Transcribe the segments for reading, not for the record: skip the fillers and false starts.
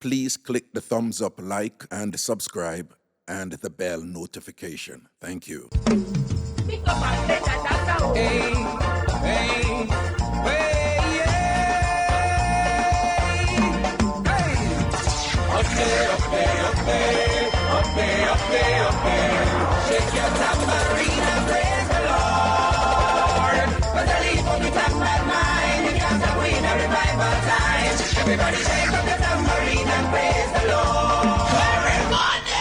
Please click the thumbs up, like, and subscribe, and the bell notification. Thank you. Hey, hey, hey, shake your tambourine and praise the Lord. But the leaf on the top of mine, because the queen of revival time. Everybody shake up the tambourine and praise the Lord. Everybody!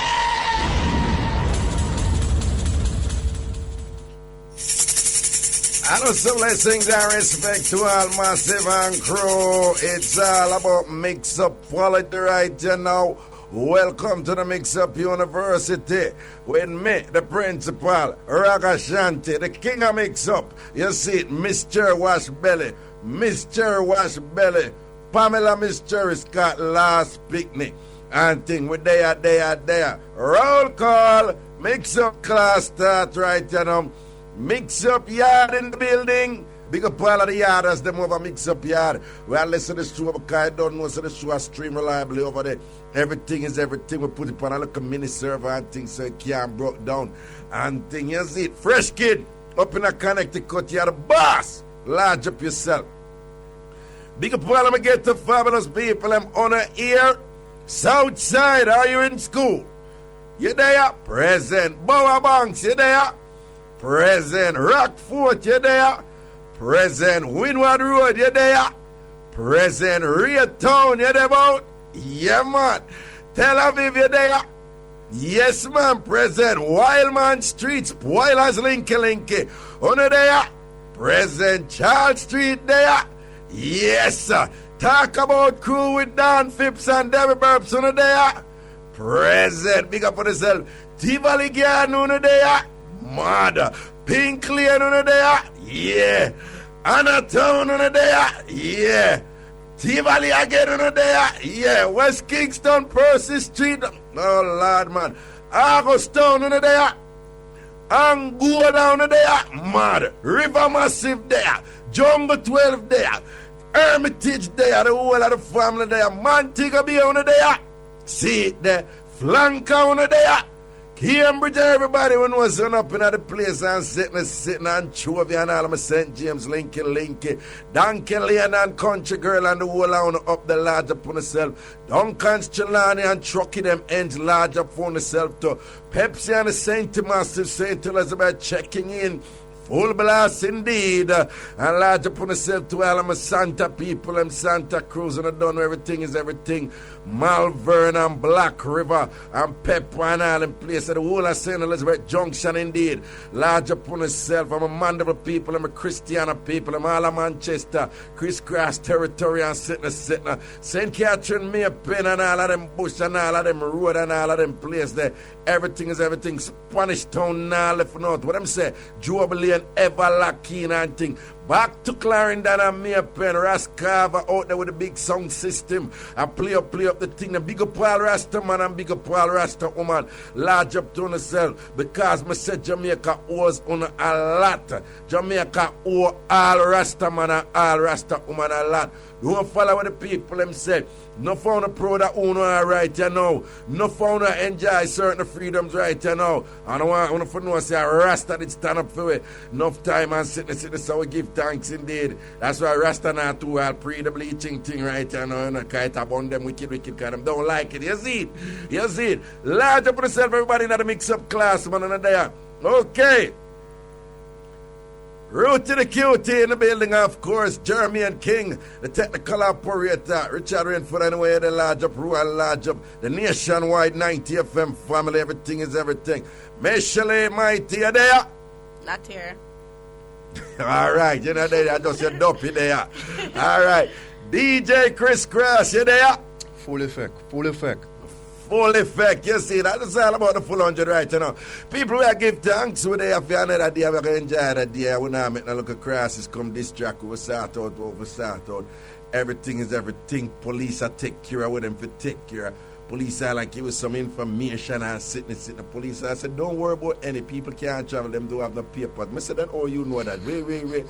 And also blessings and respect to all massive and crew. It's all about mix-up quality right here now. Welcome to the Mixup University with me, the principal, Ragashanti, the king of mix-up. You see it, Mr. Washbelly, Mr. Washbelly, Pamela Mr. Scott last picnic. And thing with there. Roll call, mix-up class start right here now. Mix-up yard in the building. Big up all of the yarders, them over Mix-up yard. Well, listen to the show because I don't know, so the show is stream reliably over there. Everything is everything. We put it on a little mini server and things so it can't broke down. And thing, you see it. Fresh kid up in a Connecticut, you're the boss. Large up yourself. Big up all of them get to fabulous people. I'm on the ear. Southside, are you in school? You there? Present. Bower Banks, you there? Present. Rockfort, you there? Present. Windward Road, you there? Present. Red Town, you there about? Yeah, man. Tel Aviv, you there? Yes, man. Present. Wildman Street, Spoilers, Linky. On there? Present. Charles Street, there? Yes, sir. Talk about crew with Dan Phipps and Debbie Burps, on there? Present. Big up for yourself. Tivoli Garden, on there? Mad. Pink Lane, on there? Yeah. Anna Town, on there? Yeah. Tivoli again, on there? Yeah. West Kingston, Percy Street. Oh, Lord, man. Augustown, on there? Angola down there? Mad. River Massive there. Jungle 12 there. Hermitage there. The whole of the family there. Montego Bay, on there? See it there. Flanker, on there? Cambridge, everybody when was up in the place and sitting and Chovy and all of my St. James, Linky, Duncan Lane and Country Girl and the whole on up the large upon herself. Duncan's Chelani and Truckee them ends large upon herself too. Pepsi and the St. Massive St. Elizabeth checking in. Full blast indeed. And large upon herself to all of my Santa people and Santa Cruz and I don't know everything is everything. Malvern and Black River and Pepper and all them places. The whole of St. Elizabeth Junction indeed. Large upon herself. I'm a Mandeville people. I'm a Christiana people. I'm all of Manchester. Crisscross territory and sitting. St. Catherine, Maypen and all of them bush and all of them road and all of them places there. Everything is everything. Spanish Town now left north. What I'm saying? Jubilee and Everlocking and thing. Back to Clarendon and Maypen, Rascava out there with a big sound system. And play up the thing. And big up all Rasta man and big up all Rasta woman. Large up to yourself. Because I said Jamaica owes on a lot. Jamaica owe all Rasta man and all Rasta woman a lot. Don't follow what the people them say. No found a pro that own right you know. No found to enjoy certain freedoms right you know. And I want to know say Rasta did stand up for it. Enough time and sitting so we give thanks indeed. That's why Rasta now too I'll pre the bleaching thing right you know. And kite upon them wicked kind of don't like it. You see it. Large up on yourself everybody in the mix-up class man and there. Okay. Root to the QT in the building, of course. Jeremy and King, the technical operator. Richard Rainford, anyway, the large up, Rural large up. The nationwide 90 FM family, everything is everything. Michelle, Mighty, you there? Not here. All right, you know there, just your dopey there. All right. DJ Chris Cross, you there? Full effect. Full effect, you see, that is all about the full 100 right you know. People will give thanks with they have another day, we're going to enjoy that day. We're not making a look at crisis come distract, we'll start out. Everything is everything. Police are take care of them for take care. Police are like, give us some information and sitting. The police I said, don't worry about any people can't travel, them don't have the papers. I said, then, oh, you know that. Wait.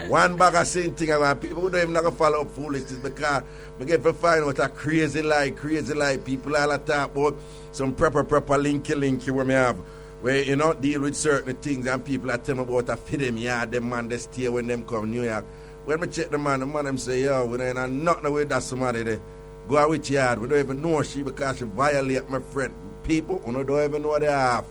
One bag of same thing about people who don't even gonna follow up foolishness because we get to find out a crazy lie. People all talk about some proper linky where me have. Where you know deal with certain things and people are telling me about a fit them yard, them man they stay when them come New York. When me check the man them say, yo, we don't have nothing with that somebody there. Go out with yard. We don't even know she because she violate my friend. People who don't even know they have.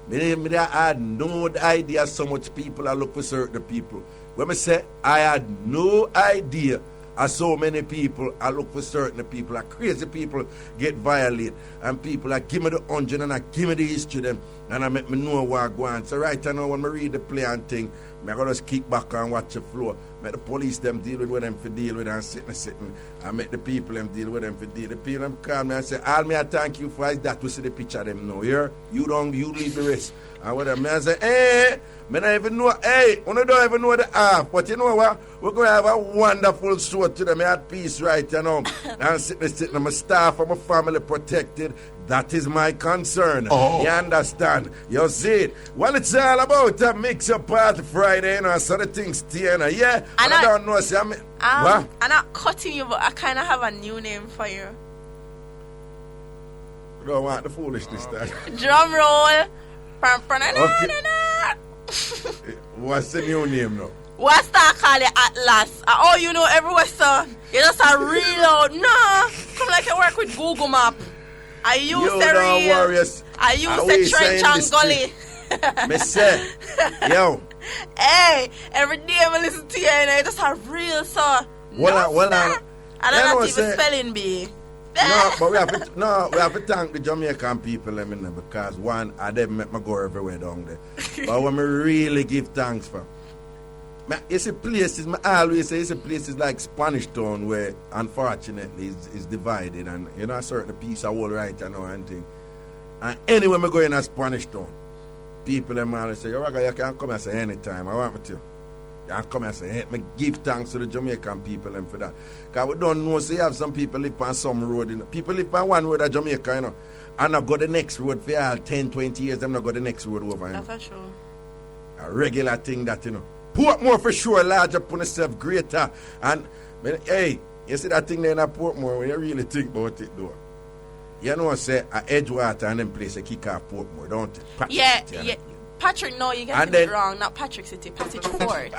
Me had no idea so much people are look for certain people. When me say I had no idea so many people I look for certain people. Crazy people get violated. And people are give me the 100 and I give me the history them. And I make me know what I go on. So right now when I read the play and thing, I gotta just kick back and watch the floor. Make the police them deal with them for deal with and sitting. I make the people them deal with them for deal. The people them call me and say, all me I thank you for is that we see the picture of them now. Here, you leave the rest. And what I say, hey, I don't even know, hey, I don't even know the half. But you know what? We're going to have a wonderful show today. I had peace right, you know. And sitting, my staff and my family protected. That is my concern. Oh. You understand? You see it? Well, it's all about a mix-up party Friday, you know, so the things stay, you know. Yeah, and I don't know, see, what? I'm not cutting you, but I kind of have a new name for you. You don't want the foolishness, that. Drum roll. Okay. What's the new name now? What's that called it Atlas? Oh, you know everywhere, sir. You just a reload. No. Come like you work with Google Map. I use the real. I use the trench and gully. Me say, yo. Hey, every day I listen to you and I just a real, sir. Well, and I'm not even spelling bee. No, but we have to thank the Jamaican people, because one of them make me go everywhere down there. But what me really give thanks for, you see places, I always say, places like Spanish Town where unfortunately is divided and you know a certain piece of wall right and all and thing. And anywhere me go in a Spanish Town, people them always say, yo, Raga, you can come and say anytime, I want me to. You come and say, hey, me give thanks to the Jamaican people and for that. Because we don't know, so you have some people live on some road. You know. People live on one road at Jamaica, you know, and not go the next road for all 10, 20 years, them not go the next road over. You know. That's true. A regular thing that, you know. Portmore for sure, larger upon itself, greater. And, hey, you see that thing there in a Portmore, when you really think about it, though. You know, say, Edgewater and them place, they kick off Portmore, don't it? Yeah. Patrick, no, you get it wrong. Not Patrick City, Passage Ford.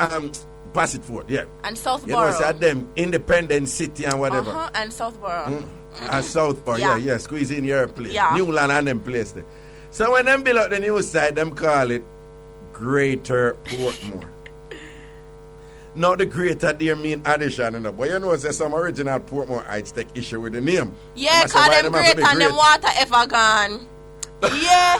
Passage Ford, yeah. And Southborough. You know, say them independent city and whatever. And Southborough. And Southborough, yeah. Squeeze in your place. Yeah. Newland and them place there. So when them build up the new side, them call it Greater Portmore. Now the greater there mean addition, you know. But you know, say some original Portmore Heights take issue with the name. Yeah, cause them great and them water ever gone. Yeah.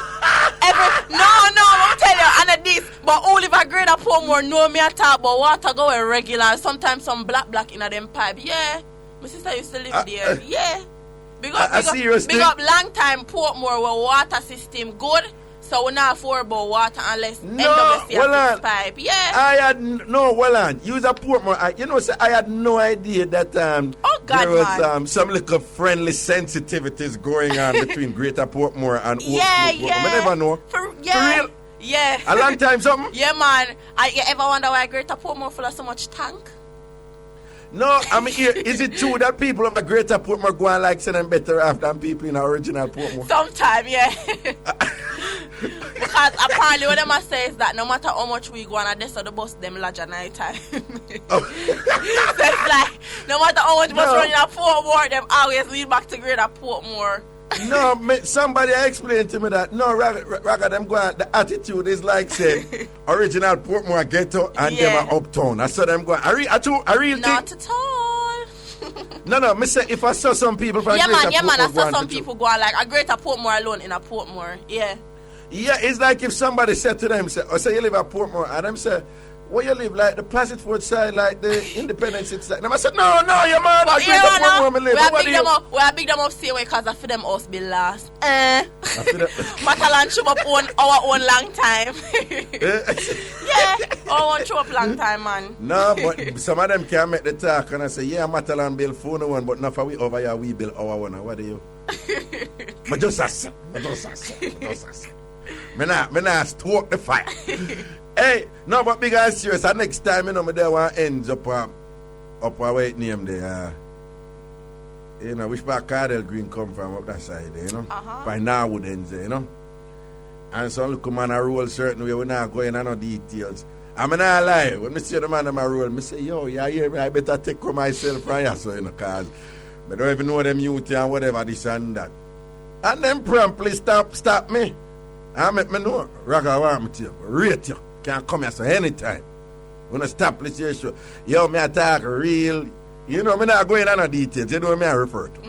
No, I'm tell you, and this, but only if I grade up Portmore know me at talk about water going regular. Sometimes some black in a them pipe. Yeah. My sister used to live there. Yeah. Big up long time Portmore where water system good. So we not afford about water unless NWC pipe. Yeah. I had use a Portmore. You know, say I had no idea that there was some little friendly sensitivities going on between Greater Portmore and Old Portmore. I never know. For real? Yeah. A long time something? Yeah, man. You ever wonder why Greater Portmore full of so much tank? No, I mean, is it true that people of the Greater Portmore go and like say them better off than people in the original Portmore? Sometimes, yeah. Because apparently what them say is that no matter how much we go on, the bus them lodge at night time. So it's like, no matter how much bus running at Portmore, them always lead back to Greater Portmore. No, somebody explained to me that no, Raga, them going. The attitude is like say original Portmore ghetto and them are uptown. I saw them going. A real Not thing. at all. No, me say if I saw some people from Greater Portmore, I saw some people going like a Greater Portmore alone in a Portmore. Yeah. Yeah, it's like if somebody said to them, say you live at Portmore, and them say, where you live, like the Placid side, like the Independence side. And I said, no, your man, But I up now, where me live. we are big them up same way because I feel them house be last. Matalan show up our own long time. Yeah, our own show up long time, man. No, but some of them can make the talk and I say, yeah, Matalan build phone one, but not for we over here, we build our one. What do you? But just as Me not stoke the fire. Hey, no, but big and serious. And next time, you know, me there one ends up where it name there. You know, which part Cardell Green come from up that side there, you know? By Norwood ends there, you know? And so look, man, I roll certain way. We're not going into no details. I'm not lie. When I see the man in my roll, I say, yo, you hear me? I better take care of myself from here, so, you know, because I don't even know them youth and whatever, this and that. And then promptly stop me. I make me know. Raga want me to you. Rate you. Can come here so anytime. When I stop this here show. Yo, me attack real. You know, me not going into no details. You know what me I refer to.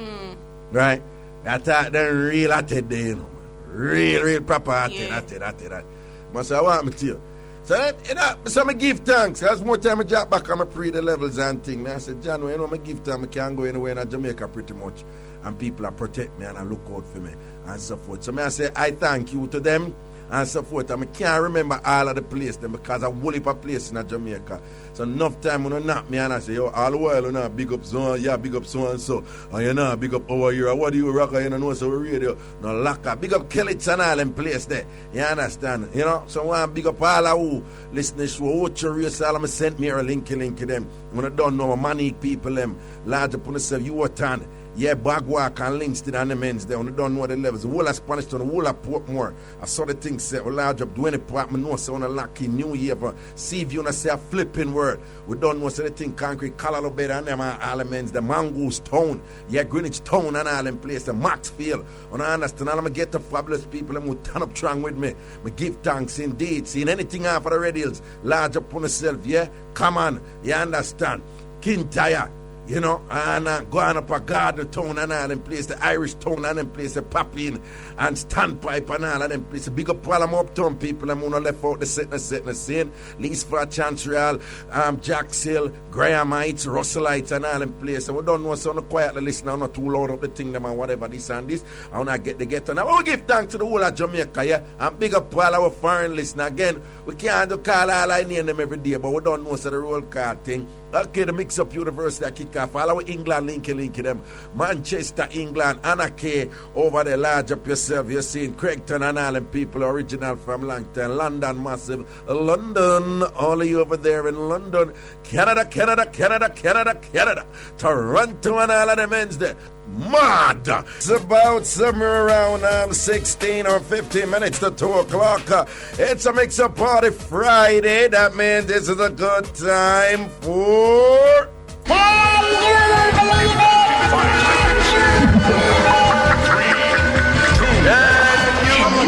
Right? I attack them real at it there, you know. Real proper at it. But so I want me to you. So, you know, so I give thanks. As more time I drop back, I'm pre the levels and things. I said, John, you know, I give thanks. I can't go anywhere in Jamaica pretty much. And people are protect me and I look out for me and so forth. So I say, I thank you to them and so forth. And I can't remember all of the places them because I whole heap of places in Jamaica. So enough time when you knock me and I say, yo, all the while you know, big up so yeah, big up so and so. And you know, big up over here. What do you rock? You know, so we radio. No lock up. Big up Kelly and all them place there. You understand? You know, so I want big up all of who listen to the show. Who curious all of them sent me a link them. When I don't know money people them large upon themselves, you are tan. Yeah, Bagwalk and Kingston and the men's there. When you don't know the levels, the whole of Spanish Town, the whole of Portmore. I saw the things set. We large up doing the part. I know so on a lucky New Year. But see if you want to say a flipping word. We don't know so the thing concrete, Colorado better and them all the men's. The Mongoose Town. Yeah, Greenwich Town and all them places. The Maxfield. And I understand. All of them get the fabulous people and who turn up strong with me. Me give thanks indeed. Seeing anything out for the radials. Large up on yourself. Yeah, come on. You understand. Kintyre. You know, and going up a Garden Town and all them places, the Irish Town and them places, Popping and Standpipe and all of them places. Big up all them uptown people, I'm gonna left out the setting, Least for Chancery, Jacks Hill, Grahamites, Russellites and all them places. We don't know, so no quietly listen, I'm not too loud up the thing them and whatever, this and this. I wanna get the ghetto. Now, we give thanks to the whole of Jamaica, yeah? And big up all our foreign listeners. Again, we can't do call all I name them every day, but we don't know, so the roll card thing. Okay, the Mixup University I kick off. All our England link them. Manchester, England, Anna K over there. Large up yourself. You're seeing Craigton and all them people original from Langton. London massive. London, all of you over there in London. Canada. Toronto and all of them ends there. Mad! It's about somewhere around 16 or 15 minutes to 2 o'clock. It's a Mix-Up Party Friday. That means this is a good time for... Can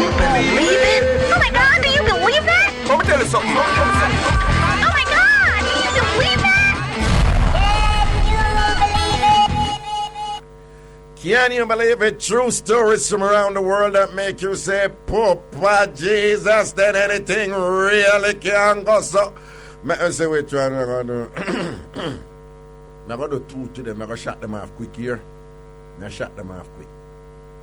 you believe it? Oh my God, do you believe that? Let me tell you something. Oh my God, do you believe that? Can you believe it? True stories from around the world that make you say, Papa Jesus, that anything really can go so. I say, wait, I'm going to do two to them. I'm going to shut them off quick here.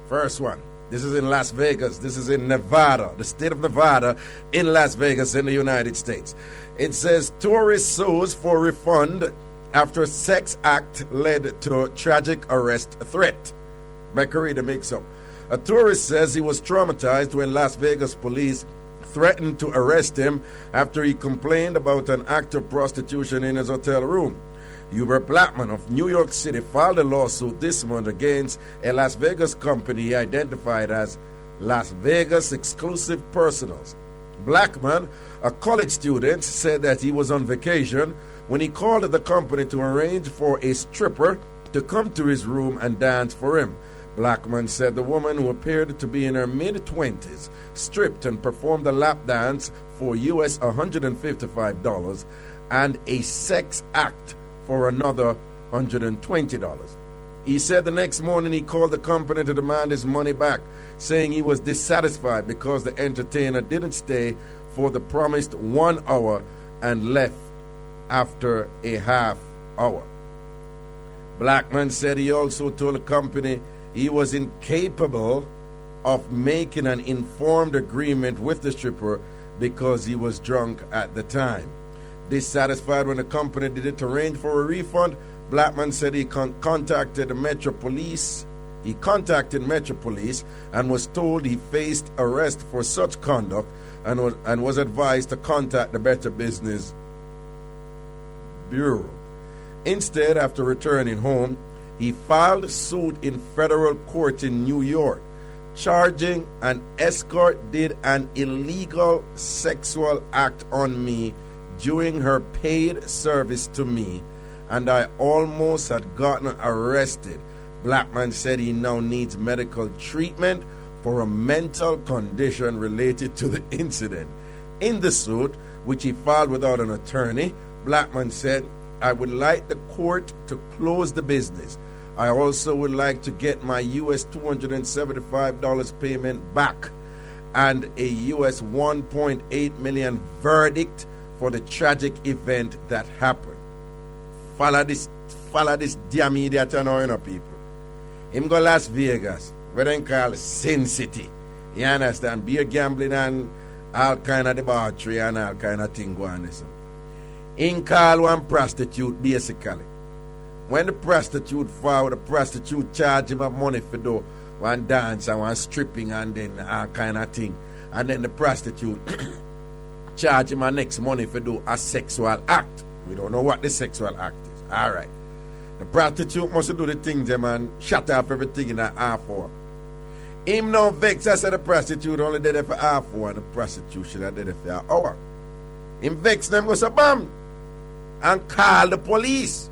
First one. This is in Las Vegas. This is in Nevada, the state of Nevada, in Las Vegas, in the United States. It says, tourist sues for refund after sex act led to tragic arrest threat. Read Mix-Up. A tourist says he was traumatized when Las Vegas police threatened to arrest him after he complained about an act of prostitution in his hotel room. Hubert Blackman of New York City filed a lawsuit this month against a Las Vegas company he identified as Las Vegas Exclusive Personals. Blackman, a college student, said that he was on vacation when he called the company to arrange for a stripper to come to his room and dance for him. Blackman said the woman, who appeared to be in her mid-20s, stripped and performed a lap dance for US $155 and a sex act for another $120. He said the next morning he called the company to demand his money back, saying he was dissatisfied because the entertainer didn't stay for the promised 1 hour and left after a half hour. Blackman said he also told the company he was incapable of making an informed agreement with the stripper because he was drunk at the time. Dissatisfied when the company didn't arrange for a refund, Blackman said he contacted Metro Police. He contacted Metro Police and was told he faced arrest for such conduct and was advised to contact the Better Business Bureau. Instead, after returning home, he filed suit in federal court in New York, charging an escort did an illegal sexual act on me during her paid service to me, and I almost had gotten arrested. Blackman said he now needs medical treatment for a mental condition related to the incident. In the suit, which he filed without an attorney, Blackman said, I would like the court to close the business. I also would like to get my US $275 payment back and a US $1.8 million verdict for the tragic event that happened. Follow this damn idiot and all, people. Him go Las Vegas, where they call Sin City. You understand? Beer gambling and all kind of debauchery and all kind of thing going on. Him call one prostitute, basically. When the prostitute forward, the prostitute charge him money for do one dance and one stripping and then all kind of thing. And then the prostitute charge him next money for do a sexual act. We don't know what the sexual act is. All right. The prostitute must do the thing them and shut off everything in a half hour. Him no vex. I said the prostitute only did it for half hour and the prostitution I did it for an hour. Him vex them go say bam and call the police.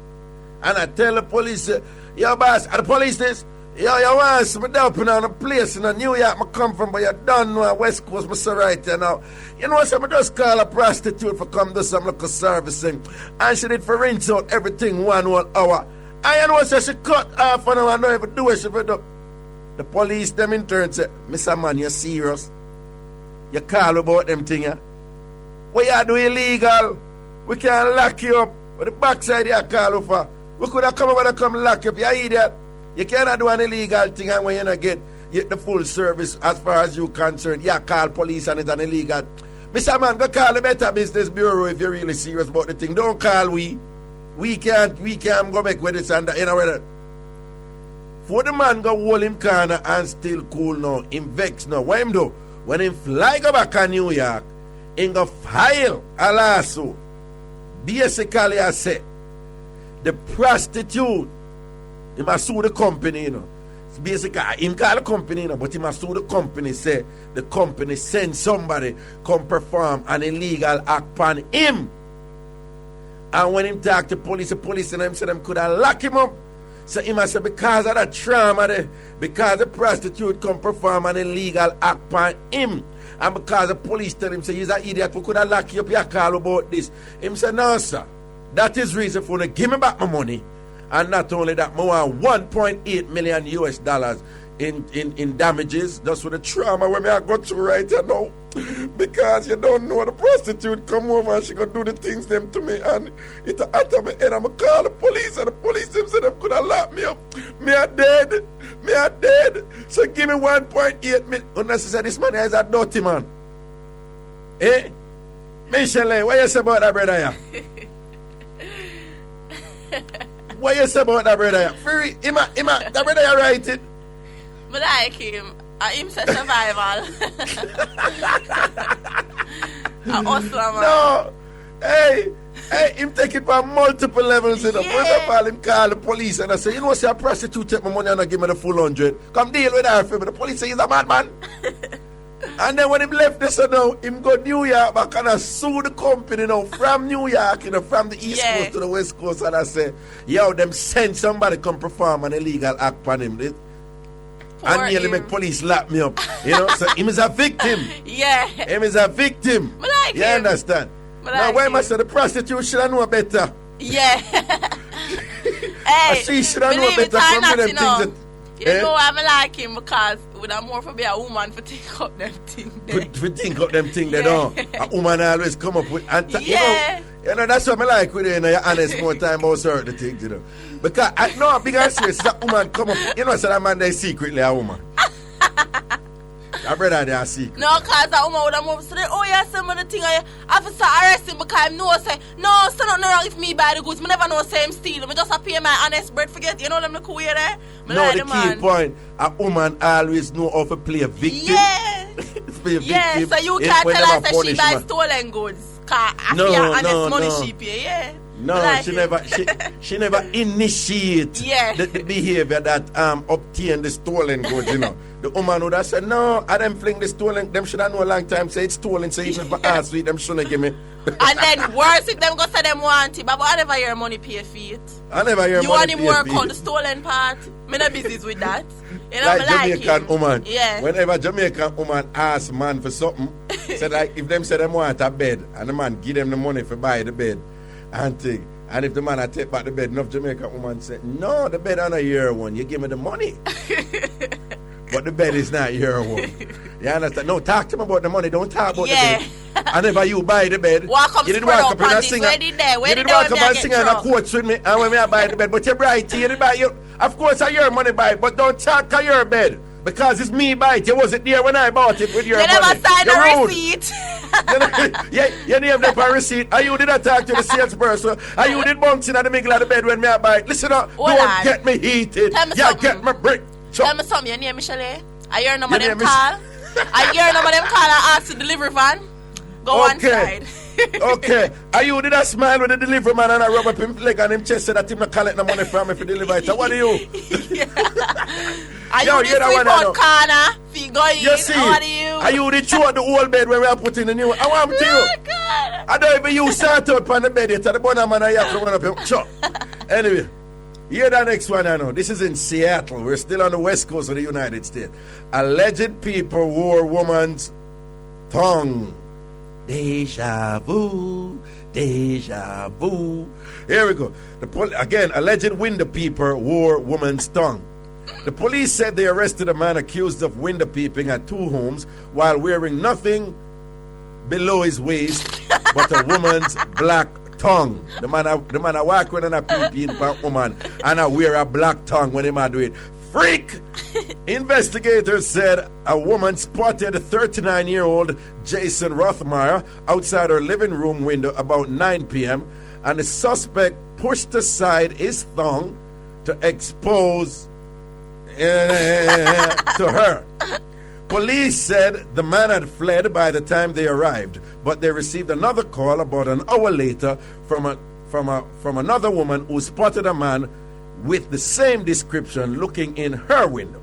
And I tell the police, yo boss, are the police this? Yo, you want some help in a place in New York I come from, but you don't know West Coast, I say right here now. You know what, I just call a prostitute for come do some local servicing. And she did for rinse out everything 1 hour. And you know what, so she cut off an hour and don't even do what she do. The police, them in turn say, Mr. Man, you serious? You call about them thing, yeah? What you do illegal? We can't lock you up. But the backside you call for. We could have come over and come lock you up, you idiot. You cannot do an illegal thing and when you not get the full service as far as you concerned, you call police and it's an illegal. Mr. Man, go call the Better Business Bureau if you're really serious about the thing. Don't call we. We can't go back with this and that. You know whether. For the man go hold him corner and still cool now. Him vex now. What him do? When him fly go back to New York, him go file a lawsuit. Basically I say, the prostitute, he must sue the company, you know. It's basically, him call the company, you know, but he must sue the company, say the company send somebody come perform an illegal act on him. And when him talk to police, the police and them say them could have locked him up. So he must say because of that trauma there, because the prostitute come perform an illegal act on him. And because the police tell him, say, he's an idiot, we could have locked you up, you call about this. Him say, no, sir. That is reason for to give me back my money. And not only that, I want 1.8 million US dollars in damages. That's for the trauma when I go through right now. Because you don't know the prostitute come over and she gonna do the things them to me. And it's out of my head. I'm gonna call the police and the police them say them could have locked me up. Me are dead. So give me 1.8 million. Unnecessary, this man is a dirty man. Eh? Michelle, what you say about that brother here? What you say about that brother? Free, that brother you write it. But like him say survival. A hustler, man. No, hey, him take it by multiple levels. You know. Yeah. First of all, him call the police and I say, you know, say a prostitute take my money and I give me the full 100. Come deal with her for me. The police say he's a madman. And then when him left this, you know, him go New York back and I sue the company, you know, from New York, you know, from the East Coast to the West Coast, and I say, yo, them send somebody come perform an illegal act on him. And nearly make police lock me up. You know, so him is a victim. Yeah. Him is a victim. But like you him. Understand? But now, like why him. must say the prostitute should I know better? Yeah. Hey, she should I know better from them things that You know why I like him? Because with a more for be a woman for think up them things. For think up them things they don't. A woman always come up with and Yeah. you know that's what I like with you, you know, you're honest more time about certain things, you know. Because I know big and serious, that woman come up, you know, so that man they secretly a woman. I brother they are secret. No, cause that woman would have moved. So they, oh yeah, some of the thing I officer arrest him because I know say no, still not know wrong if me buy the goods. Me never know same steal. Me just a pay my honest bread. Forget, you know them the cool way there. Me No, like the man. key point, a woman always know how to play a victim. Yeah. Play a Yeah, victim so you in- can't when tell them her a that she buy punishment. stolen goods. Cause I No, feel honest no, money no. she pay, yeah. No, Like she it. never she never initiate Yeah. the behavior that obtain the stolen goods, you know. The woman would have said, no, I them fling the stolen, them should have know a long time, say it's stolen, so even for ask for it, them shouldn't give me. And then worse if them go say them want it, but I never hear money pay for it. I never hear You want money him pay work for out it. the stolen part. Me not business with that. You know, Like me like Jamaican him. woman. Yeah. Whenever Jamaican woman ask man for something, say like if them say them want a bed and the man give them the money for buy the bed and thing. And if the man I take back the bed, enough Jamaican woman say, no, the bed on a year one, you give me the money. But the bed is not your one. You understand? No, talk to me about the money. Don't talk about Yeah. the bed. And if you buy the bed, Walk up, you did spread walk out up and panties. sing. Where did they? Where You did did they walk when up me and I sing get and a drunk? quotes with me. And when I buy the bed, but you're bright, you did buy you. Of course, I your money buy it, but don't talk to your bed. Because it's me buy it. You wasn't there when I bought it with your You money. never signed You're a rude. receipt. You named up a receipt. And you did not talk to the salesperson. And you did bounce in at the middle of the bed when me I buy it. Listen up, Hold don't on. get me heated. Tell me You something. get me brick. Tell me something. Your name Michelle? I hear number Your them name is- call. I hear number them call and ask the delivery van. Go one Okay. side. Okay. Are you did a smile with the delivery man and I rub up him leg on him chest so that him not collect no money from me for deliver it? So what do you? Are Yo, you the you know what sweep I know. out corner? Fee go in. You see? How do you? Are you the throw the old bed when we are putting the new? I want to Oh, you. God. I don't even use sort out on the bed yet. The bonner man I have to run up him. Sure. Anyway, here the next one I know. This is in Seattle. We're still on the west coast of the United States. Alleged people wore woman's tongue. Deja vu, deja vu. Here we go. Again, alleged window peeper wore woman's tongue. The police said they arrested a man accused of window peeping at two homes while wearing nothing below his waist but a woman's black tongue. The man I walk when I peep in for a woman and I wear a black tongue when him I do it. Freak! Investigators said a woman spotted 39-year-old Jason Rothmeyer outside her living room window about 9 p.m. and the suspect pushed aside his thumb to expose to her. Police said the man had fled by the time they arrived, but they received another call about an hour later from another woman who spotted a man with the same description looking in her window.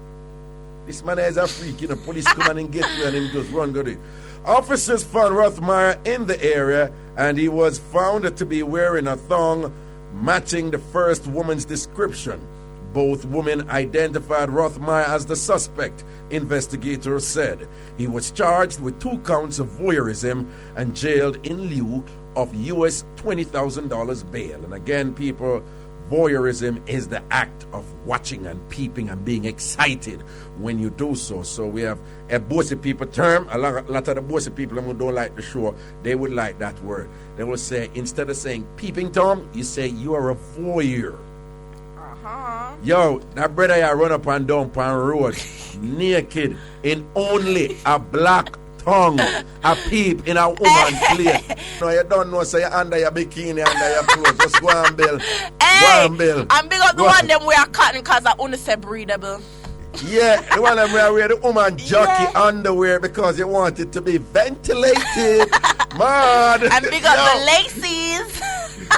This man is a freak, you know. Police come and get you and him just run good. Officers found Rothmeyer in the area and he was found to be wearing a thong matching the first woman's description. Both women identified Rothmeyer as the suspect, investigators said. He was charged with 2 counts of voyeurism and jailed in lieu of US $20,000 bail. And again, people, voyeurism is the act of watching and peeping and being excited when you do so. So we have a bossy people term. A lot of the bossy people who don't like the show, they would like that word. They will say, instead of saying peeping Tom, you say you are a voyeur. Yo, that brother I run up and down pan road naked in only a black tongue, a peep in a woman's place. No, you don't know, so you're under your bikini, under your clothes. Just go and bill. Hey, Go and bill. I'm big up the Go one on. them wear cotton because I only say breathable. Yeah, the one that wear the woman jockey underwear because you want it to be ventilated. Man. And big up Yo. the laces.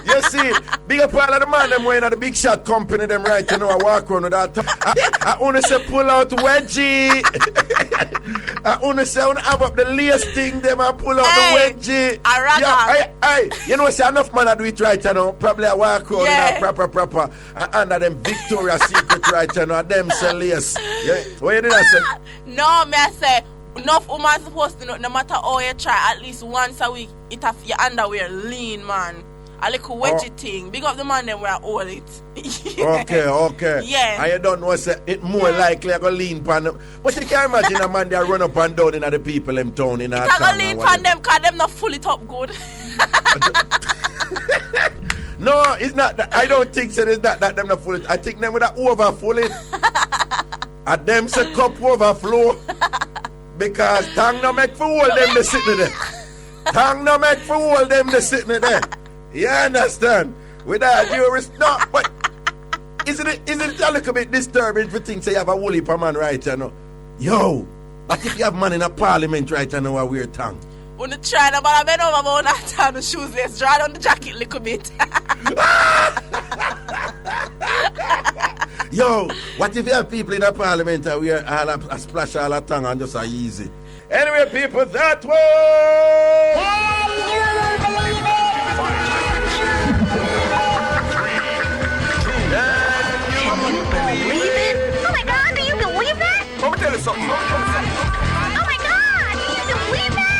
You see, big up all of the man them wearing at the big shot company them right, you know, I walk around with that. I only say pull out wedgie. I only say I wanna have up the lace thing them and pull out Hey, the wedgie. a ragga. Yeah, hey, you know, say enough man I do it right, you know. Probably I walk around Yeah. in a proper. And under them Victoria's Secret right, you know, and them say lace. Yeah. What you did I say? No, me I say enough woman supposed to know no matter how you try, at least once a week it have your underwear lean, man. A little wedgie thing. Big up the man them where I hold it. Okay. Yeah. And you don't know, say, it more likely I go lean pan them. But you can't imagine a man that run up and down in the people in town in our I town. go lean pan them because them not full it up good. No, it's not that. I don't think so. It's not that them not full it. I think them with a overfull it. And them say cup overflow. Because tongue no make for all them they sitting there. Tongue no make for all them they sitting there. You understand? Without you, it's not. But isn't it a little bit disturbing for things say you have a woolly per man right you know? Yo, what if you have man in a parliament right you know a weird tongue? When you try to bend over about that time, the shoes, let's draw down the jacket a little bit. Yo, what if you have people in the parliament that we are all a splash all the tongue and just a easy? Anyway, people, that way! Believe it? Oh my God, do you believe that? Let me tell you something. Oh my God, do you believe that?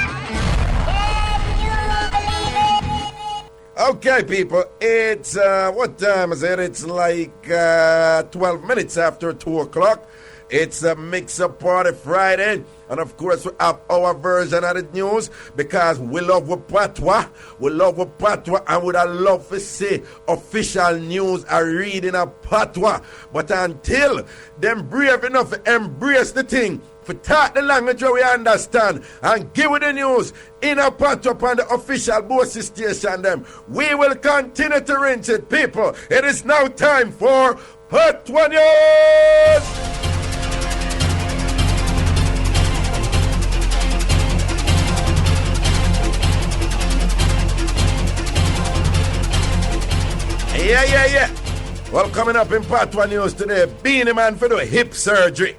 Okay, people, it's, what time is it? It's like 12 minutes after 2 o'clock. It's a Mix-Up Party Friday. And of course, we have our version of the news because we love with patois. We love with patois and would have loved to see official news are reading a patois. But until them brave enough to embrace the thing, for talk the language where we understand and give it the news in a patois on the official Bossy station them, we will continue to rinse it, people. It is now time for Patois News! Yeah. Well, coming up in Patois News today, Beanie Man for the hip surgery.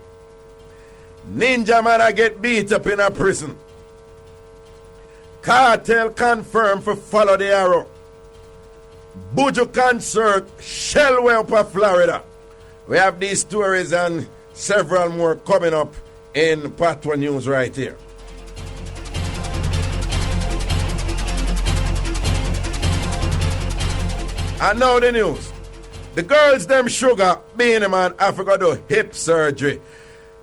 Ninja Man I get beat up in a prison. Cartel confirmed for follow the arrow. Buju concert Shellway up of Florida. We have these stories and several more coming up in Patois News right here. And now the news. The girls them sugar, Beanie Man, Africa do hip surgery.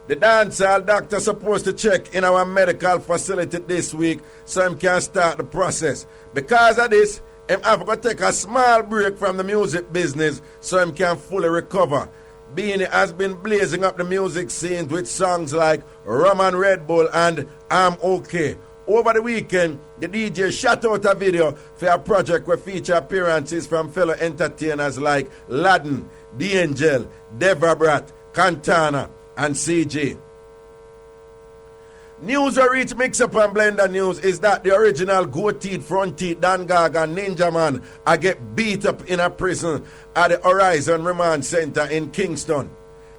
The dancehall doctor supposed to check in our medical facility this week so him can start the process. Because of this, him have to take a small break from the music business so him can fully recover. Beanie has been blazing up the music scene with songs like Rum and Red Bull and I'm Okay. Over the weekend, the DJ shot out a video for a project where feature appearances from fellow entertainers like Ladden, The Angel, Deborah Brat, Cantana, and CG. News that reach Mixup and Blenda News is that the original goat-teeth, front-teeth, Dan Gaga, Ninja Man I get beat up in a prison at the Horizon Remand Center in Kingston.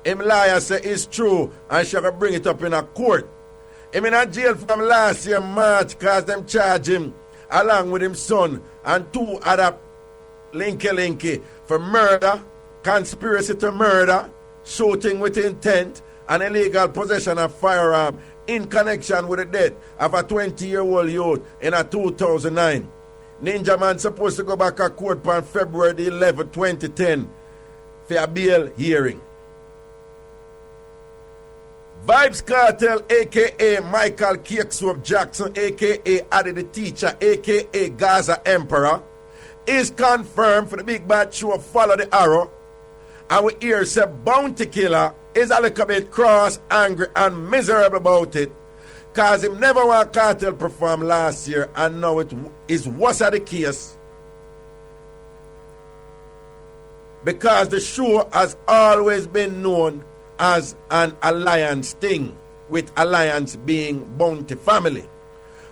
Him liar say it's true and she can bring it up in a court. Him in a jail from last year March cause them charge him along with his son and 2 other linky for murder, conspiracy to murder, shooting with intent, and illegal possession of firearm in connection with the death of a 20-year-old youth in a 2009. Ninja Man supposed to go back to court on February 11, 2010 for a bail hearing. Vibes Cartel, a.k.a. Michael Cakeswap Jackson, a.k.a. Addy the Teacher, a.k.a. Gaza Emperor, is confirmed for the big bad show Follow the Arrow. And we hear say Bounty Killer is a little bit cross, angry, and miserable about it. Cause him never want Cartel perform last year and now it is worse of the case. Because the show has always been known as an alliance thing, with alliance being Bounty family.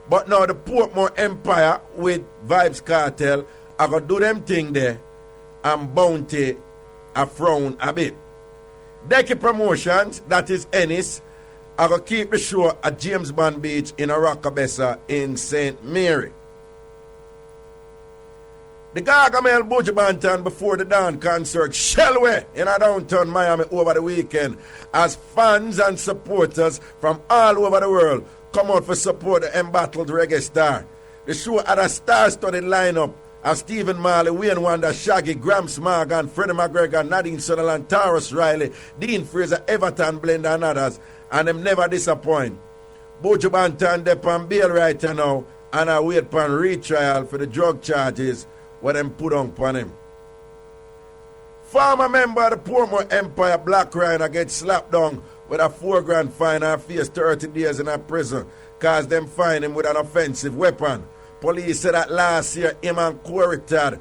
But now the Portmore Empire with Vibes Cartel are going to do them thing there and Bounty a frown a bit. Decky Promotions, that is Ennis, are going to keep the show at James Bond Beach in Rockabessa in St. Mary. The Gargamel Buju Banton before the Dawn concert Shellway in a downtown Miami over the weekend as fans and supporters from all over the world come out for support the embattled reggae star. The show had a star-studded lineup As Stephen Marley, Wayne Wonder, Shaggy, Gramps Morgan, Freddie McGregor, Nadine Sutherland, Taurus Riley, Dean Fraser, Everton Blenda, and others, and them never disappoint. Buju Banton they on bail right now, and I wait for retrial for the drug charges what them put on him. Former member of the Portmore Empire, Black Rhino, gets slapped down with a $4,000 fine and face 30 days in a prison cause them find him with an offensive weapon. Police said that last year him and Corey Todd,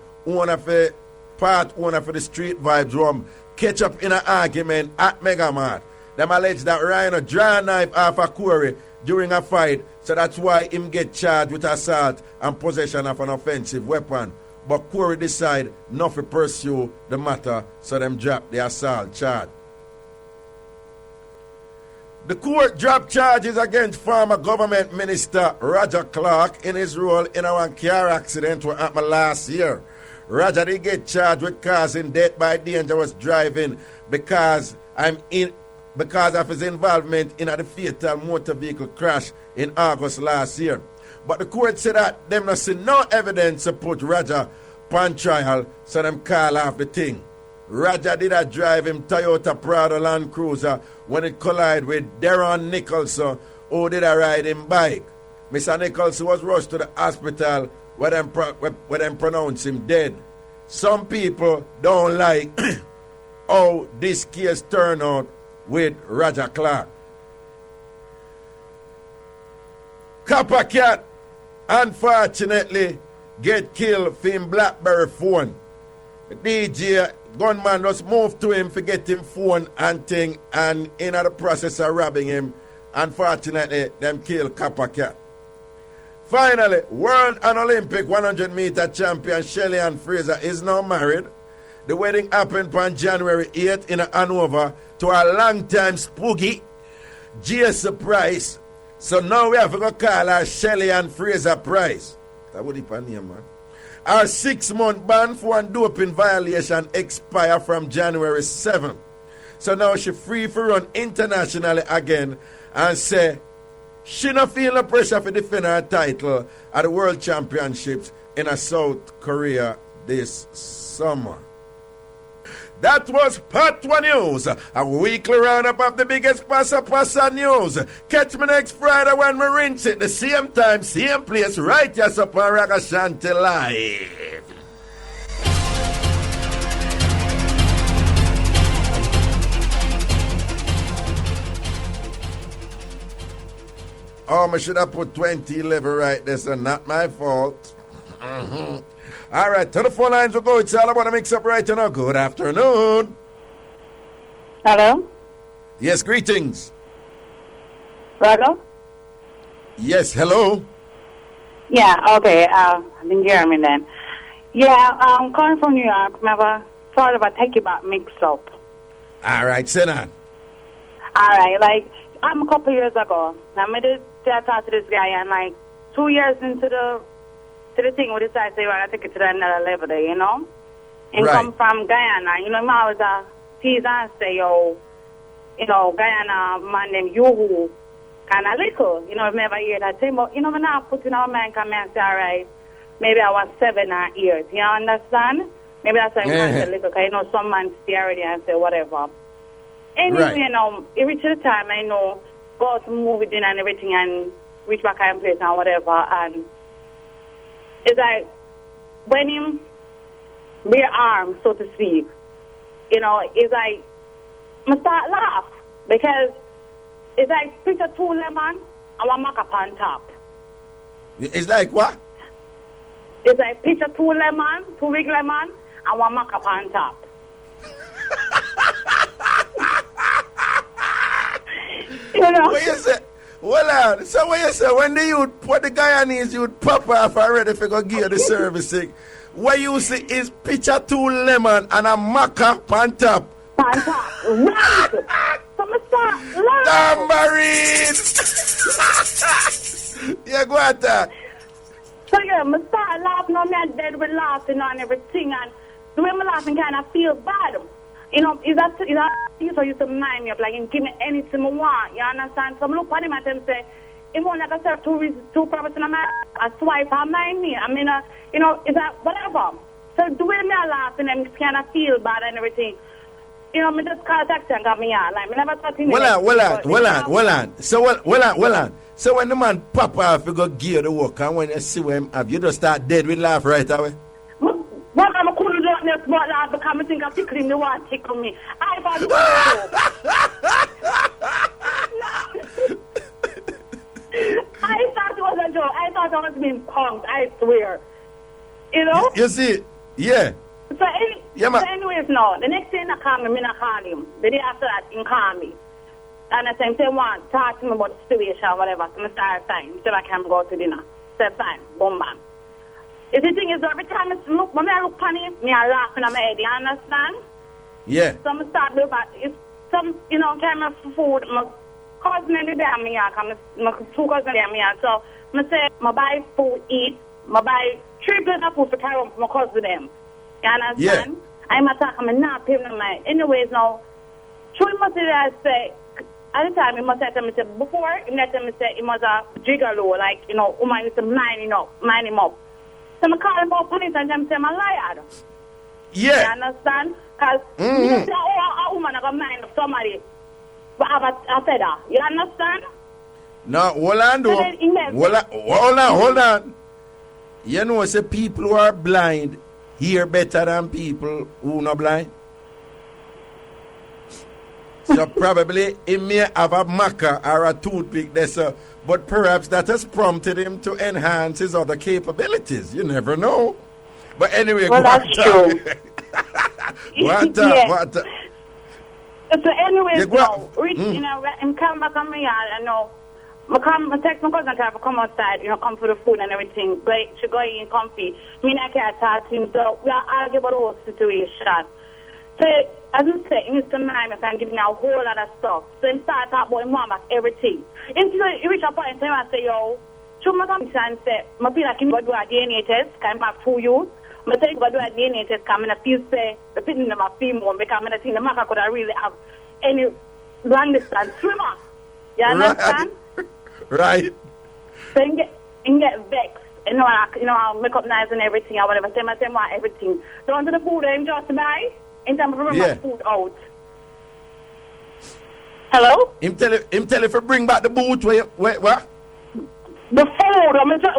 part owner for the Street Vibes Room, catch up in an argument at Megamart. Them allege that Rhino draw a knife off a Corey during a fight, so that's why him get charged with assault and possession of an offensive weapon. But Corey decide not to pursue the matter, so them drop the assault charge. The court dropped charges against former government minister Roger Clark in his role in a car accident that happened last year. Roger did get charged with causing death by dangerous driving because of his involvement in a fatal motor vehicle crash in August last year. But the court said that them not see no evidence to put Roger on trial, so them call off the thing. Roger did a drive him Toyota Prado Land Cruiser when it collided with Deron Nicholson, who did a ride him bike. Mr. Nicholson was rushed to the hospital where them pronounce him dead. Some people don't like how this case turned out with Roger Clark. Coppercat, unfortunately, get killed for him BlackBerry phone. The DJ gunman just moved to him for get him phone and thing, and in the process of robbing him, unfortunately, them kill Coppercat. Finally, World and Olympic 100-meter champion Shelly Ann Fraser is now married. The wedding happened on January 8th in Hanover to a long-time spooky, Jason Price. So now we have to go call her Shelly Ann Fraser Price. That would be her name, man. Our 6-month ban for a doping violation expire from January 7th. So now she free for run internationally again and say she not feel the pressure for defend her title at the World Championships in South Korea this summer. That was Part 1 News, a weekly roundup of the biggest passa news. Catch me next Friday when we rinse it, the same time, same place, right just up on Ragashanti Live. Oh, I should have put 2011 right there, so not my fault. All right, to the phone lines we go. It's all about a mix-up right now. Good afternoon. Hello? Yes, greetings. Rago? Yes, hello. Yeah, okay. I didn't hear me then. Yeah, I'm calling from New York. Remember, thought about taking back Mixup. All right, sit down. All right, like, a couple years ago. Now, I did talk to this guy, and like 2 years into the thing, we decided to say, well, I take it to another level there, you know? And right. Come from Guyana. You know, I always tease and say, Guyana man named Yoo-Hoo, kind of little. You know, I've never heard that thing. But, when I put in our mind, come and say, all right, maybe I was 7 or 8. You understand? Maybe that's why I'm kind of little, because, some man stay already and say whatever. Anyway, right. It reached the time, go to movie dinner and everything and reach back and place and whatever, and it's like when him bare arms, so to speak, it's like I start laugh because it's like picture 2 lemon and 1 maca on top. It's like what? It's like picture 2 lemon, 2 big lemon and 1 maca on top. What you say? Well, so what you say, when the Guyanese youth pop off already if you go give the servicing, what you see is picture 2 lemon and a maca on top. On top, right. So I start laughing. Tambourine! Yeah, go at that. So yeah, I start laughing on that dead with laughing on everything, and the way I'm laughing kind of feel bad. Is that so used to remind me of like, give me anything I want, you understand? So I look at him and say, it won't like I said, two purpose in a swipe on me. I mean, you know, is that whatever. So the way me I laugh and then kind of feel bad and everything. You know, me just call a taxi and got me out. Like, me never thought he Well on. So, well on. So when the man pop off, you go gear the work, and when you see him have, you just start dead with laugh right away. What I'm cool with that smart laugh because I think I'm tickling the one tickle me. I thought it was a joke. I thought I was being punked, I swear. You know? You see, yeah. So, anyways, no. The next thing I call me, I call him. The day after that, he call me. And I say, talk to me about the situation or whatever. So I start time. So I can go to dinner. Said fine. Boom, bam. The thing is, every time I look, when I look at him, I laugh in my head. You understand? Yeah. So I start doing that. It's some, you know, kind of food. My cousin and the day I'm here. My two cousins are here. So I say, I buy food, eat. I buy 3 plates of food for carry on for my cousin them. You understand? Yeah. I'm attacking, not paying them. Anyways, now, truly must say, at the time, he must have me say, before, he let me say, he was a gigolo, like, you know, woman used to line him up. So I call him up police and them say, I'm a liar. Yeah. You understand? Because you don't say, oh, a woman I got mind of somebody. But I have a feather. You understand? No, hold on, though. Hold on. You know, say people who are blind hear better than people who are not blind. So probably he may have a maca or a toothpick there, sir, but perhaps that has prompted him to enhance his other capabilities. You never know. But anyway, well, that's true. What? So anyways, yeah, you know, him come back on me, I know. I text my cousin to come outside, you know, come for the food and everything. But she go in comfy. Me and I can't talk to him, so we are arguing about the whole situation. So, as you say, he used to mind and give me a whole lot of stuff. So he started talking about him want back everything. Until he reached a point in time and say, yo, show me something and say, I feel like him go do a DNA test, come back for you. I say, go do a DNA test, because I feel say, the people them a female, because I think the man could really have any long distance swimmer. You understand? Right. So he get vexed. You know, I'll make up nice and everything or whatever. Say, I want everything. So onto the food him just buy, in terms of bring my food out. Hello? Him tell if you bring back the boot, what? The food,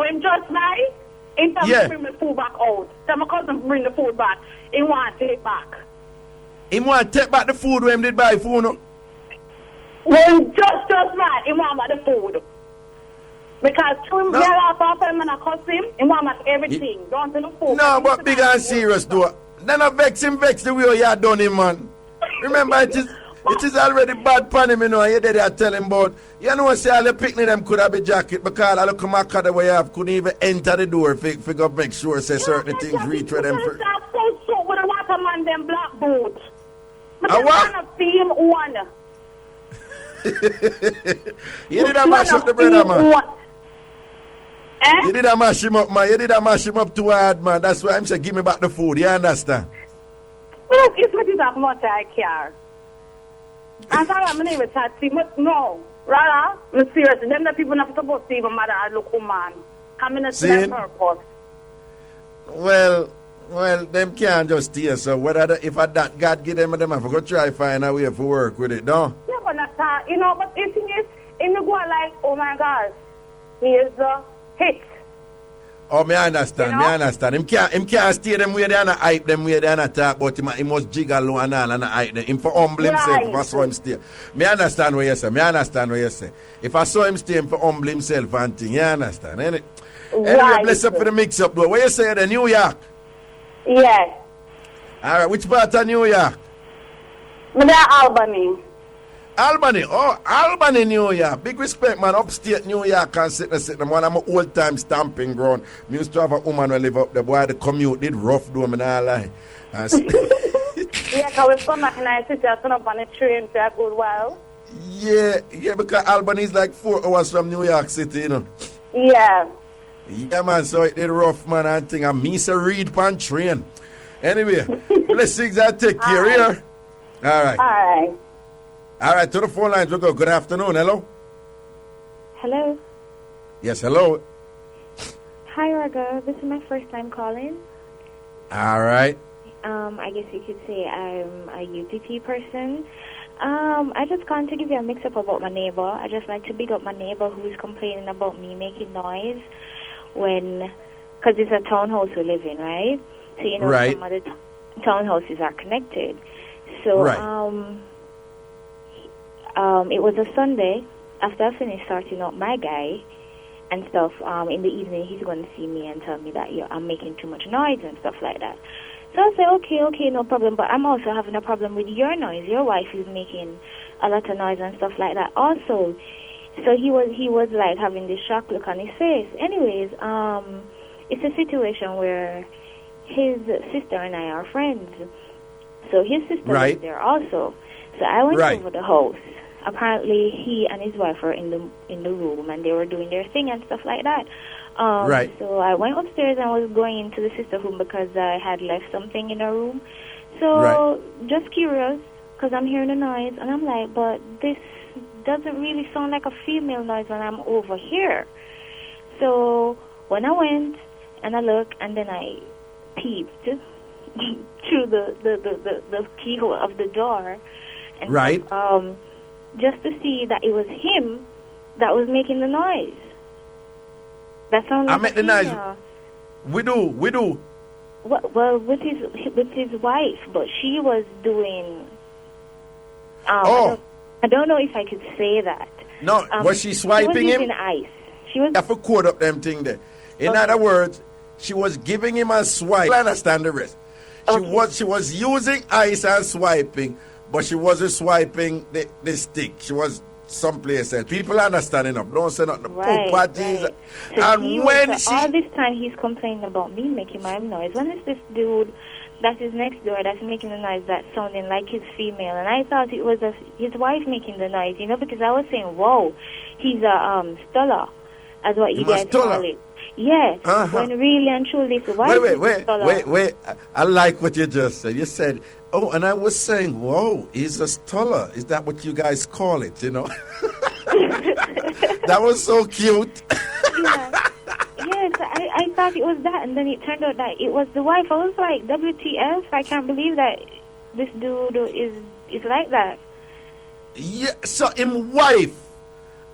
him just buy, in terms of bring the food back out. So my cousin bring the food back. He want to take it back. He want to take back the food when him did buy food, no? Well, just right, he want back the food. Because to him, get off him and I cuss him, he want back everything. Don't the food. No, but big and serious, though. Then I vex the way you done him, man. Remember, it is already bad pan him, you know, you did that tell him about, you know, say all the picnic them could have a jacket because all the come out the way you have couldn't even enter the door if go make sure say certain things reach where them for. So with a waterman them black boot. But I want to see him one. You did a mash up the brother, man. Eh? You did a mash him up, man. You did a mash him up too hard, man. That's why I'm saying give me back the food. You understand? Look, it's what is that much I care. I thought I'm never touchy, but no. Rather, I'm serious. Them the people not supposed to even matter as local man. I'm in a that purpose. Well, them can't just stay. So whether if I that God give them I forgot try find a way for work with it, no? Yeah, but not you know, but the thing is, in the go like, oh my God, he is the hit. Oh, me understand, you know? me understand. Him can't stay them way there and hype them way there and talk about him. He must jiggle low and all and hype them. Him for humble himself if I saw him stay. Me understand what you say. If I saw him stay, him for humble himself and thing. You understand, ain't it? Anyway, bless up for the mix up though. What you say the New York? Yeah. Alright, which part of New York? Albany. Albany, New York. Big respect, man. Upstate New York and sitting. One of my old time stamping ground. Me used to have a woman who live up there. Boy, the commute did rough, though, man. I lie. Yeah, because we come back in our city, I turn up on a train for a good while. Yeah, because Albany is like 4 hours from New York City, you know. Yeah. Yeah, man, so it did rough, man, and thing. I miss a read pan train. Anyway, blessings and take care here. All right. All right, to the phone lines we go. Good afternoon. Hello. Hello. Yes, hello. Hi, Raga. This is my first time calling. All right. I guess you could say I'm a UTT person. I just called to give you a mix-up about my neighbor. I just like to big up my neighbor who's complaining about me making noise because it's a townhouse we live in, right? So, you know, Right. some of the townhouses are connected. So, Right. it was a Sunday after I finished sorting out my guy and stuff. In the evening, he's going to see me and tell me that I'm making too much noise and stuff like that. So I said, okay, no problem. But I'm also having a problem with your noise. Your wife is making a lot of noise and stuff like that also. So he was like having this shocked look on his face. Anyways, it's a situation where his sister and I are friends. So his sister Right. was there also. So I went Right. over the house. Apparently, he and his wife were in the room and they were doing their thing and stuff like that. Right. So I went upstairs and was going into the sister's room because I had left something in her room. So Right. just curious because I'm hearing a noise and I'm like, but this doesn't really sound like a female noise when I'm over here. So when I went and I looked and then I peeped through the keyhole of the door, and Right. just to see that it was him that was making the noise. That sounded I like make a the noise. female. We do. Well, with his wife, but she was doing. Oh. I don't know if I could say that. No, was she swiping she was him? using ice. She was. I have to quote up them thing there. In Okay. other words, she was giving him a swipe. I understand the rest. She was using ice and swiping, but she wasn't swiping the stick. She was someplace else. People understand enough. Don't say nothing. Right, Poor right. Jesus. So And he when was, all this time he's complaining about me making my noise. When is this dude that is next door that's making the noise that's sounding like his female? And I thought it was his wife making the noise, you know, because I was saying, whoa, he's a stuller, as what you guys call it. Yeah, when really and truly his wife is a stuller. Wait. I like what you just said. You said, oh, and I was saying, whoa, he's a stuller. Is that what you guys call it, you know? That was so cute. Yeah. Yes, I thought it was that, and then it turned out that it was the wife. I was like, WTF, I can't believe that this dude is like that. Yeah, so him wife,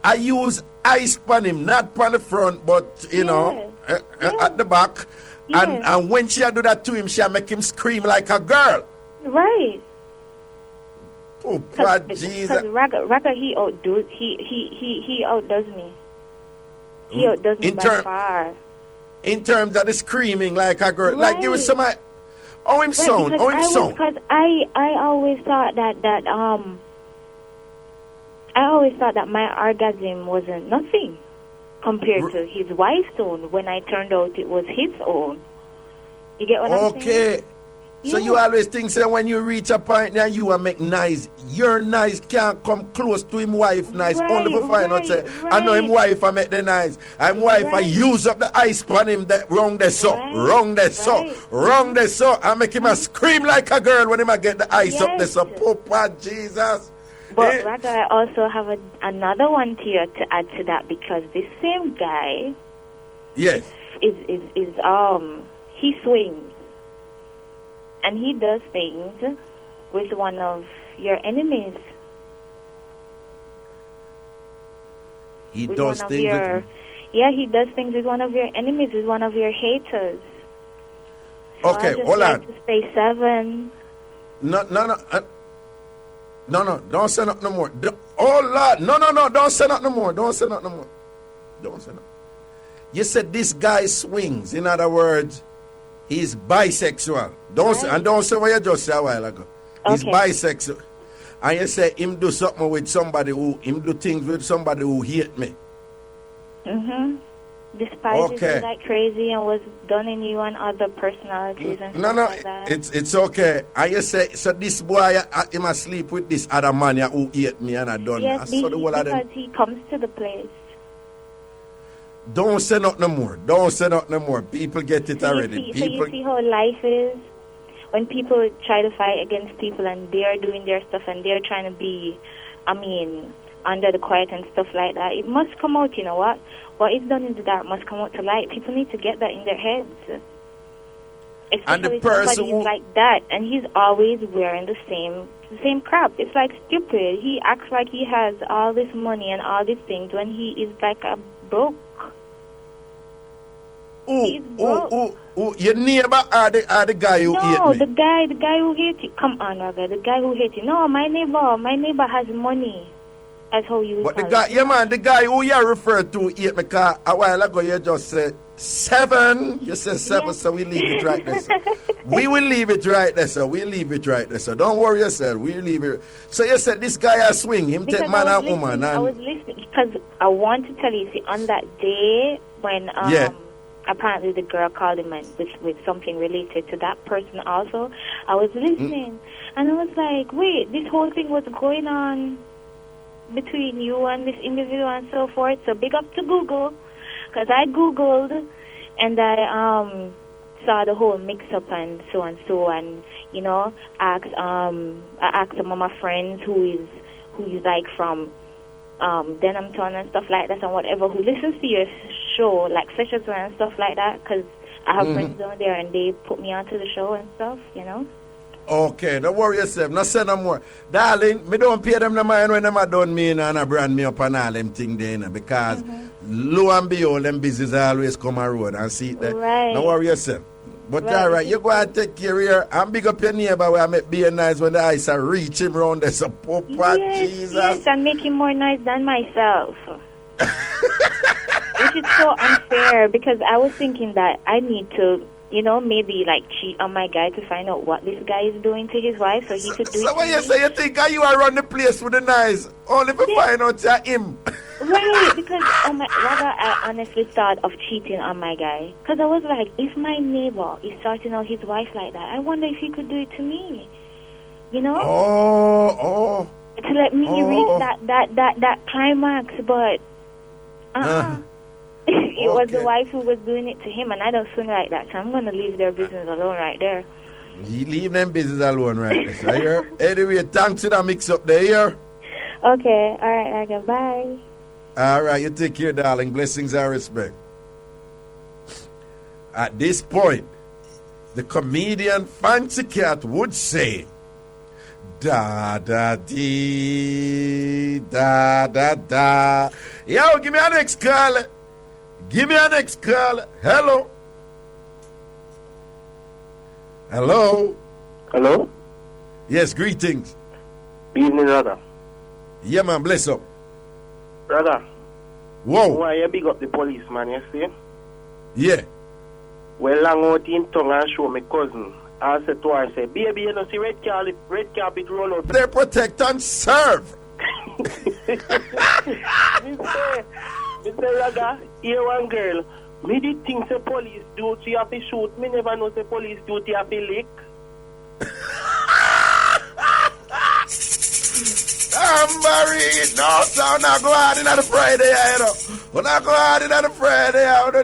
I use ice on him, not on the front, but, you know, at the back. Yes. And when she do that to him, she make him scream like a girl. Right. Oh, poor Jesus. Because Raga, he outdoes me. He outdoes me by far. In terms of the screaming like a girl, like give us some. Oh, him Right, sound. Oh, him sound. Because I always thought that I always thought that my orgasm wasn't nothing compared to his wife's own. When I turned out it was his own. You get what I'm saying? Okay. So you always think that when you reach a point that you are make nice, your nice can't come close to him wife nice. Only for find out say, I know him wife I make the nice. I'm wife I use up the ice on him that wrong there so, wrong there so. I make him a scream like a girl when him I get the ice up there so. Papa Jesus. But rather, I also have another one to add to that, because this same guy, yes, is he swings, and he does things with one of your enemies. He does things. Yeah, he does things with one of your enemies, with one of your haters. So Okay, I just hold like on. to stay 7. No, don't say nothing no more. Oh, Lord. No, don't say nothing no more. Don't say nothing no more. Don't say nothing. You said this guy swings. In other words, he's bisexual. Don't say what you just said a while ago. He's bisexual. And you say him do something with somebody him do things with somebody who hate me. Mm-hmm. Despises you like crazy and was dunning you on other personalities and stuff like that. It's okay. And you say, so this boy, he must sleep with this other man who hate me and I done. Yes, because he comes to the place. Don't say nothing no more. Don't say nothing no more. People get it already. So you see how life is? When people try to fight against people and they're doing their stuff and they're trying to be, under the quiet and stuff like that. It must come out, you know what? What is done in the dark must come out to light. People need to get that in their heads. Especially And the person somebody who- like that, and he's always wearing the same crap. It's like stupid. He acts like he has all this money and all these things when he is like a broke. He's broke. Your neighbor or the guy who No, hate me? the guy who hates you. Come on, Raga. The guy who hates you. No, my neighbor has money. That's how you. But the guy, yeah man, the guy who you referred to hate me, because a while ago you just said 7. You said 7, Yeah. so we leave it right there. Sir. We will leave it right there, sir. We leave it right there, sir. Don't worry yourself. We leave it. So you said this guy has swing. Him take man and woman. I was listening because I want to tell you. See, on that day when Yeah. apparently the girl called him and with something related to that person also, I was listening and I was like, wait, this whole thing was going on between you and this individual and so forth. So big up to Google, because I Googled and I saw the whole mix-up and so, and you know, I asked some of my friends who is like from Denhamton and stuff like that and whatever, who listens to your show, like Sessions and stuff like that, because I have friends down there and they put me onto the show and stuff, you know. Okay, don't worry yourself. No say no more. Darling, me don't pay them no mind when them a done me and a brand me up and all them thing there, because lo and behold, them business always come a road and see it there. Right. Don't worry yourself. But Right. all right, you go and take care here and big up your neighbor where I make be nice when the ice are reach him round there. So, Papa, Jesus. Yes, I'm making more noise than myself. Which is so unfair, because I was thinking that I need to, you know, maybe like cheat on my guy to find out what this guy is doing to his wife so he could do it So to when you me. say you think you are run the place with the nice, only to find out you're him. Right, because rather I honestly thought of cheating on my guy. Because I was like, if my neighbor is sorting out his wife like that, I wonder if he could do it to me. You know? Oh. To let me reach that climax, but it was the Okay. wife who was doing it to him, and I don't swing like that, so I'm going to leave their business alone right there. You leave them business alone right there. So here. Anyway, thanks to the mix up there. Here. Okay, all right, okay, bye. All right, you take care, darling. Blessings and respect. At this point, the comedian Fancy Cat would say, da da dee, da da da. Yo, give me an next call. Give me an next call. Hello. Hello. Hello? Yes, greetings. Evening, Raga. Yeah, man, bless up. Raga, Whoa. why you big up the policeman, you see? Yeah. Well, long out in tongue and show my cousin. I said to her, I said, baby, you know, see red carpet roll out. They protect and serve. Me say, Raga, here one girl, me did think the police duty have to shoot. Me never know the police duty have to lick. Tambourine. No, so not go hard in the Friday, you know. When I go hard in the Friday, I would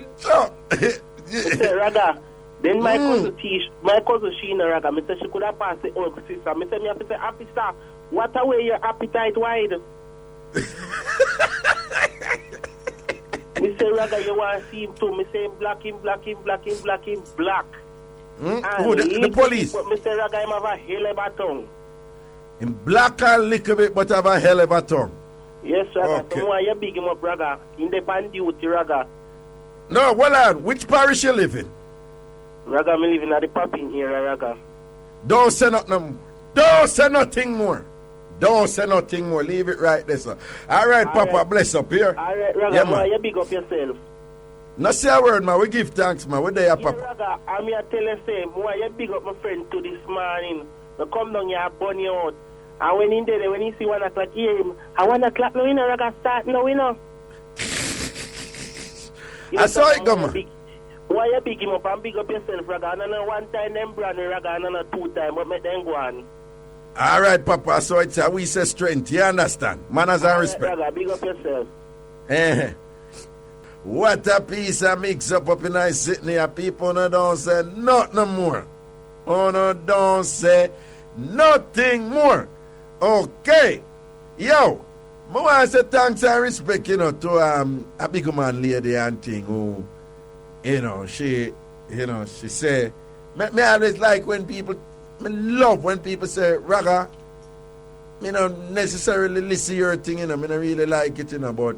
Me say, Raga, then my cousin Sheena, Raga, me say she could have passed the old sister. Me say, me have to say, officer, what away your appetite wide? Me say, Raga, you want to see him too. Me say, black him. Who, the police? But me say, Raga, him have a hell of a tongue. In black a little bit, but have a hell of a tongue. Yes, Raga. Okay. So why you big him up, Raga? In the band duty, Raga. No, well on, which parish you live in? Raga, me living at the popping area, Raga. Don't say nothing. Don't say nothing more. Don't say nothing more. Leave it right there, sir. All right, Papa, right. bless up here. All right, Raga, Yeah, why man. you big up yourself? No say a word, man. We give thanks, man. We're there, Yeah, Papa. Raga, I'm here tell you, say, why you big up my friend to this morning. I come down here, burn you out. And when in there, when he see 1 o'clock, hear him. At 1 o'clock, no, you know, Raga, start now, you know. I saw it go, man. Why you big him up and big up yourself, Raga? And then 1 time, them brand Raga, and then 2 times, but make them go on. All right, Papa. So it's a we say strength. You understand? Manners and respect. Raga, big up yourself. Eh. What a piece of mix up in nice sitting here. People no don't say nothing no more. Oh no, don't say nothing more. Okay. Yo, I want to say thanks and respect, to a big man lady and thing who, she say, me always like when people, me love when people say, Raga, me don't necessarily listen to your thing, me don't really like it, but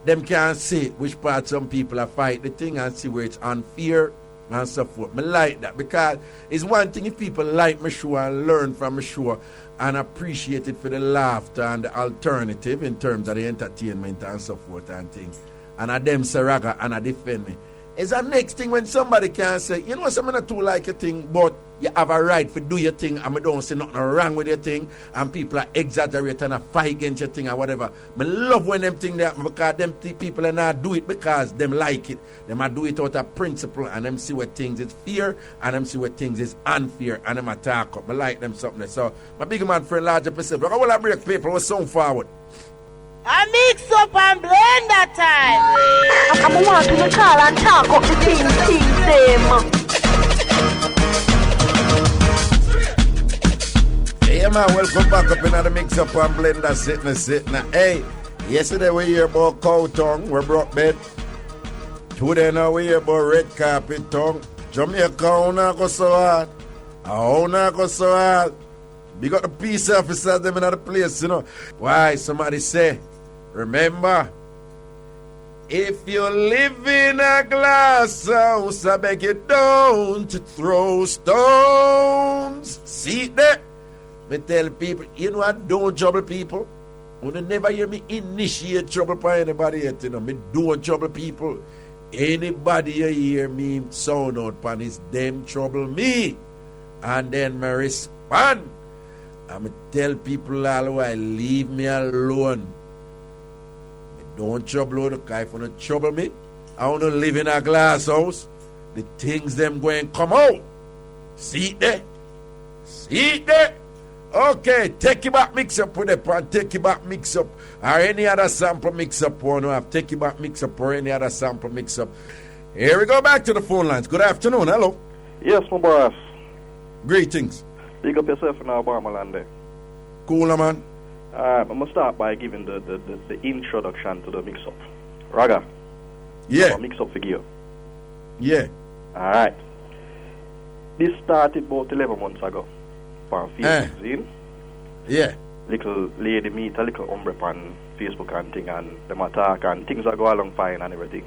them can't say which part some people are fight the thing and see where it's unfair and so forth. Me like that because it's one thing if people like my show and learn from my show and appreciate it for the laughter and the alternative in terms of the entertainment and so forth and things. And I them say Raga and I defend me. It's the next thing when somebody can say, some not too like a thing, but you have a right to do your thing and I don't see nothing wrong with your thing and people are exaggerating and fight against your thing or whatever. I love when them thing that because them people are not do it because them like it. Them are do it out of principle and them see what things is fair and them see what things is unfair and them attack up. I like them something. So my big man friend larger percent. I want to break people was so forward. I mix up and blend that time. I want to call and talk up the Hey man, welcome back up in the Mixup and Blenda sitting. Hey, yesterday we hear about cow tongue, we brought bed. Today now we hear about red carpet tongue. Jamaica, how not go so hard? How not go so hard? We got the peace officers them in the place, Why, somebody say, remember, if you live in a glass house, I beg you don't throw stones. See that? Me tell people, what? Don't trouble people. You never hear me initiate trouble for anybody yet, Me don't trouble people. Anybody you hear me sound out pan is them trouble me. And then me respond. I'm tell people all the while, leave me alone. Don't trouble the guy for not trouble me. I want to live in a glass house. The things them going come out. See it there? See it there? Okay, take it back mix up with it and take it back mix up. Or any other sample mix up one have. Take it back mix up or any other sample mix up. Here we go back to the phone lines. Good afternoon. Hello. Yes, my boss. Greetings. Big up yourself in Alabama land there. Cool, man. I'm going to start by giving the introduction to the mix-up. Raga. Yeah. Mix-up figure. Yeah. Alright. This started about 11 months ago. On Facebook, zine. Yeah. Little lady meet a little umbre on Facebook and thing and them attack and things are going along fine and everything.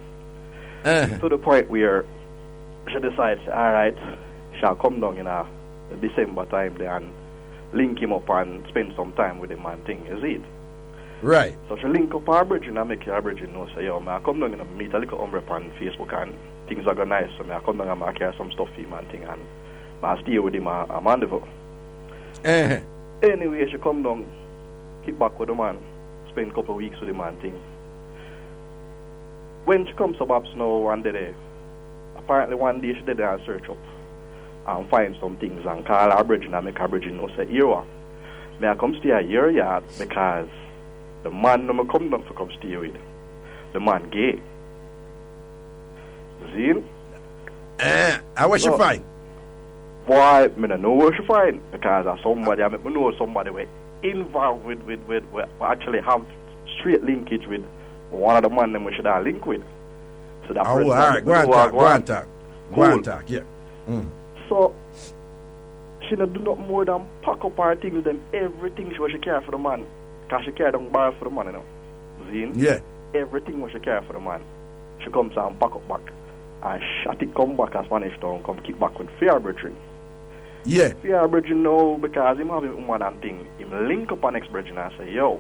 To the point where she decides, alright, she'll come down in December time there and link him up and spend some time with him and thing, is it? Right. So she link up her bridging and make her bridging know, say, yo, I come down and meet a little umbre on Facebook and things are going nice, so I come down and I carry some stuff for him and thing and I stay with him a mandeville. Anyway, she come down, kick back with the man, spend a couple of weeks with the man thing. When she comes to Babs now one day, apparently one day she did a search up and find some things and call her bridging and make her bridging know, say, here, may I come stay your yard because the man no come down to come stay with. The man gay. See? I wish you find. Boy, I don't know where she find because somebody, I know somebody were involved with actually have straight linkage with one of the men we should have link with. So that all right, go on talk, yeah. So she don't do not more than pack up her things, them everything she care for the man. Because she care don't borrow for the man, Zine? Yeah. Everything what she care for the man. She comes and pack up back. And shot it come back as Spanish town, come kick back with fair brethren. Yeah. Fair brethren now because him have a woman and thing. Him link up on next brethren and say, yo,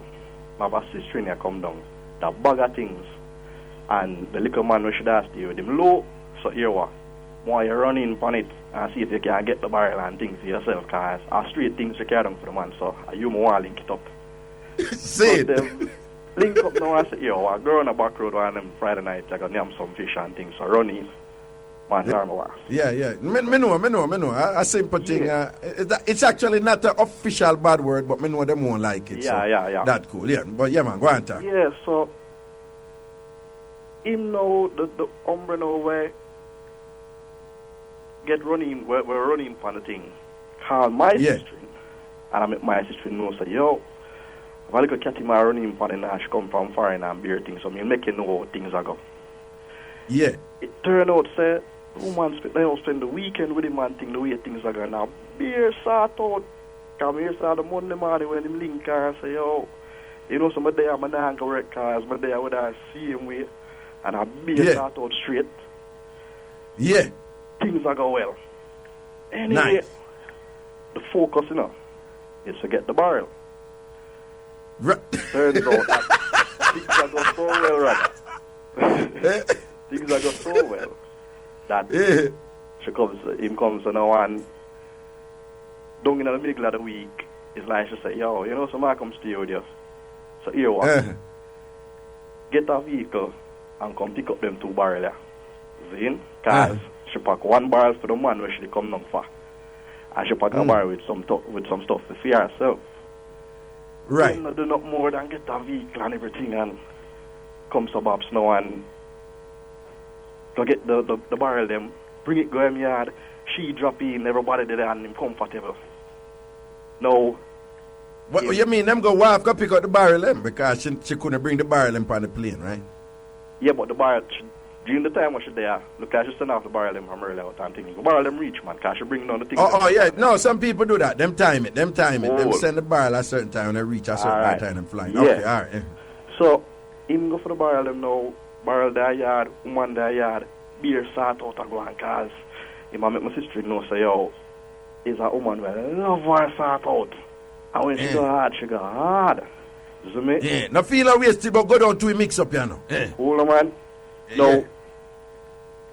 I have a sister in here come down. That bag of things. And the little man we should ask you with him low. So here what? Why you run in on it and see if you can get the barrel and things for yourself because a straight things you carry down for the man. So you want to link it up. See it. Link up now and say, yo, I go on the back road and them Friday night I got name some fish and things. So run in. Man, yeah. Me know. A simple thing. It's actually not an official bad word, but me know them won't like it. Yeah. That cool, yeah. But yeah, man, go on talk. Yeah, so him know the umbre now where get running, we're running for the thing. Call my sister, and I make my sister know, say, yo, If I look at Catty Ma running in for the night, she come from foreign and beer things, so me make you know how things are go. Yeah. It turned out, say, woman spend the weekend with him and thing, the way things are going. Now, beer sort out. Come here, start the Monday morning when him link car and say, yo, you know, some of them I'm not correct cars, but they would have see him with, and I beer sort out straight. Yeah. Things are go well. Anyway, Nice. the focus, you know, is to get the barrel. Turns out that things are go so well, right? Things are go so well that him comes to now and down in the middle of the week, it's like she say, yo, you know, somebody comes to you, so here what? Get a vehicle and come pick up them 2 barrels. See? Because she pack 1 barrel for the man where she come down for. And she pack a barrel with some stuff to fear herself. Right. Don't do not more than get a vehicle and everything and come suburbs now and go get the barrel them, bring it go in yard, she drop in, everybody there and him comfortable. No. What you mean them go wife go pick up the barrel them because she couldn't bring the barrel them on the plane, right? Yeah, but the barrel during the time when she there, look like she send off the barrel them from early out and thinking. The barrel them reach man, because she bring down the thing. Oh yeah, no, some people do that. Them time it. Them send the barrel at a certain time and they reach a certain time and fly. Yeah. Okay, alright. Yeah. So him go for the barrel them now, barrel their yard, woman their yard, beer sort out and go and cause him and make my sister know say, yo, is a woman where love her sort out. And when she go hard, she go hard. You see me? Yeah. No feel a wasted but go down to a mix up, you know. Hold on, man. No.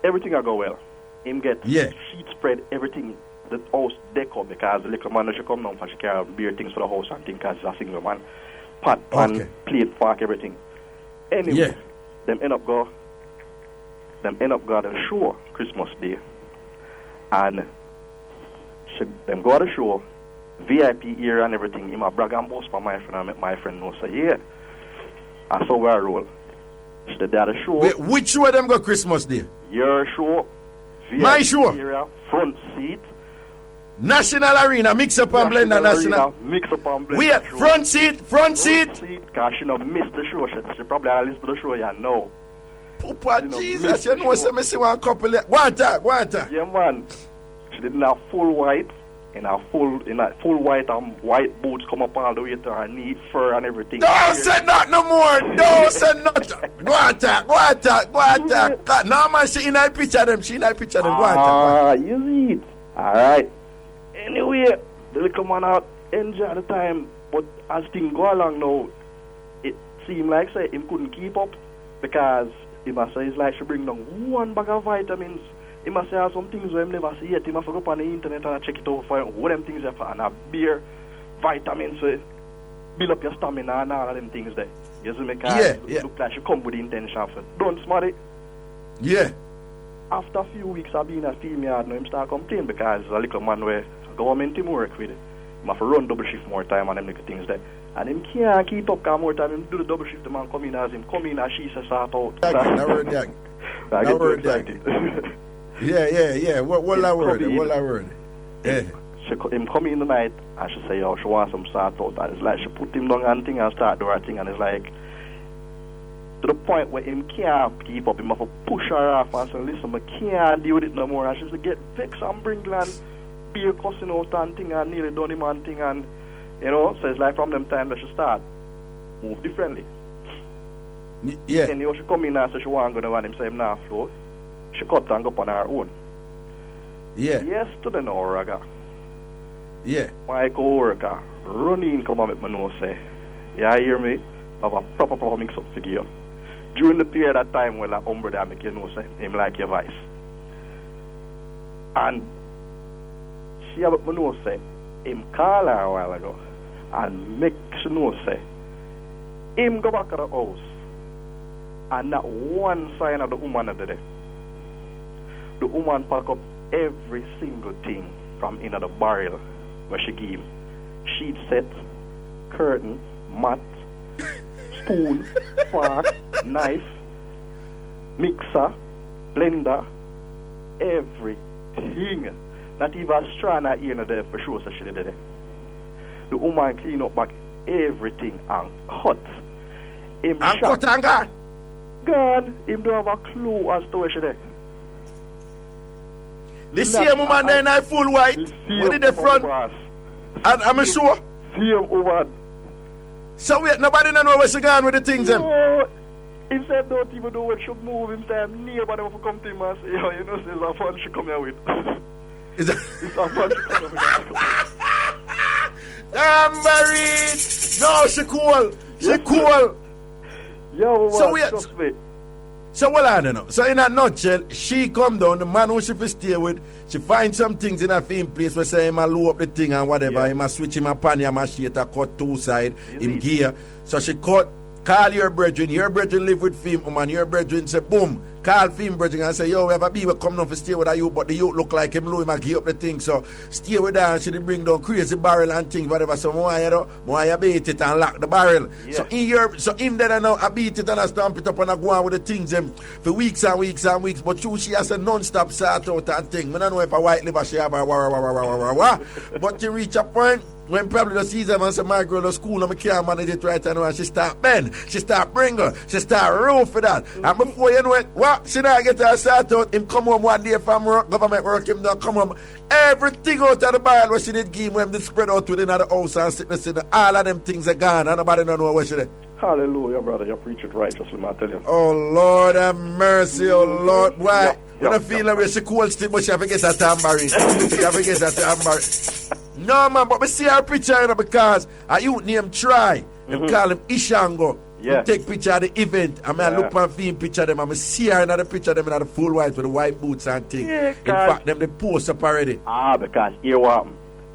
Everything will go well. Him get sheet spread, everything, the house deco, because the little man should come down for she carry beer things for the house and things because he's a single man. Pot, pan, plate, fork, everything. Anyway, them end up go to the show Christmas Day. And them go to the show, VIP area and everything. Him a brag and boast for my friend and make my friend know say, yeah, I saw where I roll. So they at the show. Wait, which show them go Christmas Day? Your show. VIP My show. Area, front seat. National Arena, Mixup and Blenda National. Mixup and Blenda. Wait, front seat. Because she not missed the show. She probably had listened to the show, no. Papa Jesus, you know, me see one couple. One time. Yeah, man. She didn't have full white. In a full white and white boots come up all the way to her knee, fur and everything. Don't say that no more. Don't say nothing. Go on talk. No man, she in a picture them. Go on talk. You see it. Alright. Anyway, the little man out enjoy the time, but as things go along now, it seemed like say him couldn't keep up because he must say it's like she bring down 1 bag of vitamins. He must say some things where he never see yet. He must go up on the internet and check it out for what them things are for. And a beer, vitamins, build up your stamina and all of them things there. You see me? Look like she come with the intention for don't smart it. Yeah. After a few weeks of being a female, now him start complain because a little man where government him work with. He must run double shift more time and them little things there. And him can't keep up because more time him do the double shift, the man come in as she says sort out. Now word that. Now word that. Yeah. What I word? Yeah. Him come in the night and she say, yo, she wants some sort out. And it's like she put him down and thing and start doing her thing. And it's like, to the point where him can't keep up. Him have to push her off and say, listen, I can't deal with it no more. And she say, get vexed and bring land, beer cussing out and thing and nearly done him and thing. And, you know, so it's like from them time that she start, move differently. Yeah. And you know, she come in and say she want to go down and him say him not flow. She cut and go up on her own. Yeah. Yesterday now, Raga. Yeah. My co-worker run in come and make me know say, yeah, hear me? I have a proper mix up for you. During the period of time when that umbre there make you know say him like your voice. And she have me know say him call her a while ago and make she know say him go back to the house and not one sign of the woman of the day. The woman pack up every single thing from in the barrel where she give him. Sheet set, curtain, mat, spoon, fork, knife, mixer, blender, everything. Not even a strand of ear there for sure so she did it. The woman clean up back everything and cut. Him And shot. cut and gone. God, him don't have a clue as to where she there. The same woman there in a full white. What did the front? And I'm sure. Same woman. So wait, nobody know where she gone with the things then? No. He said don't even know when she move him time. Nobody will come to him and say, yo, you know, there's a fun she come here with. Is that? It's a fun she come here with. Tambourine! No, she cool. She cool. Yo, So man, wait. trust me. So what I don't know. So in a nutshell, she come down, the man who she fi stay with, she find some things in a film place where say him a low up the thing and whatever, Yeah. him a switch him a pan, him a shit a cut two side, him gear. So she call your brethren live with film, man, your brethren say boom, call film brethren and say, yo, we have a people come down for stay with a youth, but the youth look like him low, him a gear up the thing, so stay with her and she bring down crazy barrel and things, whatever, so more you beat it and lock the barrel. Yeah. So in there now, I beat it and I stamp it up and I go on with the things for weeks and weeks and weeks, but she has a non-stop sort out and thing. I don't know if a white liver she have a but she reach a point when probably the season and say my girl to school and I can't manage it right now and she start bend, she start bring her, she start roll for that. And before you know it, what? She not get her start out, him come home one day from work, government work, him don't come home. Everything out of the barrel where she did give him when they spread out within the house and sickness in all of them things are gone and nobody don't know where she did. Hallelujah, brother. You preach it righteously, man, I tell you. Oh Lord have mercy, oh Lord. Why? When I feel like she cold still, but she have to get her tambourine. She have to get her tambourine. No man, but we see her picture, you know, because a youth named Try. Them call him Ishango. Yeah. He take picture of the event. I mean, I look and film picture of them. I see her in the picture of them in the full white with the white boots and things. Yeah, in fact, them they post up already. Because here what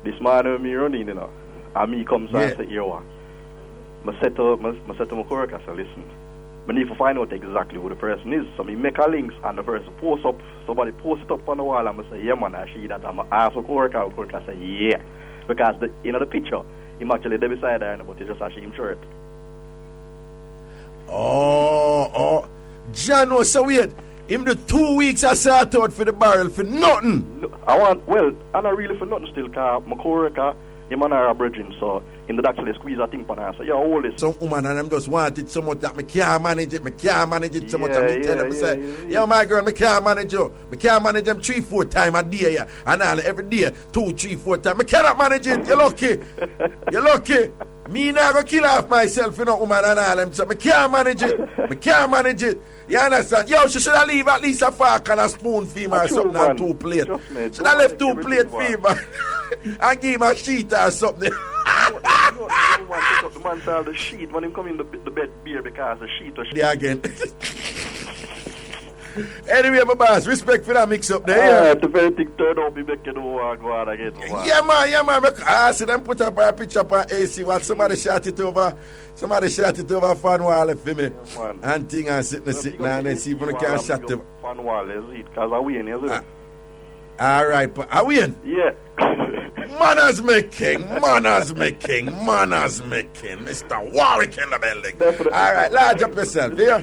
this man when me running, you know, and me comes and say, here what? I set to my coworker and say, listen, I need to find out exactly who the person is. So I make a links and the person post up, somebody post it up on the wall and I say, yeah man, I see that. I'm ask a coworker say, yeah. Because the picture, him actually there beside her, but he just actually him shirt. Oh. Jano, so wait. Him the 2 weeks I sort out for the barrel for nothing. I'm not really for nothing still, because my coworker, him and her are brethren, so in the actually squeeze a thing on her. So, yeah, hold it. Some woman and them just want it so much that me can't manage it so much. And me tell them, say, yo, my girl, me can't manage you. Me can't manage them 3-4 times a day, yeah. And all every day, 2-3-4 times. Me cannot manage it. You're lucky. You're lucky. Me not gonna kill off myself, you know, woman and all them. So me can't manage it. Me can't manage it. You understand? Yo, she should have leave at least a fork and a spoon for him or something and 2 plates. Should have left 2 plates for him and give him a sheet or something. The man saw the sheet when him come in the bed beer because the sheet was yeah, again. Anyway, my boss, respect for that mix up there. Yeah, the very thing turn out, we make it go on again. Yeah, man. I see them put up a picture up on AC while somebody shot it over fan wall for me. Yeah, and thing and sitting and then see if we can shot them. Fan wall, is it? Because I win, is it? All right, but I win. Yeah. Manners making. Mr. Warwick in the building. Definitely. All right, large up yourself. Yeah.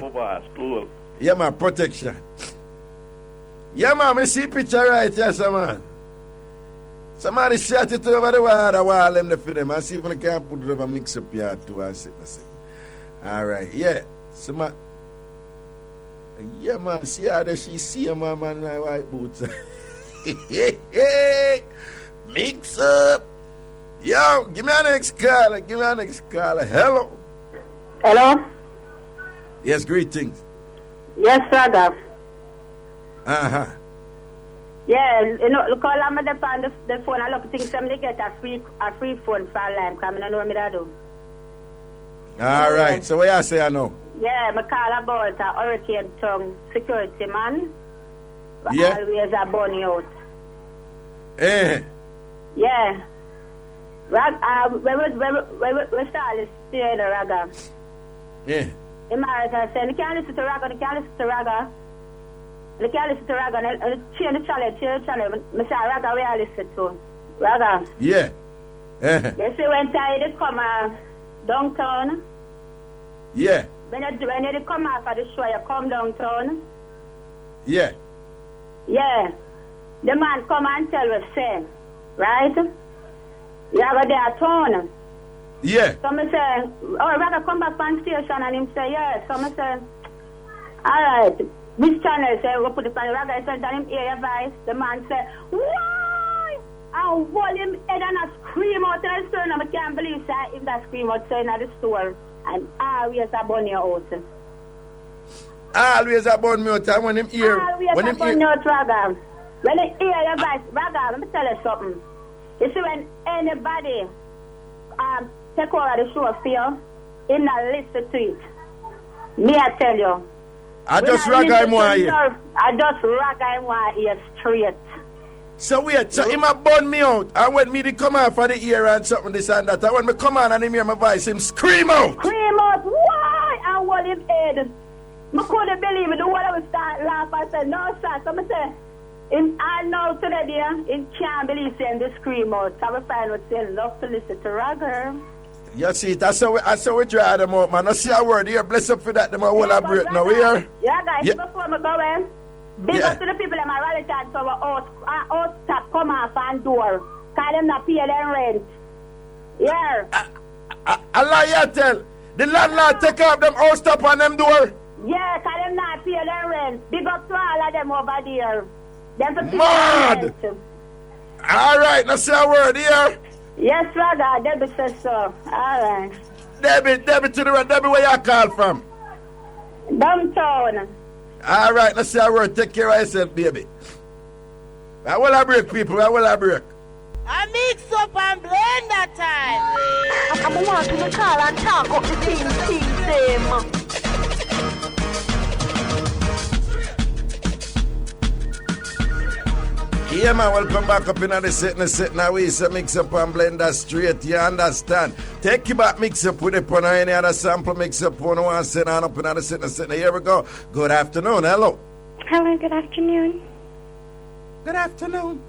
Cool. Yeah, man, protection. Yeah, man, I see picture right here, man. Somebody shot it over the wall, them the for them. I see if I can put it over mix up here too. I see. All right, yeah. Yeah, man, see how she see her, man, in my white boots. Mix up. Yo, give me an next caller. Hello. Hello? Yes, greetings. Yes, Raga. Uh-huh. Yeah, you know, look how I'm on the phone. I look at things, somebody get a free phone for a line, because I don't know what I do. All right, so what you say I know? Yeah, I call about a hurricane tongue security man. Yeah. Always a bunny out. Eh. Yeah. When we started staying in Raga. Yeah. The man said, you can't listen to Raga, you can't listen to Raga. You can't listen to Raga, and change the channel. I say, Raga, where I listen to? Raga. Yeah. You see, when I come downtown. Yeah. When you come out of the show, you come downtown. Yeah. Yeah. The man come and tell us, say, right? You have a day at town. Yeah. So I say, oh, Raga come back from station and him say, yes. So I say, alright, this channel say, we put it on Raga. I said, that him hear your voice. The man say, why? I hold him head and I scream out in the store and I can't believe that if that scream out saying at the store and always a bunny out. Always about me out when him hear. Always When a him hear. bunny out, Raga. When he hear your voice, Raga, let me tell you something. You see, when anybody take over the show for you, he not listen to it. Me, I tell you. I just Raga him one here. I just Raga him one here straight. So wait, so him a burn me out. And when me to come out for the ear and something this and that, and when me come on and him hear my voice, him scream out. Scream out, why? I hold him head. I couldn't believe it. The one I was start laugh. I said, no, sir. So I say, I know today, dear, he can't believe saying the scream out. So I find what say, love to listen to Raga. You see, that's how we dry them out, man. I see a word here. Bless up for that. Them all I break now. Here. Yeah, guys, Yeah. before me go in, big up to the people in my relatives for our stop come off and door. Call them not pay their rent. Yeah. I lie you tell. The landlord take off them house top on them door. Yeah, call them not pay their rent. Big up to all of them over there. Them to pay Mad. their rent. All right, now say a word here. Yes, Raga, Debbie says so. All right. Debbie to the right. Debbie, where you call from? Downtown. All right, let's say a word. Take care of yourself, baby. I will break, people. I will break. I mix up and blend that time. I'm wanting to call and talk up the things them. Yeah, man, welcome back up in the sitting now. We say mix up and blend that straight, you understand? Take you back, mix up with it on any other sample, mix up on one sitting on up in the sitting. Here we go. Good afternoon, hello. Hello, good afternoon. Good afternoon.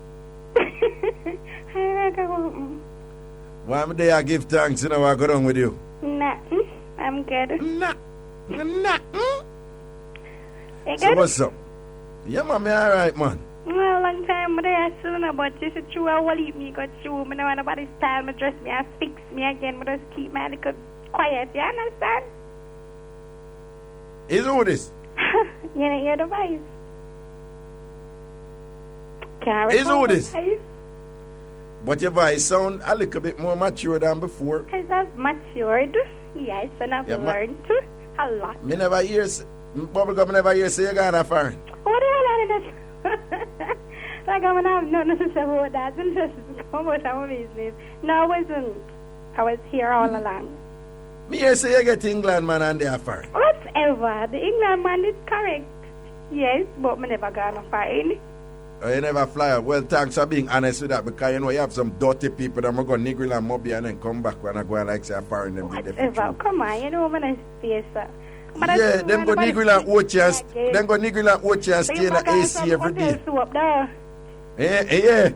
Hi, Raga. One day I give thanks, you know what I go on with you. Nothing. I'm good. Nothing. You So good? what's up? Yeah, man, me all right, man. Well, long time but I still know about this. It's true. I will eat me, got you. I don't want nobody's style me, dress me, and fix me again. But just keep my little quiet. You understand? Is who this? You don't hear the voice. Can't Is who record the this? voice. But your voice sound a little bit more mature than before. Because I've matured. Yes, and I've learned a lot. Me never hear, Bubblegum never hear say you gonna foreign. What the hell are this? Like I'm gonna have nothing to say about that. And just come about our business. No, I wasn't. I was here all along. Me hear say you get England man and they are foreign. Whatever. The England man is correct. Yes, but me never gonna find. Oh, you never fly out. Well, thanks for being honest with that because you know you have some dirty people that are going to niggle and mobby and then come back when I go and like say foreign them. Whatever. Come on, you know I'm gonna stay, sir. Yeah, them go niggle and watch you and them go niggle and watch you and stay in the AC every day. Yeah.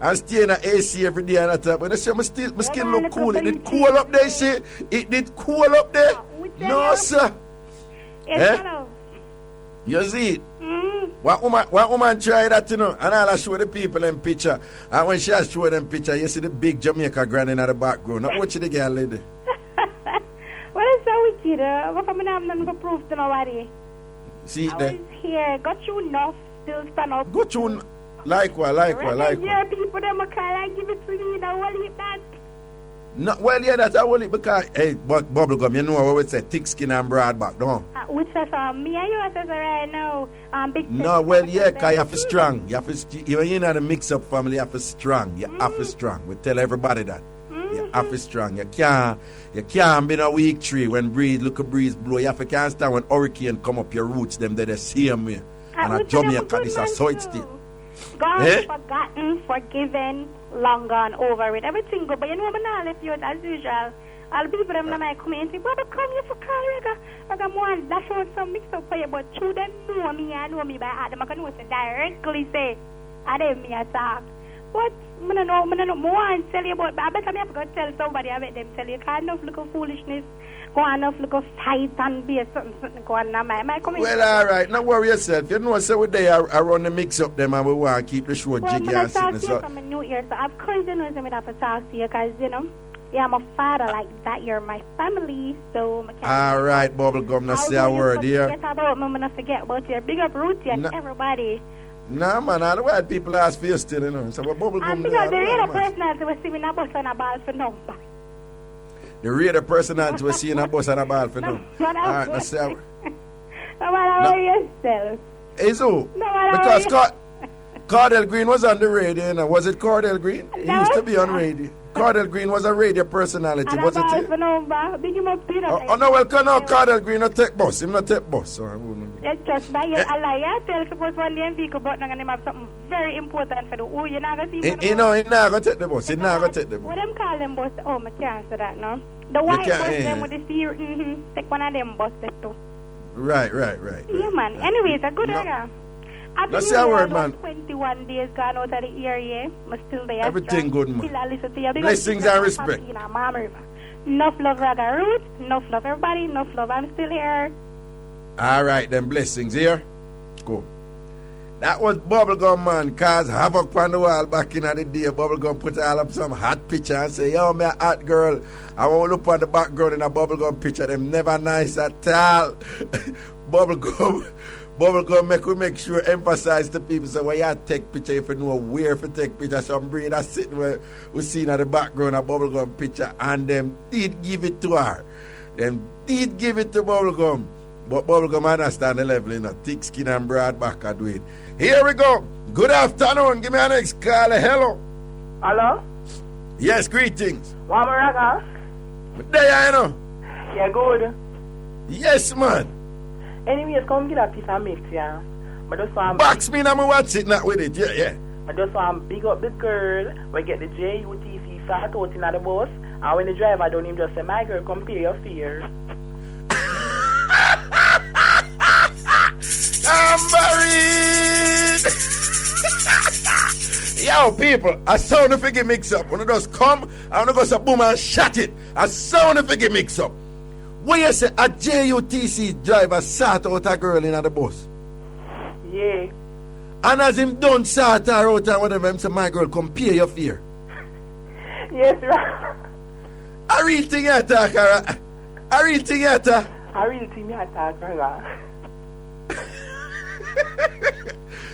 and stay in the AC every day and that. But they say my skin look cool. It did cool up there, see? It did cool up there? No, sir. Eh? You see it? One woman try that, you know, and I'll show the people in picture. And when she show them picture, you see the big Jamaica granny in the background. Now watch the girl lady. What is so wicked? What am I not to prove to nobody? See it I there? was here, got you enough, still stand up. Got you like what? Yeah, people them call and give it to me, now what is that? No, well, yeah, that's only because, hey, but Bubblegum, you know what we say, thick skin and broad back, don't Which is me and you are right now. Big no, well, yeah, because you have to strong. You have to, even in the mix-up family, you have to strong. You have to strong. We tell everybody that. You have to strong. You can't be in a weak tree when look a breeze blow. You have to can't stand when hurricane come up your roots, them they the same way. And a Jamaica, this is how it's still. God forgotten, forgiven, long gone, over it. Everything good, but you know I'm not left you as usual. All the people them might come in and say, Baba, come here for call Reggae. Reggae more dash out some mix up for you, but through them know me and know me by heart. Them I can know say directly say, I them me attack. But I don't know more and tell you about, but I bet I have to tell somebody, I bet them tell you, can't enough look of foolishness. Go on enough look of fight and be something go on now. Well, all right, not worry yourself. You know, so we there I run the mix up them and we want to keep the show jiggy and sitting. So I'm new year, so I've called you know I have to talk to you because, you know, Yeah, I'm a father like that. You're my family, so I can't. All right, Bubblegum, now say a word here. Forget about me, I'm not forget about your big up Ruthie and everybody. Nah, man, all the white people ask for you still, you know. So what Bubblegum And because the real personality was seeing a bus and a ball for number. The real personality was seeing a bus and a ball for now. All right, now say a word. No matter yourself. Is who? No, Because Cardell Green was on the radio, you know. Was it Cardell Green? He used to be on radio. Cardell Green was a radio personality, was it? Oh, no, well, no, Cardell Green not take bus. Him not take bus. So yeah, just by your ally, tell suppose one day vehicle, but I'm going to have something very important for the oh, you're not going to see. He not going to take the bus. He not going to take the bus. What them call them bus? Oh, I can't say that, no. The white bus, them with the steer, take one of them bus, too. Right. Yeah, man. Anyways, a good area. Let's say a word, man. 21 days gone out of the area. I'm still there. Everything good, man. Still I listen to you. Blessings and respect. Enough love, Raga Root. Enough love, everybody. Enough love. I'm still here. All right, then. Blessings here. Cool. That was Bubblegum, man, cause havoc on the wall back in the day. Bubblegum put all up some hot picture and say, yo, me a hot girl. I want to look on the background in a Bubblegum picture. Them never nice at all. Bubblegum make sure emphasize to people. So when you take picture, if you know where to take picture, some breed that's sitting where we seen at the background a Bubblegum picture, and them did give it to her. Them did give it to Bubblegum. But Bubblegum understand the level, you know, thick skin and broad back I do it. Here we go. Good afternoon. Give me an next call. Hello. Hello? Yes, greetings. Wamaraga? There you know. Yeah, good. Yes, man. Anyways, come get a piece of mix, yeah. But just box me and I'm watch it not with it, yeah. I just want to big up the girl. We get the JUTC start out in the bus. And when the driver done him just say, my girl, come pay your fare. Tambourine! Yo, people, a sound of figure mix up. When it does come, I want to go to boom and shut it. A sound of figure mix up. When you say a JUTC driver sat out a girl in the bus? Yeah. And as him done sat her out and whatever, him say, my girl, come pay your fare. Yes, right. A real thing you talk, a real thing you talk. A real thing you talk, right?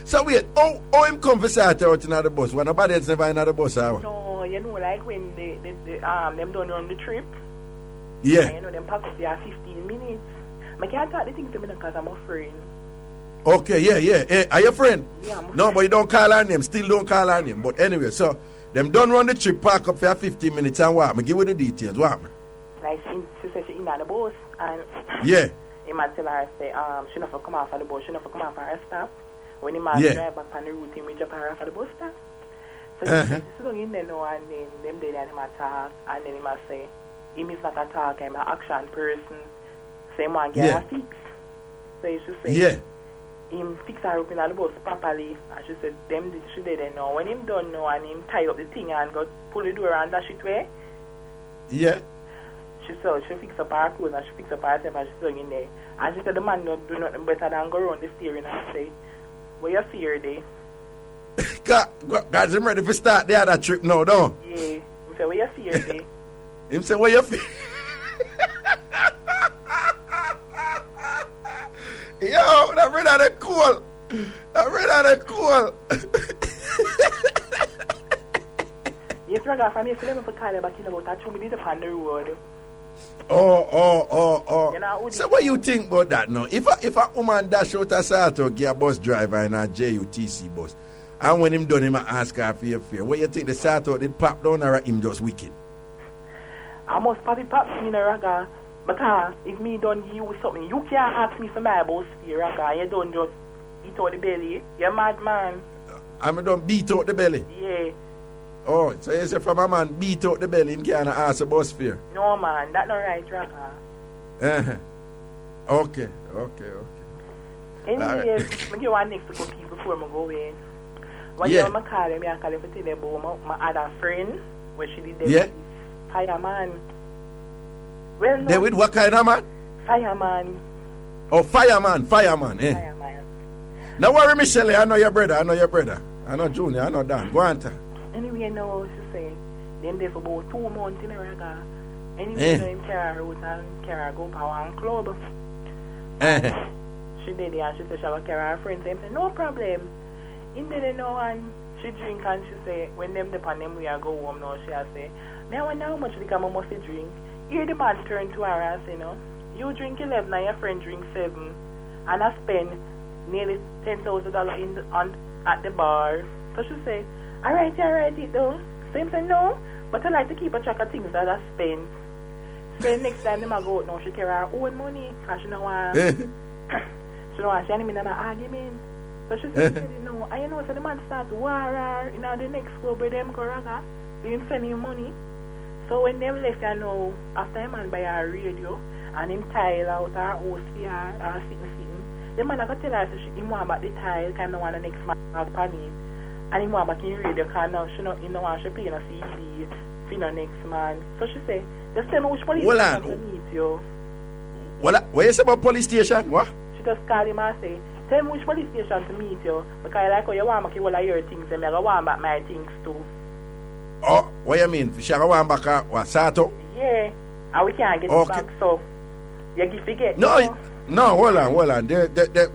So wait, how him come for sat out in the bus? When nobody else never in the bus, or? No, you know, like when them done on the trip. Yeah. You know, them pack up there 15 minutes. I can't talk the thing to me because I'm a friend. Okay, yeah. Hey, are you a friend? Yeah, I'm a No, friend. but you don't call her name. Still don't call her name. But anyway, so them done run the trip, park up for 15 minutes and what? Me give you the details. What? Like, she said she in the bus and... Yeah. The man tell her, say, she not for come off of the bus, she not for come off of her stop. When the man drive back on the route, he drop her off of the bus stop. So she don't in there now, and then them day and him attack, and then he must say, him is not a talk, I'm an action person. So him want get her fix. So he should say, him fix her up in the bus properly, and she said, them she did it now. When him done now, and him tie up the thing and go pull the door and dash it way. Yeah. She said she fix up her clothes and she fix up herself and she's going in there. And she said the man don't do nothing better than go around the steering and say, where you see her there? Guys, I'm ready to start the other trip now, don't? Yeah. He said, where you see her there? Him say, where you feel? Yo, that brother the cool. That brother the cool. Yes, Raga, from here, for call you back in about 2 minutes upon the road. Oh. You know, So what you think about that now? If a woman dash out a Sato, get a bus driver in a JUTC bus, and when him done, him ask her for your fare, what you think the Sato did pop down or him just wicked? I must probably pop me in a Raga. Because if me don't give you something, you can't ask me for my bus fare, Raga. You don't just eat out the belly. You're mad, man. I'm don't beat out the belly? Yeah. Oh, so you say from a man beat out the belly, him can't ask a bus fare? No, man. That's not right, Raga. Okay. Anyways, I give you one next to go people before I go away. When you call him, I call him to tell you about my other friend, where she did the fireman. Well, no. David, what kind of man? Fireman. Oh, fireman. Fireman. Now worry, Michelle, I know your brother. I know Junior, I know Dan. Go on. Anyway, no, she say, Them there for about 2 months in a Raga. Anyway, them carry her out and carry her go power and club. She did it and she said she will carry her friends. Them say, no problem. In there, no, and she drink and she say, when them depend them, we are go home now. She say, I wonder how much liquor I must drink. Here the man turn to her and say, no, you drink 11 and your friend drink 7. And I spend nearly $10,000 at the bar. So she say, alright, it though. So him say, no, but I like to keep a track of things that I spend. So next time them I go out now, she carry her own money. Because she don't want, she ain't in an argument. So she said, no, and you know, so the man starts war her, you know, the next club where them go Raga, they didn't send him money. So when them left, you know, after him man buy her radio, and him tile out her house for her, sitting, the man I got tell her, so she him want back the tile, kind of want the next man have panic. And him want back in radio, because now she not, you know, she play no CD, for the next man. So she say, just tell me which police station to meet you. What you say about police station? What? She just call him and say, tell me which police station to meet you, because I like how you want to all of your things, and I want back my things too. Oh, what you mean? She want back what, Sato? Yeah, and we can't get it back, so you forget. No, hold on.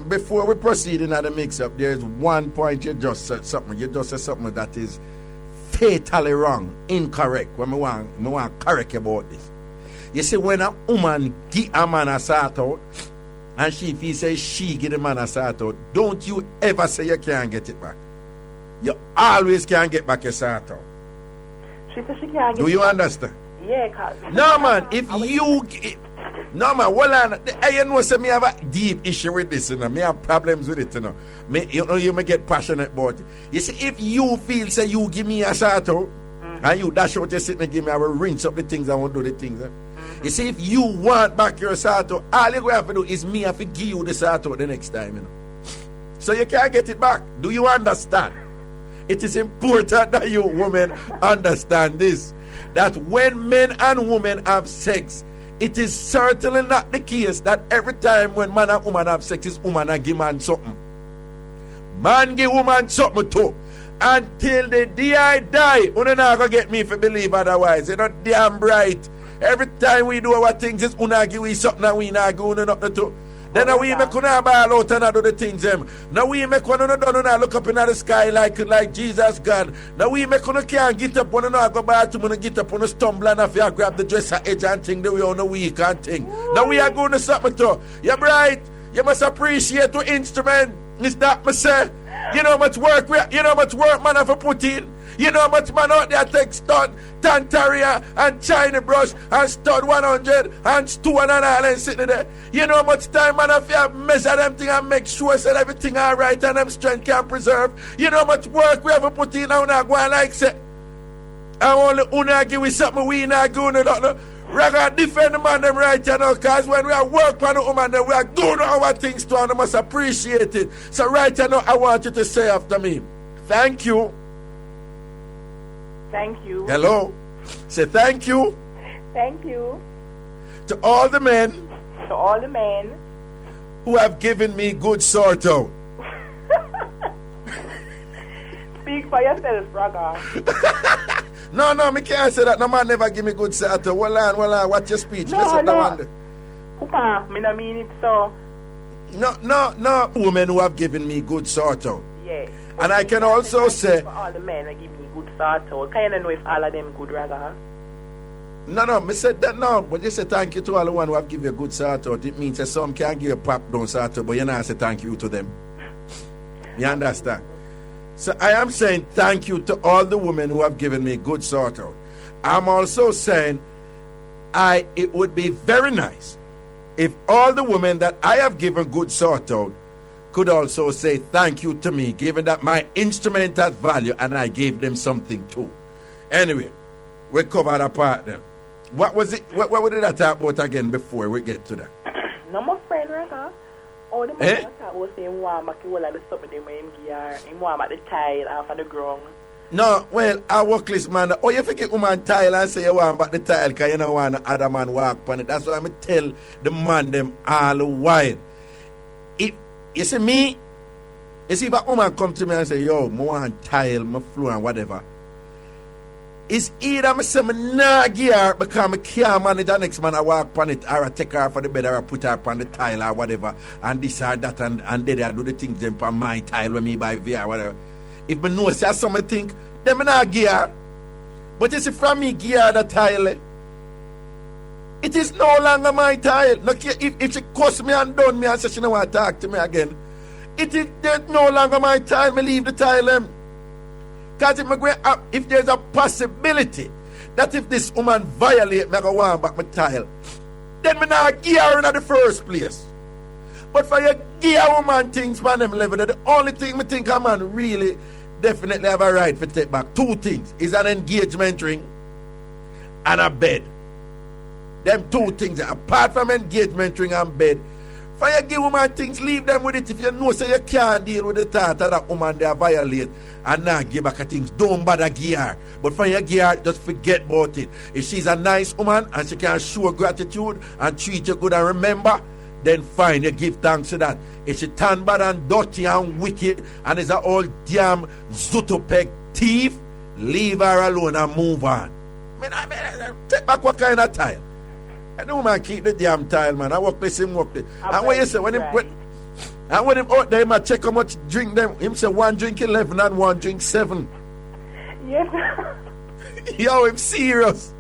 Before we proceed in the mix-up, there's one point you just said something. You just said something that is fatally wrong, incorrect. When me want correct about this. You see, when a woman give a man a sort out, and if he says she give the man a sort out, don't you ever say you can't get it back. You always can get back your sort out. She said she can't get Do you understand? Yeah, cause no man, if you no man, well I know say me have a deep issue with this, you know. Me have problems with it, you know. You may get passionate about it. You see, if you feel say you give me a sort out, and you dash out your sitting and give me, I will rinse up the things, I won't do the things. You see, if you want back your sort out, all you have to do is me have to give you the sort out the next time, you know. So you can't get it back. Do you understand? It is important that you women understand this. That when men and women have sex, it is certainly not the case that every time when man and woman have sex, is woman and give man something. Man give woman something too. Until the day I die, you're not going to get me to believe otherwise. You're not damn bright. Every time we do our things, it's going to give we something and we not going to do. Then we make una ball out and do the things them. Now we make one look up in the sky like Jesus God. Now we make one can't get up when I go bathroom and get up on a stumble and if you grab the dresser edge and thing the way on the week and thing. Now we are going to something to. You're bright. You must appreciate your instrument. Is that me say? You know how much work man have to put in. You know how much man out there take stud, Tantaria and China brush and stud 100 and stone and all and sitting there. You know how much time man have to measure them thing and make sure that everything alright and them strength can preserve. You know how much work we have to put in and not go like say. I only una give we something we not going to do. Raga defend the man them right you know, cause when we are work on the woman we are doing our things to and I must appreciate it. So right you know I want you to say after me. Thank you. Thank you. Hello. Say thank you. Thank you. To all the men. To all the men. Who have given me good sort out. Speak for yourself, Raga. No, me can't say that. No man never give me good sort out. Well on, watch your speech. No. Papa, me no mean it so. No. Women who have given me good sort out. Yes. And I can also say. For all the men who give me good sort out. Can you know if all of them good, Raga? No, me said that no. But you say thank you to all the one who have given you a good sort out. It means that some can give you a pop down sort out, but you not say thank you to them. You understand? So I am saying thank you to all the women who have given me good sort out. I'm also saying it would be very nice if all the women that I have given good sort out could also say thank you to me, given that my instrument has value and I gave them something too. Anyway, we covered that part then. What was it? What did I talk about again before we get to that? No, my friend, Raga. Oh, the man that was saying, "Wow, make you all of the stuff with them in gear, and wow, make the tile off of the ground." No, well, I work this man. Oh, you forget woman tile and say you want back the tile because you don't want other man walk on it. That's why I tell the man them all the while. You see me? You see if a woman come to me and say, yo, I want tile, my floor and whatever. It's either me say me nah give her because me can't manage the next man I walk on it, or I take her for the bed, or I put her on the tile or whatever, and this or that, and then I do the things them on my tile when me buy VR or whatever. If me know say something think, then me nah give her. But you see, from me give her the tile, it is no longer my tile. No, if she cuss me and done me and say she don't want to talk to me again, it is no longer my tile. Me leave the tile. Because if there's a possibility that if this woman violate me, I go want back my tile, then me not give her in the first place. But for you give a woman things man them level, the only thing me think a man really definitely have a right to take back two things is an engagement ring and a bed. Them two things, apart from engagement ring and bed, for you give woman things, leave them with it. If you know so you can't deal with the thought of that woman they violate and not give back her things, don't bother give her. But for you give her, just forget about it. If she's a nice woman and she can show gratitude and treat you good and remember, then fine, you give thanks to that. If she turn bad and dirty and wicked and is an old damn Zutopeg thief, leave her alone and move on. I take back what kind of tile? I don't man keep the damn tile, man. I work this, him work this. And when you say, when him out there, I check how much drink them. Him say 1 drink 11 and 1 drink 7. Yes. Yo, him serious.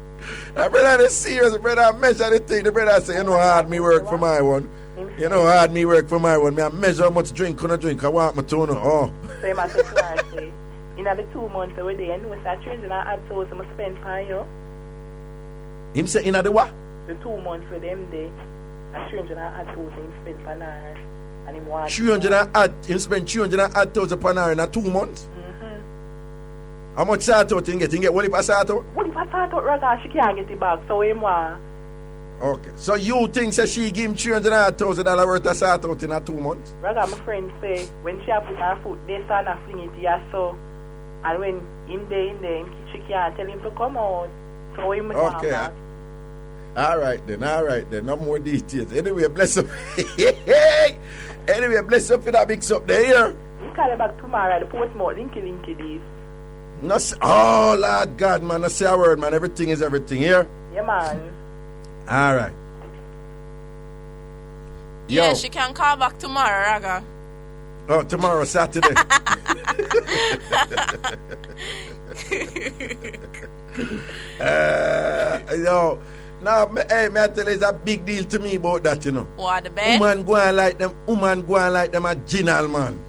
The brother is serious. The brother I measure the thing. The brother say, you know how hard me work for my one. You know how hard me work for my one. Me I measure how much drink can I drink. I want my tune. Oh. Same as the Thursday. In the 2 months away there, I know it's a change and I had to spend for you. Him say in the what? The 2 months with them there, a strange and I had to spend for now. And him want 300 and him spend 300 and add 1,000 per hour in 2 months? How much sort out you get? You get what if I sort out? What if I sort out Raga? She can't get it back, so him want. Okay. So you think that she give him $300,000 worth of sort out in 2 months? Raga, my friend say, when she put her foot, they start to fling it here, so. And when him there, she can't tell him to come out. So him want back. All right then. No more details. Anyway, bless up. Anyway, bless up for that mix up there. You call it back tomorrow, the postmortem, linky days. No, oh, Lord God, man. I say a word, man. Everything is everything here. Yeah, man. All right. Yo. Yeah, she can call back tomorrow, Raga. Oh, tomorrow, Saturday. Yo. Now, hey, man, I tell you, it's a big deal to me about that, you know. What, the bed? Woman go on like them a general man.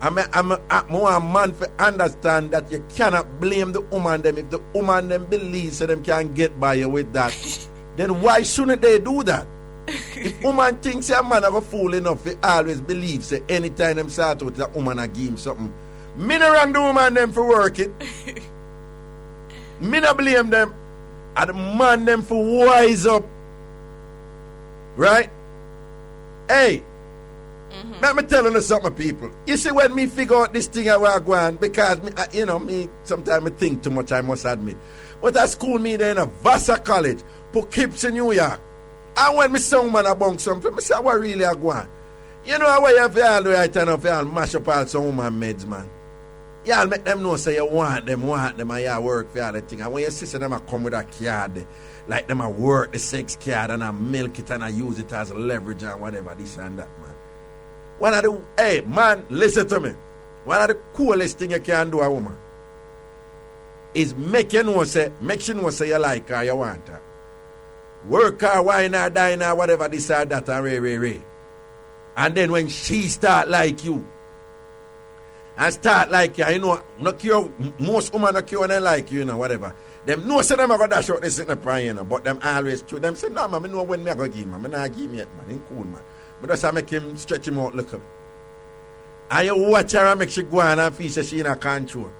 I'm a man to understand that you cannot blame the woman them. If the woman them believes that them can get by you with that, then why shouldn't they do that? If woman thinks a man are fool enough, he always believes say anytime them start out that woman a give him something. Me no run the woman them for work it. Me no blame them. And the man them for wise up. Right? Hey. Let me tell you something, people. You see, when me figure out this thing I was going, because me sometimes I think too much, I must admit. But at school me there in a Vassar College, Poughkeepsie, New York. And when me some man about something, I say, what really I go on? You know how you have to all the right and if you mash up all some woman meds, man. Y'all make them know say you want them, and you work for all the thing. And when you see them I come with a card, like them I work the sex card and I milk it and I use it as leverage and whatever, this and that, man. Hey, man, listen to me. One of the coolest thing you can do a woman is make she know say you like her, you want her. Work her, wine her, dine her, whatever, this or that, and ray. And then when she start like you, and start like you, you know, not cure, most women not cure when they like you, whatever. Them know say them are going to dash out this in the prime, but them always true. Them say, no, man, I know when me I go give him, man. I not give him yet, man. He's cool, man. But that's how I make him stretch him out, look up. And you watch her and make she go on and feel that she in a control.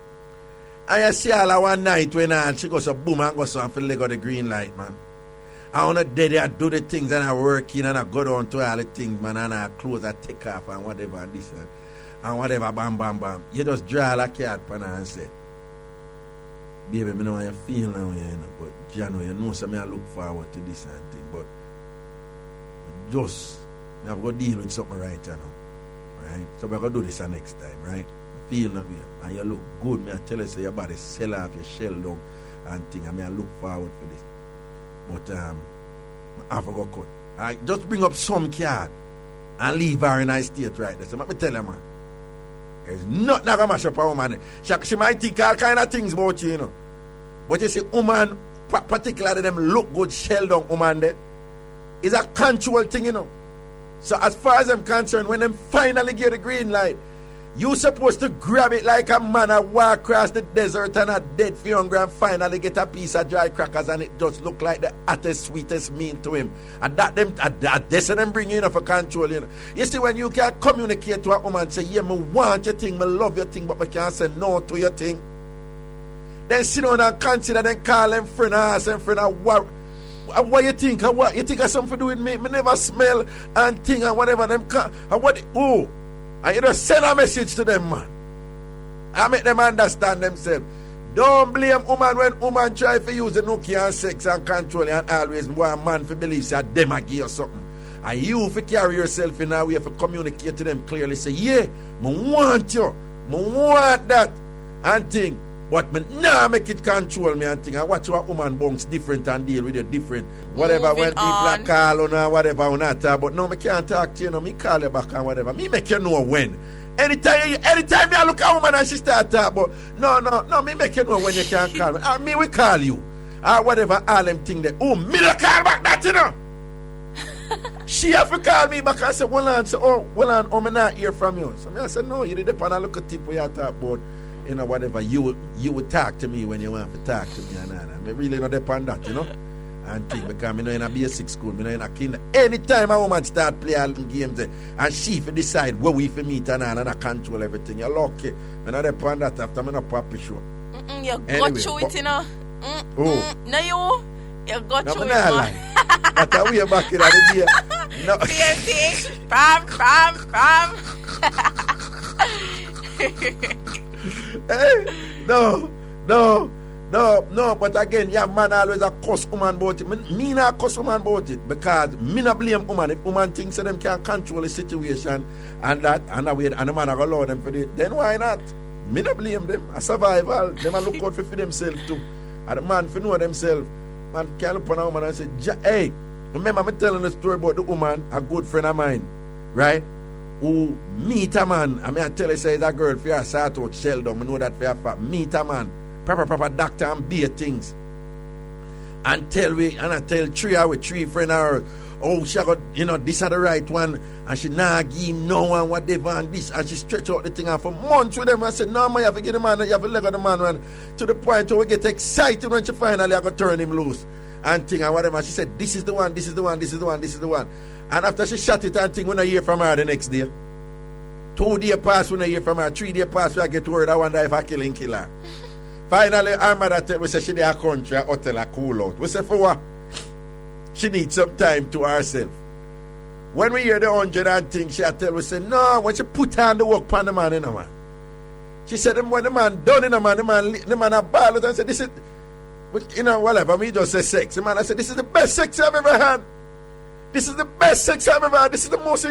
And you see her one night when she goes so boom and goes so and feel like got the green light, man. And on the day I do the things and I work in and I go down to all the things, man, and I close I take off and whatever and this and whatever, bam. You just draw like a cat pan and say, baby, I know how you feel now, but Jano, you know so I look forward to this and thing, but just I have got to deal with something right now. Right? So we're going to do this next time, right? Feel that way. And you look good. Me I tell you, say your body sell off your shell down. and thing. I mean, I look forward for this. But I have to go cut. I just bring up some card and leave her in a state right there. So let me tell you, man. There's nothing that can mash up a woman. She might think all kind of things about you, you know. But you see, woman, particularly them look good, shell down woman there, is a control thing, you know. So as far as I'm concerned, when them finally get the green light, you supposed to grab it like a man and walk across the desert and a dead for hungry and finally get a piece of dry crackers and it just look like the hottest, sweetest meal to him. And that's them bring you in for control, you know. You see, when you can communicate to a woman and say, yeah, me want your thing, me love your thing, but me can't say no to your thing. Then sit down and consider, then call them friend and ask them friend what you think? What you think has something to do with me? Me never smell and thing and whatever them can. And what? Oh, and you just send a message to them, man. I make them understand themselves. Don't blame woman when woman try to use the Nokia and sex and control and always want a man to believe that them a give you something. And you to carry yourself in a way to communicate to them clearly. Say, yeah, me want you. Me want that. And think. But me nah make it control me and think. I watch what woman bounce different and deal with it different. Whatever when people are call on or whatever on that talk. But no, me can't talk to you, no. Me call you back and whatever. Me make you know when. Anytime me I look at a woman and she start talk, but no, me make you know when you can't call me. Me we call you. Or whatever all them thing there. Oh, me don't call back that, you know. She have to call me back and say, well on, me not hear from you. So me I say, no, you did and I look at tip where you talk about. You know, whatever, you would talk to me when you want to talk to me and I really not depend on that, you know. And think because me know in a basic school, me know in a kinder. Anytime a woman start play all games and she for decide where we for meet and I control everything, you're lucky. Me not depend on that after me not papi show. You got through it, you know. No, you got through it, man. That's how we are back in the day. No. Ph.D. Hey, no, but again, yeah, man always a cuss woman about it. Me not cuss woman about it because me not blame woman. If woman thinks that them can control the situation and that, and the way, and the man have allow them for it, then why not? Me not blame them. A survival, them a look out for themselves too. And the man for know themselves. Man can look on a woman and say, hey, remember me telling the story about the woman, a good friend of mine, right? Who meet a man, I mean I tell you say it's a girl for her sort out shell down, I know that for a fact. Meet a man, proper doctor and beer things. And I tell three friends her, oh she got, you know, this is the right one, and she nah give no one whatever and this, and she stretch out the thing out for months with them. I said, no man, you have to get the man, you have to let the man run to the point where we get excited when she finally have to turn him loose. And thing and whatever. She said, this is the one. And after she shot it and thing, when I hear from her the next day. 2 days pass when I hear from her. 3 days pass when I get word I wonder if I kill her. Finally, her mother tell me, say she need a country, a hotel, a cool out. We say, for what? She needs some time to herself. When we hear the 100 and thing, she tell me, say, no, when she put on the work on the man, you know, man. She said, when the man done, you know, man, the man a ball out and said, this is, but, you know, whatever, me just say sex. The man, I said, this is the best sex I've ever had. This is the best sex I've ever had. This is the most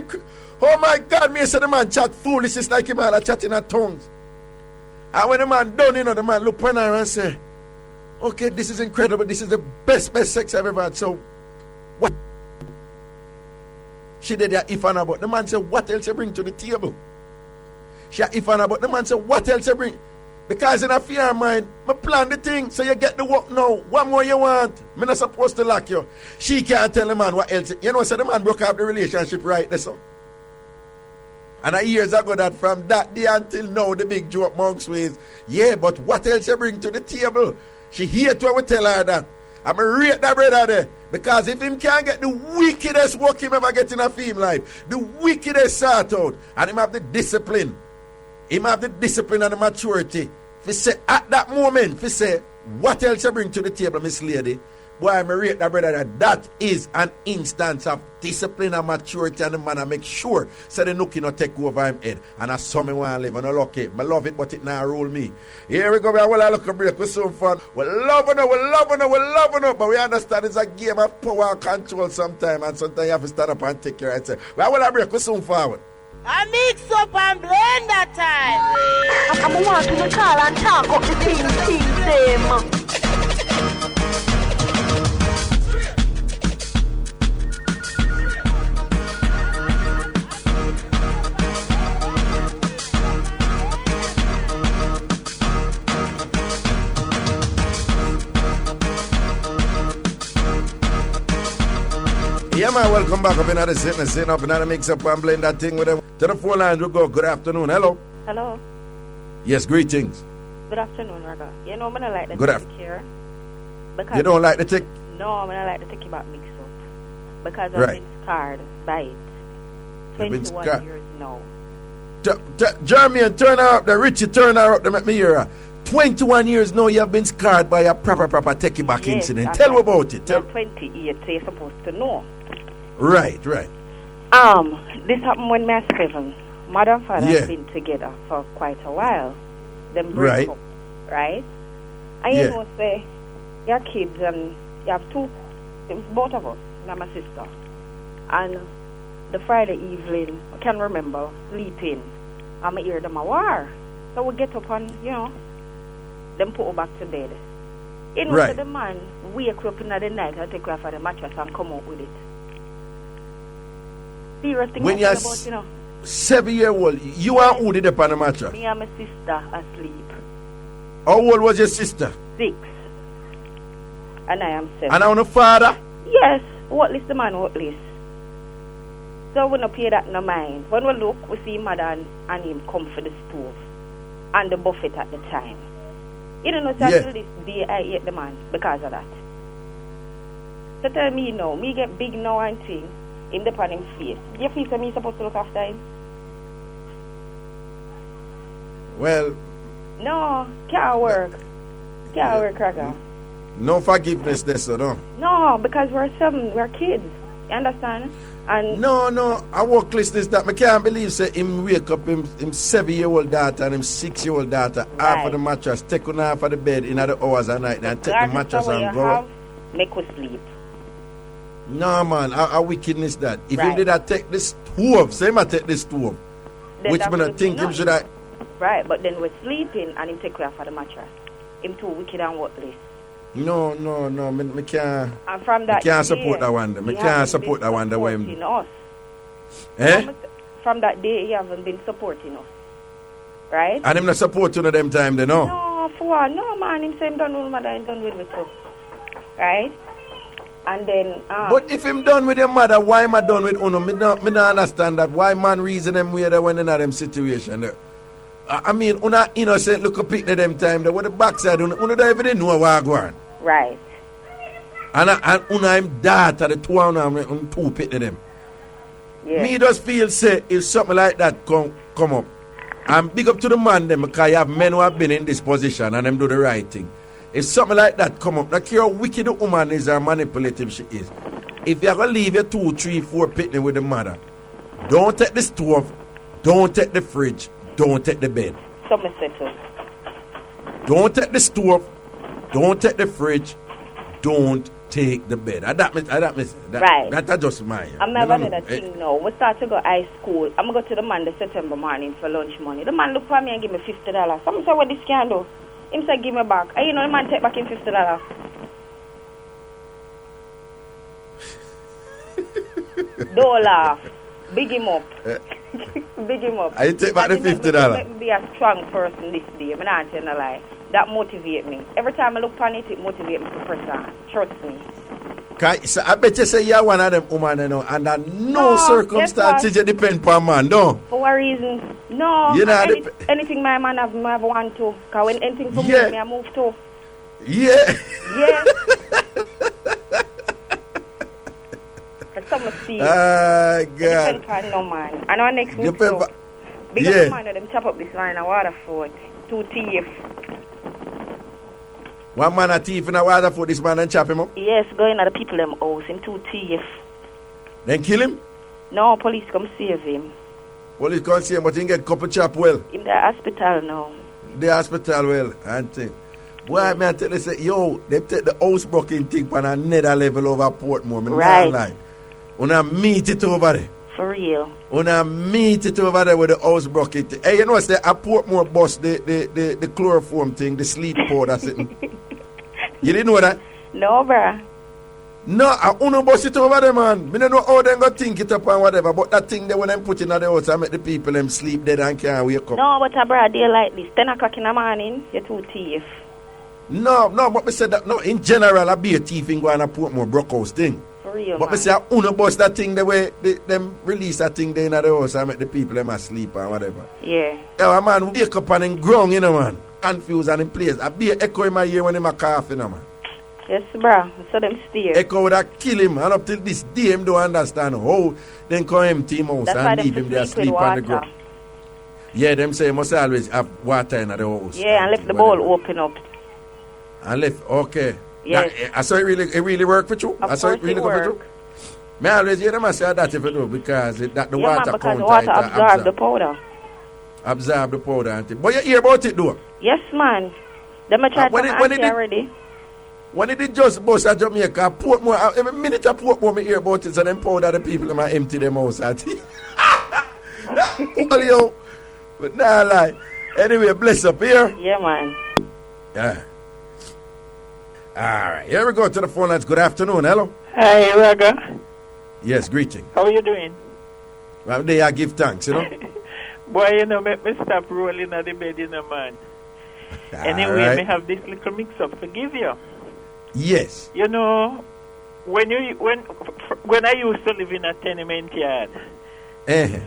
oh my God, me said the man chat foolishness like him all chatting at tongues. And when the man done, you know, the man look on her and say, okay, this is incredible. This is the best sex I've ever had. So, what? She did that if and about. The man said, what else you bring to the table? She if and about. The man said, what else you bring? Because in a fear mind, I plan the thing so you get the work now. What more you want? I'm not supposed to lock you. She can't tell the man what else. You know, so the man broke up the relationship right there, so. And years ago that from that day until now, the big joke monks was, yeah, but what else you bring to the table? She hate when we tell her that. I'm going to rate that brother there. Because if him can't get the wickedest work him ever get in a film life, the wickedest sort out, and him have the discipline, and the maturity. If he say, at that moment, if he say, what else you bring to the table, Miss Lady? Boy, I'm going to rate that brother that is an instance of discipline and maturity, and the man I make sure so the nookie not take over him head. And that's something I want to live. And I lucky. I love it, but it now rule me. Here we go. Well, I look a break. We're so fun. We're loving it. But we understand it's a game of power and control sometimes. And sometimes you have to stand up and take care of it. Well, I break. We're soon forward. I mix up and blend that time. I want to call and talk up the thing them. man, welcome back up in the sitting up in the mix-up and blend that thing with them. To the phone lines we go. Good afternoon. Hello. Hello. Yes, greetings. Good afternoon, Raga. You know, I don't like the Good tick here. Because you don't like the tick? No, I don't like the tick about Mixup. Because I've Right. been scarred by it. You've been 21 scarred. years now. Jeremy, turn her up. The Richie, turn her up to make me hear her. 21 years now you have been scarred by a proper techie back Yes, incident. and Tell me about it. You're 28, so you're supposed to know. Right. This happened when I was 7. Mother and father Yeah. have been together for quite a while. Them break Right. up, right? And you Yeah. know, say, your kids and you have two, it was both of us, and my sister. And the Friday evening, I can remember sleeping, and I hear them a war. So we get up and, you know, them put her back to bed. In Right. the man wake up in the night and take her off of the mattress and come out with it. Serious thing When I you're think about, you know. 7-year-old, you are who did up on the mattress? Me and my sister asleep. How old was your sister? 6. And I am 7. And on the father? Yes. What list the man what list? So we don't pay that no mind. When we look, we see mother and him come for the stove and the buffet at the time. You don't know, so Yeah. till this day I hate the man because of that. So tell me now, me get big now and thing, him the on him face. You feel so me supposed to look after him? Well, No, can't work. Can't work, Raga. no forgiveness there, so no. No, because we're 7, we're kids. You understand? And No, I work listeners that I can't believe say him wake up him 7-year-old daughter and him 6-year-old daughter off of the mattress, take on off of the bed in the hours of night and take the mattress and go. Make us sleep. No man, a wickedness that. If Right. him did not take this stove, say him take this stove. Then Which that me not would think be him should I Right, but then we're sleeping and him take away off of the mattress. Him too wicked and worthless. No, me can't. And from that Me can't day, support that one. Me he can't hasn't support been that one the way supporting him. us. Eh? From that day, he haven't been supporting us. Right? And him not support you them time they know. No, for what? No, man. Him say him done with mother, him done with me too. Right? And then... But if him done with your mother, why am I done with Uno? Me not understand that. Why man reason them way they when in them situation there. I mean, Una innocent look up picnic them time there. What the backside, Una don't even know what go on. Right. And Una him daughter, the two of them, two picnic them. Yeah. Me just feel say if something like that come up, and big up to the man them because you have men who have been in this position and them do the right thing. If something like that come up, not care how wicked the woman is or manipulative she is. If you're going to leave your 2, 3, 4 picnic with the mother, don't take the stove, don't take the fridge, don't take the bed. Something settled. Don't take the stove, don't take the fridge, don't take the bed. That Right. That's just mine. I'm never another thing now. We start to go high school. I'm going to go to the man the September morning for lunch money. The man look for me and give me $50. Some say what this can do. Him say give me back. And you know the man take back him $50. Don't laugh. Big him up. Big him up. I take back the $50. Make me be a strong person this day. I'm not telling a lie. That motivate me. Every time I look upon it, it motivates me to press on. Trust me. So I bet you say you're one of them women, you know, and under no circumstances you depend on man, no. For what reason? No. You know, anything my man have want to. Because when anything for Yeah. me, I move to. Yeah. Yeah. Some see. Ah, God. Depend on no man. And our next mix Depend up. Big yeah. up man, them chop up this line of Waterford. 2 thief. One man a thief in a water for this man and chop him up? Yes, going at the people them house. Him 2 thief. Then kill him? No, police come save him. Police can't see him, but he get couple chop well. In the hospital now. The hospital well, and thing. Why me I tell you say, yo, they take the housebroken thing on another level over Portmore. Me Right. not lie. Una meet it over there. For real. Una meet it over there with the housebroken thing. Hey, you know what's the Portmore bus, the chloroform thing, the sleep powder sitting. You didn't know that? No, bruh. No, I uno bust it over there, man. Me don't know how they go think it up and whatever, but that thing they when them put in the house and make the people them sleep dead and can't wake up. No, but a brother, day like this, 10 o'clock in the morning, you're 2 thief. No, but me said that, no, in general, I be a thief in going to Portmore Brookhouse thing. For real, But man. me say, uno bust that thing the way them release that thing there in the house and make the people them asleep and whatever. Yeah. Yeah, man, wake up and then ground, you know, man. Confused and in place. I be echo in my ear when him a cough, you know, man. Yes, bro. So them steer. Echo would have kill him, and up till this day, him don't understand how then come empty him house That's why and them leave him there sleep with sleep on the water. ground. Yeah, them say must always have water in the house. Yeah, and left the bowl open up. And left, okay. Yes. I saw it really work for you. I saw it really course it go for you. Me always hear them say that if you do because that the Yeah, water man, because the content water absorb the powder. Absorb the powder and thing. But you hear about it though? Yes, man. Them a try to when it already. When it did just bust at Jamaica, Portmore, every minute I Portmore, me hear about it, so them powder the people them empty them house at it. Well, yo, but nah lie. Anyway, bless up here. Yeah, man. Yeah. All right, here we go to the phone lines. Good afternoon. Hello. Hi, Raga. Yes, greeting. How are you doing? Well, they I give thanks, you know. Boy, you know, make me stop rolling at the bed, you know, man. Anyway, right. me have this little mix-up to give you. Yes. You know, when I used to live in a tenement yard,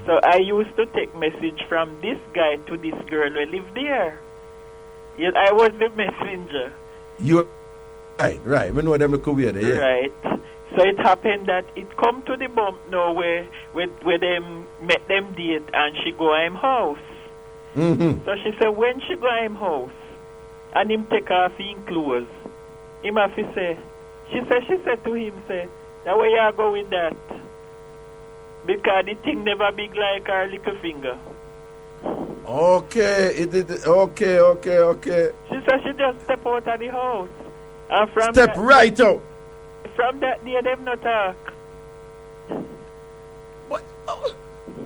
so I used to take message from this guy to this girl who lived there. Yet I was the messenger. You right. We know them look weird, yeah. Right. So it happened that it come to the bump now where them met them date and she go to him house. Mm-hmm. So she said when she go to him house and him take off his clothes, him have to say, she said to him, say, that way you go with that. Because the thing never big like her little finger. Okay, okay. She said she just step out of the house. And from Step right out. From that day, them not talk.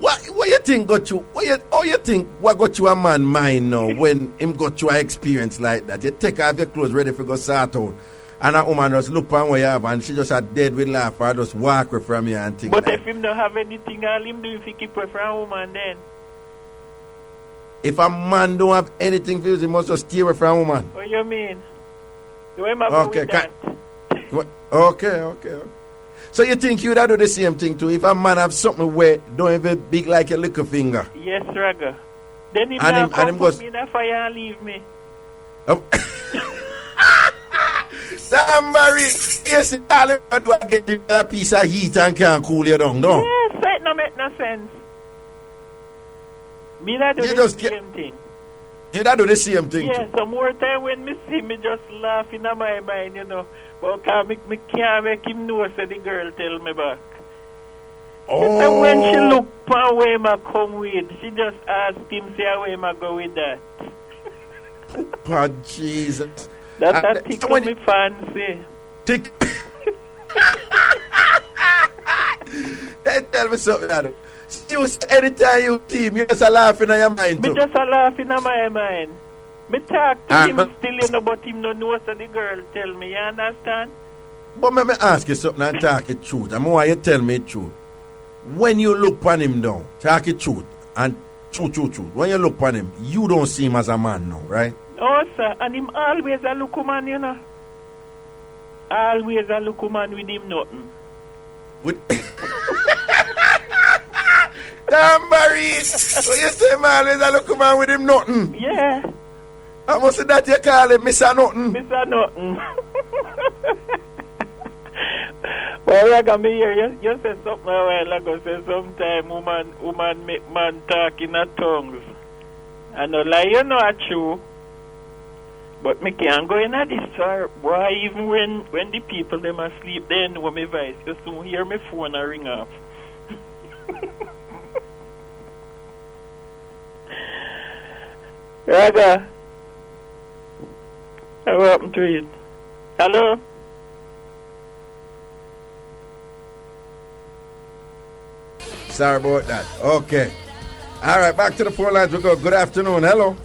What you think got you? How you think what got you a man mind now when him got you an experience like that? You take off your clothes ready for go start out, and a woman just look on what you have and she just a dead with laugh or just walk away from you and things. But like if him don't have anything, all him do if he keep away from a woman then. If a man don't have anything for you, he must just stay away from a woman. What you mean? Do him have Okay, with that? Okay. So you think you'd do the same thing too? If a man have something where don't even big like a little finger. Yes, Raga. Then him And now him- come and him put goes- me in a fire and leave me. Somebody, yes, all you do is get you a piece of heat and can't cool you down, no? Yes, that no make no sense. Me not do You the just same thing. You don't do the same thing Yeah, too. some more time when me see me just laugh in my mind, you know. But me can't make him know say the girl tell me back. And when she look for where I come with, she just asked him say where I go with that. Oh, Jesus. That tickle me fancy. Hey, tell me something, Adam. Anytime you see me, just a laughing in your mind Me too. just a laughing in my mind. Me talk to him but- still, you know, but him no know so the girl tell me, you understand? But let me ask you something and talk the truth. I want you to tell me the truth. When you look upon him now, talk the truth and truth. When you look upon him, you don't see him as a man now, right? Oh, sir, and him always a look man, you know. Always a look man with him nothing. Tambourine! So you say man always a look man with him nothing? Yeah. I must say that you call him Mr. Nothing. Mr. Nothing. Well, I got me here. You said something a while ago. Say sometime woman make man talk in a tongues. I know, like, you know, it's true. But me can't go in at this, sir. Why, even when the people them asleep, they know my voice. You soon hear my phone a ring off. Raga, what happened to it? Hello? Sorry about that. Okay. All right, back to the phone lines we go. Good afternoon. Hello.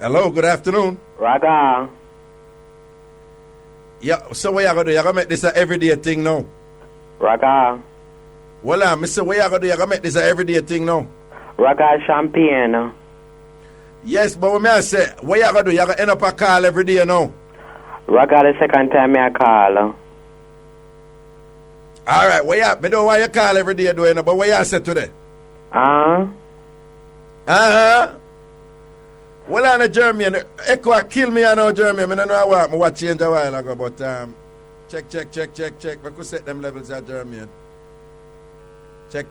Hello, good afternoon. Raga. Yeah, so what you gonna do? You gonna make this an everyday thing now? Raga. Well, Mr. What you gonna do? You gonna make this an everyday thing now? Ragashanti. Yes, but what may I say? What you gonna do? You gonna end up a call every day now? Raga, the second time I call. All right, where you at? Me don't want you call every day doing it, but where you say today? Well, I'm a German. Echo kill me, I know German. I don't know what. I watch change a while ago, but check. We could set them levels at German. Check.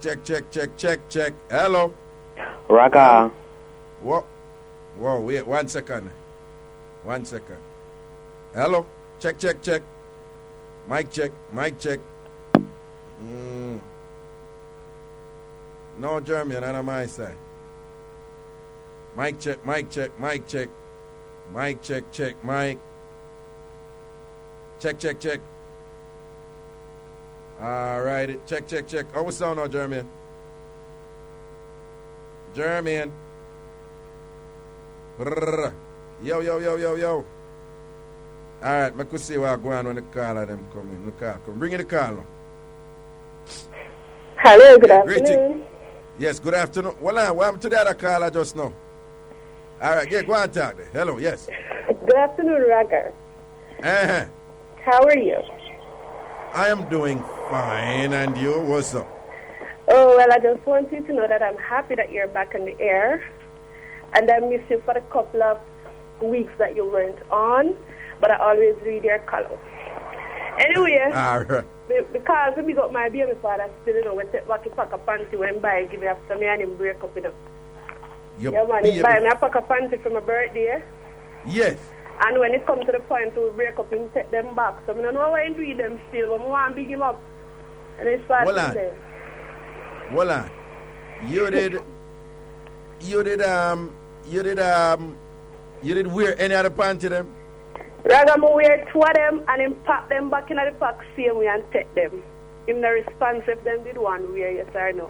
Hello. Raga. What? Whoa, wait, 1 second. 1 second. Hello. Check. Mic check. No German on my side. Mic check. Mic. Check. All right. Check. How we sound now, German? Brrr. Yo. All right, I could see what going on when the call of them come in. Come. Bring in the call now. Hello, good afternoon. Yes, good afternoon. Well, I'm to the other caller just now. All right, go on talk there. Hello, yes. Good afternoon, Raga. Uh-huh. How are you? I am doing fine, and you? What's up? Oh, well, I just want you to know that I'm happy that you're back on the air, and I missed you for the couple of weeks that you weren't on, but I always read your column. Anyway, all right. Because when we got my baby father still, we take back a pack of panty when buy, give it after me and him break up, Yeah, man, he buy me a pack of panty for my birthday. Yes. And when it comes to the point to break up, he take them back. So I don't know why he do them still, but I want to big him up. And it's fast there. Hold on. You did wear any other panty them? Raga, I wear 2 of them and him pack them back in the pack same way and take them. Him no response if them did one wear, yes or no.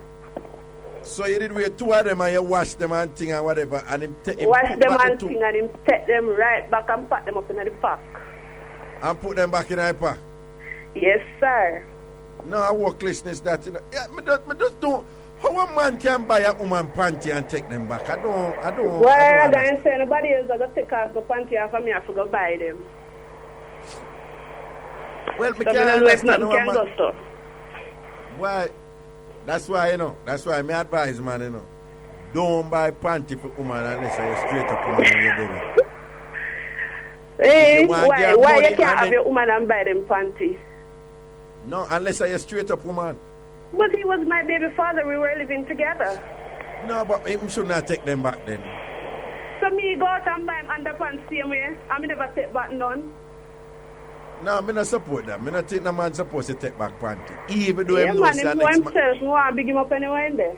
So you did wear 2 of them and you wash them and thing and whatever and him take wash them and thing and him take them right back and pack them up in the pack. And put them back in the pack? Yes, sir. No, I worklessness that, Yeah, me just don't. How a man can buy a woman panty and take them back? I don't. Well, I don't say nobody else is going to take off the panty off of me. I have to go buy them. Well, me so can't understand how a man... Go why? That's why me advise, man, don't buy panty for woman unless you're straight up woman when you're doing it. Hey, why you can't have your woman and buy them panty? No, unless you're straight up woman. But he was my baby father. We were living together. No, but he should not take them back then. So me go out and buy him underpants same way. I never take back none. No, I don't support that. I don't think the man supposed to take back panty. Even though him knows that next man... I want to big him up anywhere in there.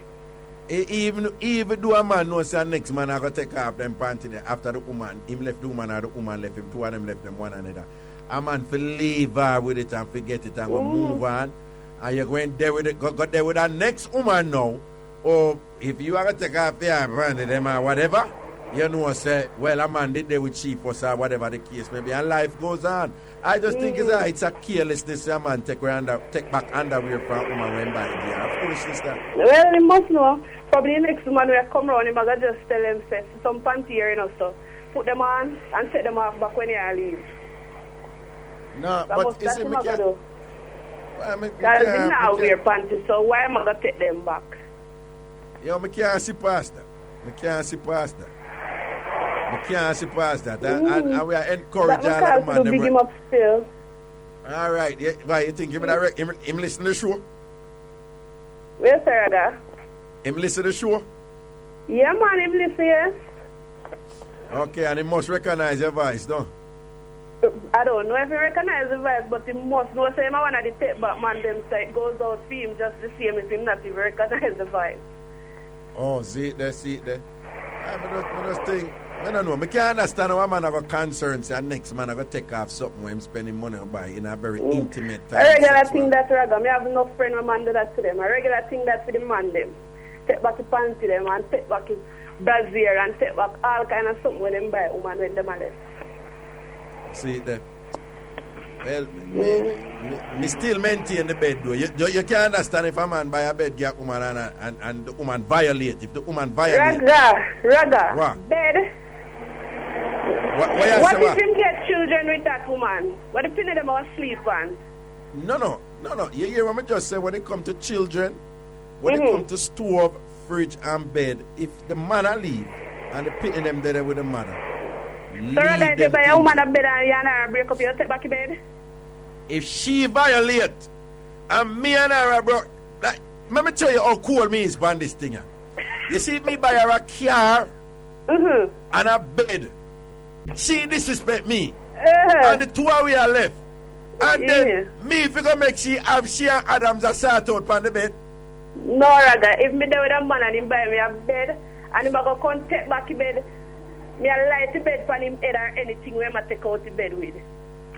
Even though a man knows that next man are going to take off them panty there after the woman, him left the woman or the woman left him, 2 of them left them one another. A man for leave her with it and forget it and go move on. And you're going there with it, go there with that next woman now. Or if you are going to take off your panty them or whatever, you know, say, well, a man did there with chief or whatever the case may be, and life goes on. I just think it's a carelessness a man take back underwear from a woman when by the foolishness that. Well, he must know. Probably the next man will come around, he must just tell him, say, some panty here, so put them on and take them off back when you leave. No, but that's what I do. Because they now wear panties, so why am I going to take them back? Yo, I can't see past that. And we are encouraging all of the man. Big him up still. All right. Yeah, why you think him listen to the show? Where's Sarah? Him listen to the show? Yeah, man, him listen, yes. Okay, and he must recognize your voice, don't? I don't know if he recognize the voice, but he must know. Say, I want to take back man, them say it goes out for him just the same as him not even recognize the voice. Oh, see it there. I just think, I don't know. I can't understand how a man have a concern say next man have to take off something when him spending money on buy in a very intimate time. A regular thing that's Raga. I have enough friend when man do that to them. A regular thing that's for the man them. Take back the panty them and take back his brassiere and take back all kind of something when them buy woman when them are left. See that? Well, me still maintain the bed though. You can't understand if a man buy a bed get woman and the woman violate. If the woman violate. Raga. What? Bed. What if him get children with that woman? What if any of them are asleep on? No. You hear what I just say? When it come to children, when it come to stove, fridge, and bed, if the man leave and they pitting them there with the mother. So rather if you buy a woman a bed and you and her break up, you take back your bed? If she violate and me and her bro, like, let me tell you how cool me is on this thing. You see me buy her a car and a bed. She disrespect me. And the two of we are left. And then me if you gonna make she have she and Adams a sort out on the bed. No, rather, if me there with a man and him buy me a bed and him a go come take back the bed, me a light the bed for him head or anything where I take out the bed with.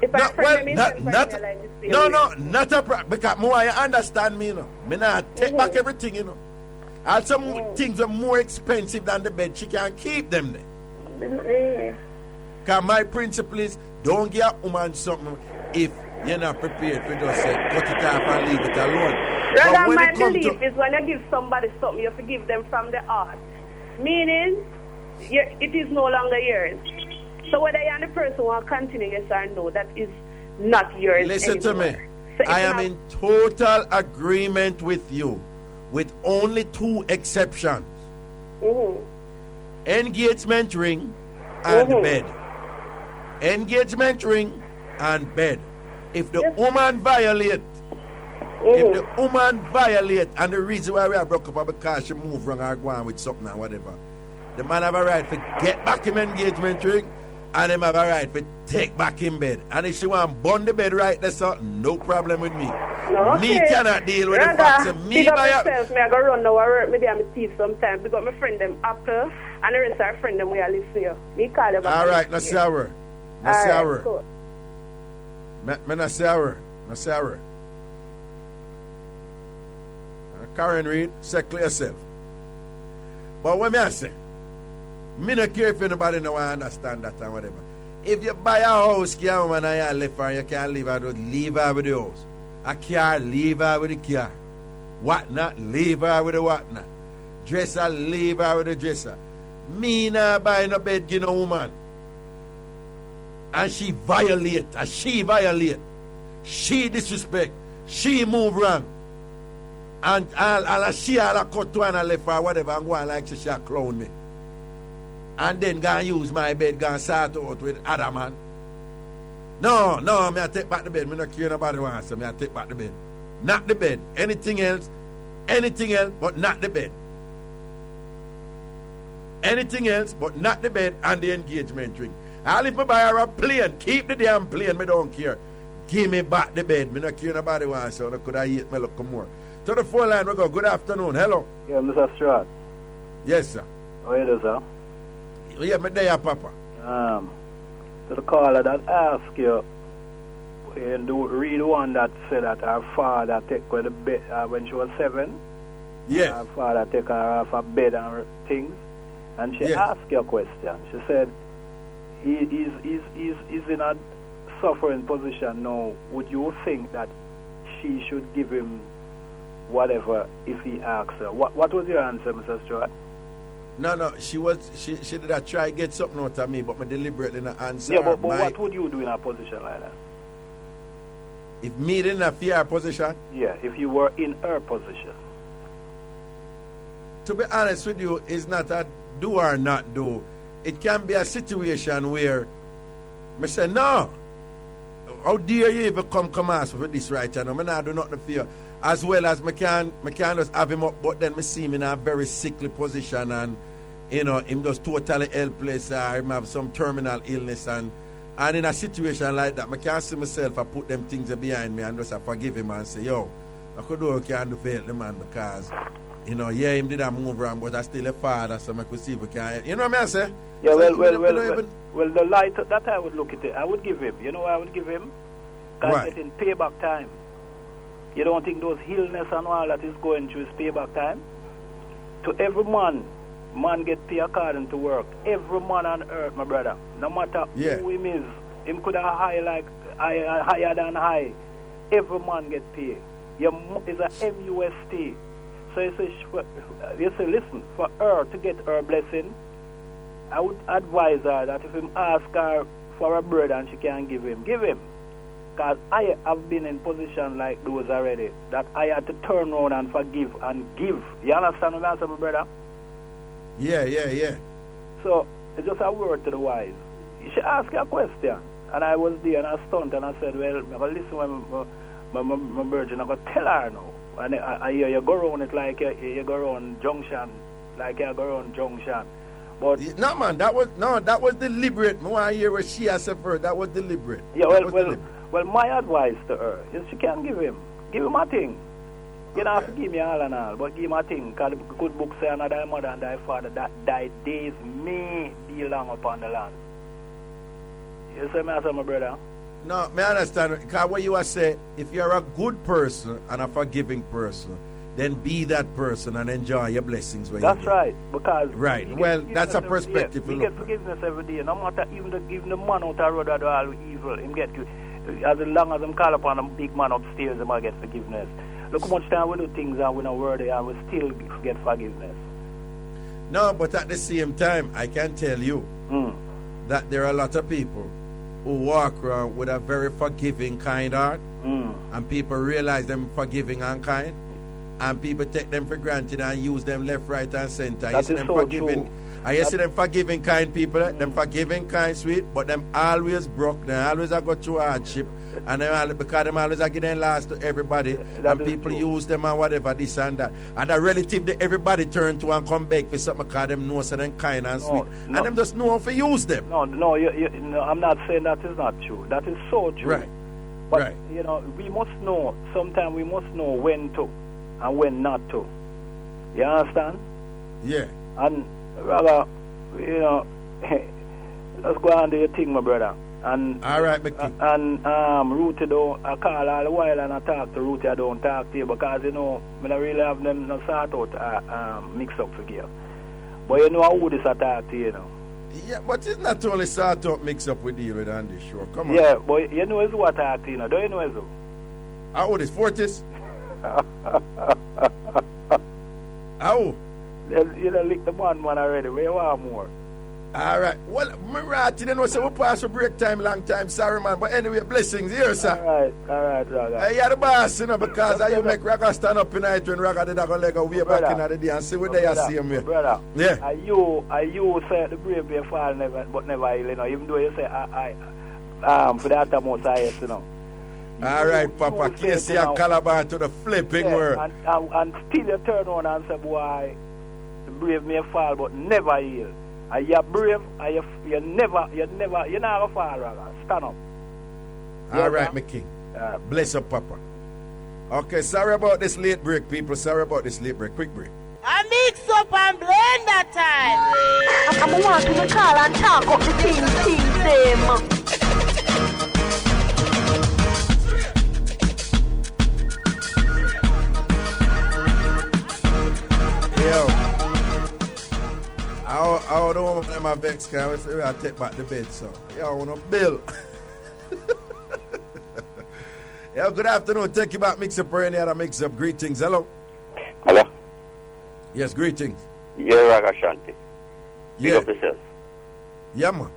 If I friend him himself, not a problem. Because more you understand me, you know. Me not take back everything, you know. And some things are more expensive than the bed. She can't keep them there. Because my principle is don't give a woman something if you're not prepared to just say cut it off and leave it alone. Rather, my belief is when you give somebody something, you have to give them from the heart. Meaning, it is no longer yours. So whether you and the person want to continue, yes or no, that is not yours. Listen anymore. to me. So I am in total agreement with you, with only two exceptions. Engagement ring and bed. Engagement ring and bed. If the woman violate, and the reason why we are broke up is because she move wrong or go on with something or whatever, the man have a right to get back him engagement ring and him have a right to take back him bed. And if she want to burn the bed right there, so no problem with me. Me cannot deal with the facts of me by myself. Me I go run now work, maybe I'm teeth sometimes because my friend them Apple and the rest of our friend them we are live for you. Me call them. Alright, no sour. No sour. Cool. Me no sour. No sour. Karen Reed, say clear yourself. But what me I say, me not care if anybody know I understand that or whatever. If you buy a house, you woman and you left her, you can't leave her, leave her with the house. A car, leave her with the car. Whatnot, leave her with the whatnot. Dresser, leave her with the dresser. Me not buy no bed, give no woman. And she violate, she disrespect, she move wrong. And she all cut to and left her whatever and go on like she clown me. And then go and use my bed, go and sort out with other man. No, me I take back the bed. Me not care nobody wants, so me I take back the bed. Not the bed. Anything else, but not the bed. Anything else, but not the bed and the engagement ring. I'll if I buy her a plane, keep the damn plane, me don't care. Give me back the bed. Me not care nobody wants, so I could have eat me look more. To the phone line we go. Good afternoon. Hello. Yeah, Mr. Stewart. Yes, sir. How are you doing, sir? Yeah, me there, Papa. To the caller that asked you, and read one that said that her father take her to bed when she was 7. Yes. Her father take her off her bed and things. And she asked you a question. She said, he's in a suffering position now. Would you think that she should give him whatever if he asks her? What was your answer, Mr. Stewart? No, she did a try to get something out of me, but me deliberately not answer. Yeah, but what would you do in a position like that? If me in a fear position? Yeah, if you were in her position. To be honest with you, it's not a do or not do. It can be a situation where I say, no, how dare you even come ask for this right now? I not do nothing fear. As well as I can just have him up, but then I see him in a very sickly position and, you know, him just totally helpless or him have some terminal illness and in a situation like that, I can't see myself I put them things behind me and just forgive him and say, yo, I could do what I can do for help the man because, you know, yeah, him did a move wrong, but I still a father, so I could see if we can, you know what I say? Yeah, so well, the light that I would look at it, I would give him, you know what I would give him? Because it's in payback time. You don't think those illness and all that is going through is payback time? To every man get paid according to work. Every man on earth, my brother, no matter who him is, him could have higher than high. Every man get paid. It's a MUST. So you say, listen, for her to get her blessing, I would advise her that if him ask her for a bread and she can't give him, give him. Because I have been in position like those already, that I had to turn around and forgive and give. You understand what I'm saying, my brother? Yeah. So, it's just a word to the wise. You should ask her a question. And I was there and I stunned and I said, well, I'm going to listen when my virgin, I'm going to tell her now. And I hear you go around it like you go around junction, like you go around junction. But no, man, that was deliberate. No, I hear what she has said first. That was deliberate. Yeah, well, my advice to her is she can give him a thing. You don't have to give me all and all, but give him a thing. Because the good book say, and thy mother and thy father that thy days may be long upon the land. You see me, my brother? No, I understand. Because what you are saying, if you're a good person and a forgiving person, then be that person and enjoy your blessings. That's right. Because well, that's a perspective. We get forgiveness every day. No matter even the man out the road that do all evil, him get as long as him call upon a big man upstairs, him will get forgiveness. Look how much time we do things and we're not worthy and we still get forgiveness. No, but at the same time, I can tell you that there are a lot of people who walk around with a very forgiving, kind heart, and people realize them forgiving and kind, and people take them for granted and use them left, right, and center. That is so true. You see them forgiving, kind people, them forgiving, kind, sweet, but them always broke, they always go through hardship, and them because them always are getting last to everybody, and people use them and whatever, this and that. And a relative that everybody turn to and come back for something because them know so them kind and sweet. And them just know how to use them. No, I'm not saying that is not true. That is so true. Right. But, you know, we must know, sometimes we must know when to and when not to. You understand? Yeah. And, rather, you know, let's go and do your thing, my brother. And all right, Mickey. And Ruthie don't, I call all the while and I talk to Ruthie, I don't talk to you because, you know, I don't really have them no sort out mix up for you. But you know how this I talk to you, know. Yeah, but it's not only sort out mix up with you with on this show. Come on. Yeah, but you know it's what I talk to you, know. Don't you know it's who? How old is Fortis? How? You know, lick the man already. Where you want more? All right. Well, me right, you know, so we pass for break time, long time. Sorry, man. But anyway, blessings here, sir. All right, Raga. You're the boss, you know, because you make Raga stand up in night when Raga did a leg way back in the day and see what they are seeing me. Brother, yeah. Are you say the brave may fall never, but never heal, you know, even though you say, for the uttermost highest, you know. All right, Papa. Casey and Calabar to the flipping world. And still you turn on and say, boy, the brave may fall, but never heal. Are you brave? Are you never fall, Raga. Stand up. All right, my king. Bless up, Papa. Okay, sorry about this late break, people. Sorry about this late break. Quick break. I mix up and blend that time. I'm wanting to call and talk up the things, Yo. I don't want to my vex because I take back the bed, so y'all want to bill. Yeah, good afternoon. Take you back, Mixup or any other Mixup. Greetings. Hello. Hello. Yes, greetings. Yeah, Ragashanti. Big up yourself. Yeah, man.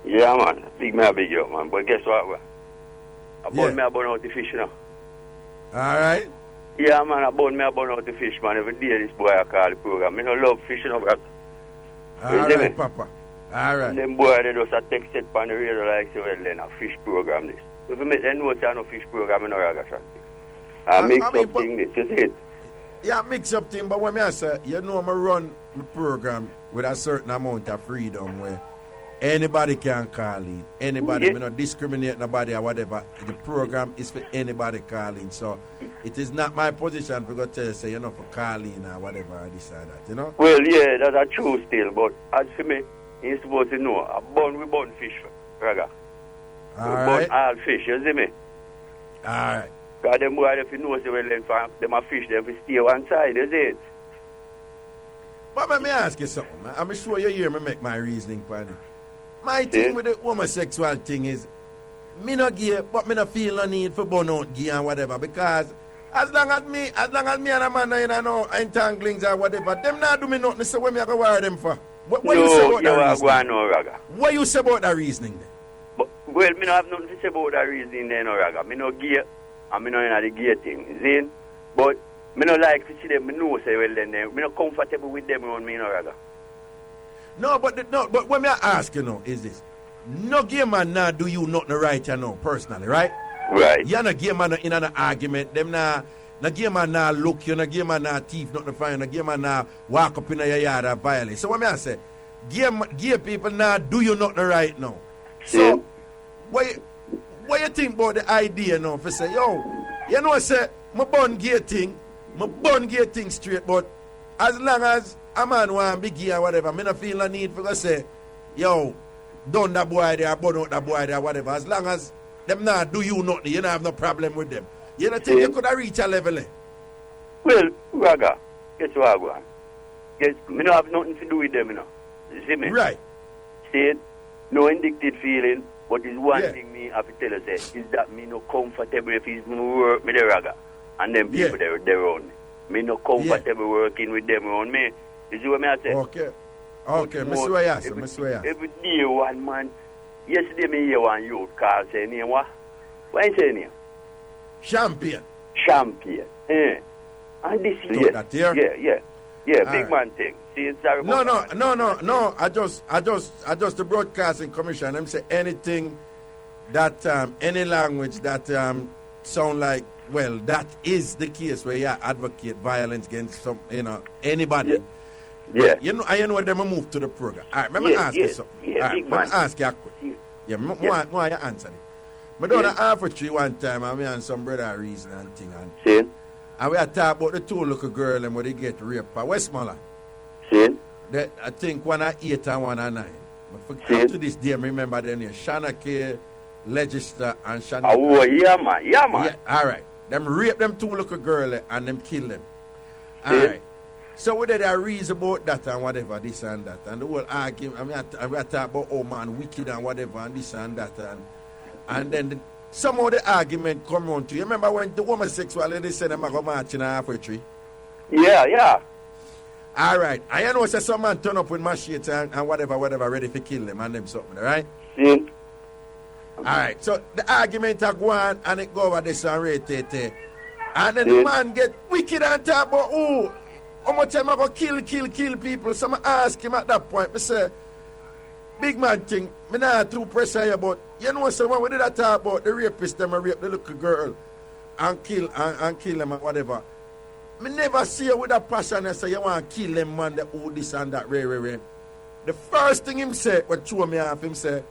Yeah, man. Big man, big up, man. But guess what? I burn out the fish, you know. All right. Yeah, man. I burn out the fish, man. Every day this boy I call the program. I don't love fishing up. All right, Papa. All right. And them boy, they just text it on the radio like, say, well, then a fish program this. If you make them know it's no fish program in Ragashanti. I mix up thing this, you see it? Yeah, mix up thing, but when I say, you know, I run the program with a certain amount of freedom where anybody can call in. Anybody, we not discriminate nobody or whatever. The program is for anybody calling. So it is not my position to go tell you, say, you know, for calling or whatever, or this or that, you know? Well, yeah, that's true still, but as for me, you're supposed to know, we burn fish, Raga. All we right. burn all fish, you see me? All right. Because them boys, if you know, say, well, then for them a fish, they will stay one side, you see it? But let me ask you something, man. I'm sure you hear me make my reasoning for it. My thing with the homosexual thing is, me no gay, but me no feel no need for burn out gay and whatever, because as long as me and a man you know entanglings or whatever, them not do me nothing, so what me I go worry them for? What you say about that reasoning? No, Raga. What you say about that reasoning then? Well, me no have nothing to say about that reasoning then, no, Raga. Me no gay, and me no in the gay thing, see? But me no like to see them, me know say, well then, me no comfortable with them around me, no, Raga. No, but when me ask you know, is this, no gay man now do you nothing right, you know, personally, right? Right. You're not gay man in an argument, them now, no gay man now look you, no gay man now thief, nothing fine, no gay man now walk up in your yard and violate. So what me I say, gay people now do you nothing right now. So, what you think about the idea now, for say, yo, you know, say, my born gay thing straight, but as long as a man want to be gay or whatever, me not feel the need for to say, yo, done that boy there, burn out that boy there, whatever. As long as them not do you nothing, you don't have no problem with them. You don't think you could have reached a level there? Well, Raga, guess what I want? Guess, me don't have nothing to do with them, you know. You see me? Right. See, no indicted feeling, but there's one thing me have to tell you, say, is that me no comfortable if it's work with the Raga. And them people they're around me. Me no comfortable working with them around me. You see what I say? Okay, me see what you say, Every day one man, yesterday me hear one youth call say name what? What is his name? Champion. Eh. And this is big man thing. See, it's No. I just the broadcasting commission. Them say anything that any language that sound like, well, that is the case where you advocate violence against some, anybody. Yeah. You know them move to the program. All right, let me ask you something. All right, let me ask you a question. Why you answer it? I done an infantry one time, and me and some brother reason and thing. And we had talk about the two little girl and where they get raped by Westmoreland. I think one at 8 and one at 9. But to this day, I remember them names, Shanake, Legister, and Shanake. Oh, yeah, man. Yeah, all right. Them rape them two little girl and them kill them. All right. So we did a reason about that and whatever, this and that. And the whole argument, we talk about, oh man, wicked and whatever, and this and that. And then some of the argument come on to you. Remember when the homosexuality said them go march in a halfway tree? Yeah. All right. I know say some man turn up with machetes and whatever, ready to kill them and them something, right? All right. So the argument go on and it go over this and rate. And then the man get wicked and talk about, how much time I go kill people? So I ask him at that point, I say, big man thing, me not too pressure you, but you know so when we did that talk about the rapist them rape the little girl and kill them and whatever. Me never see you with that passion and say you want to kill them man, the all this and that, ray. The first thing him say, what threw me off, him say,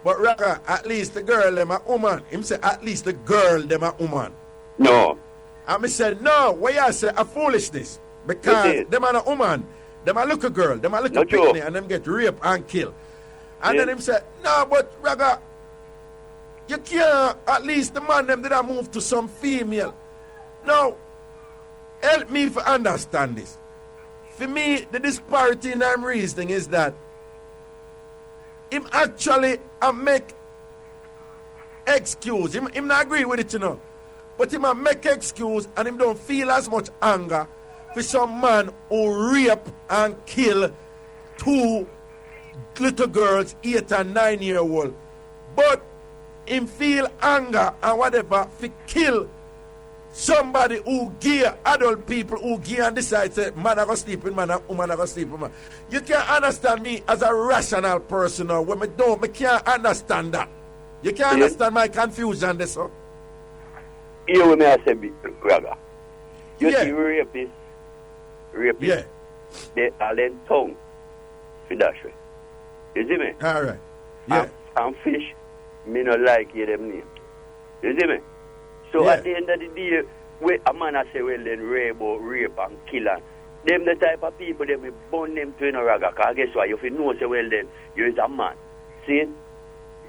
but Raga, at least the girl them a woman. Him say, at least the girl them a woman. No. And me said, no, what you say a foolishness. Because them are a woman, them a little girl, them a little picnic, and them get raped and killed. And then him said, no, but Raga, you can't, at least the man them did move to some female. Now, help me to understand this. For me, the disparity in I'm reasoning is that him actually make excuse. Him not agree with it, But him make excuse and him don't feel as much anger for some man who rape and kill two little girls, 8 and 9-year-old. But him feel anger and whatever for kill somebody who gay, adult people who gay and decide say man I go sleep with man and woman I go sleep with man. You can't understand me as a rational person or when me can't understand that. You can't understand my confusion this one. You when I say Raga. You see rapists. Yeah. They are in tongue for that way. You see me? All right. Yeah. And fish, me not like hear them name. You see me? So at the end of the day, where a man I say, well then rape and kill and them the type of people that we burn them to in a Raga. Because guess what? If you know say well then you is a man. See?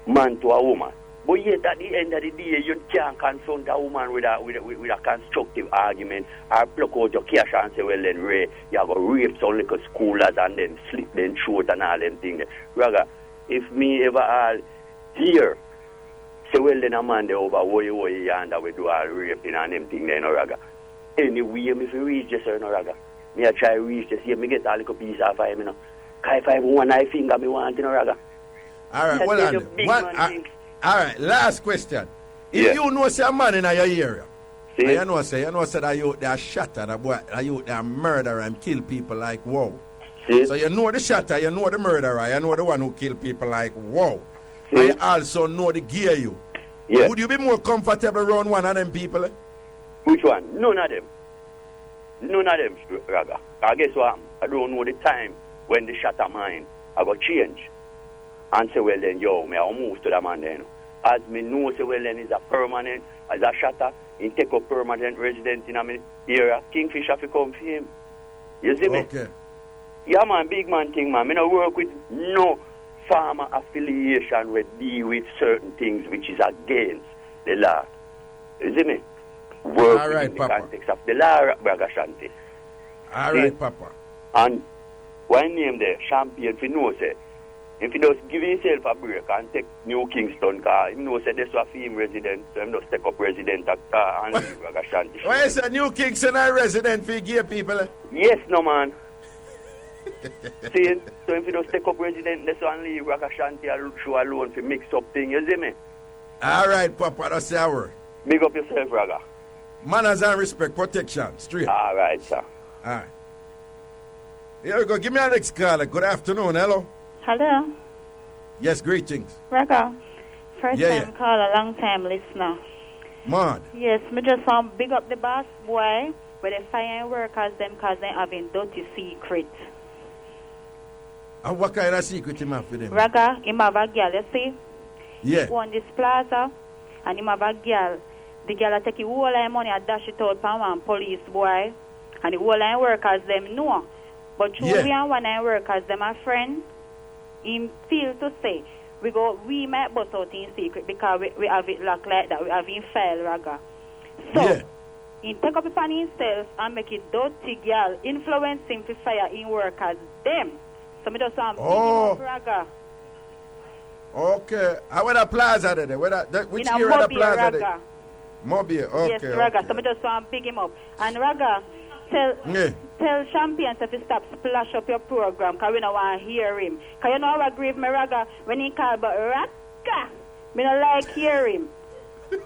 Man to a woman. But yet at the end of the day, you can't confront a woman with a constructive argument or pluck out your cash and say, well then Ray, you have to rape some little schoolers and then slit them throat and all them things. Raga, if me ever all hear, say well then a man there over woy and we do all raping and them things then, Raga. Anyway, if you reach this, Raga, me I try reach this here, me get a little piece of him, If I have one eye finger, me want, Raga. All right, well, all right, last question. If you know say a man in your area, and you know say that you they are shatter, that boy, that you they are murderer and kill people like wow. So you know the shatter, you know the murderer, you know the one who kill people like wow. And you also know the gear you. Yeah. Would you be more comfortable around one of them people? Which one? None of them. None of them, Raga. I guess what? I don't know the time when the shatter mine I got change. And say, well then, yo, me I'll move to that man then. As me know, say, well then, is a permanent, as a shatter, he take up permanent resident in my area. Kingfisher fi come for him. You see me? Okay. Yeah, man, big man thing, man. Me no work with no farmer affiliation with deal with certain things which is against the law. You see me? Work all right, in the Papa. context of the law, Ragashanti. All right, Papa. And one name there, champion, if you know, say, if you just give yourself a break and take New Kingston car, you know, say this was a film resident, so you just take up resident car and leave Ragashanti. Why is a New Kingston a resident for gay people? Yes, no, man. See, so if you just take up resident, this one leave Ragashanti and show alone for mix up thing, you see me? All right, Papa, that's our word. Big up yourself, Raga. Manners and respect, protection, straight. All right, sir. All right. Here we go. Give me our next caller. Good afternoon. Hello. Hello. Yes, greetings. Raga. First Yeah, time caller, long time listener. Man. Yes, me just want to big up the boss boy where they fire workers them because they having dirty secret. And what kind of secret you have for them? Raga, him have a girl, you see? Yeah. Go on this plaza and him have a girl. The girl take the whole line money and dash it out for one police boy. And the whole line workers them know. But through we and one line workers them a friend, him feel to say, we might bust out in secret because we have it locked like that. We have in file, Raga. So, he take up upon himself and make it dirty girl, influence him to fire in workers them. So me just want to Raga. Okay. How about the plaza there? Which area of the plaza there? Mobile, okay. Yes, Raga. Okay. So me just want to pick him up. And Raga, tell Champions to stop splash up your program because we don't want to hear him. Because you know how I grieve me, Raga, when he call but Raga, me don't like hear him. So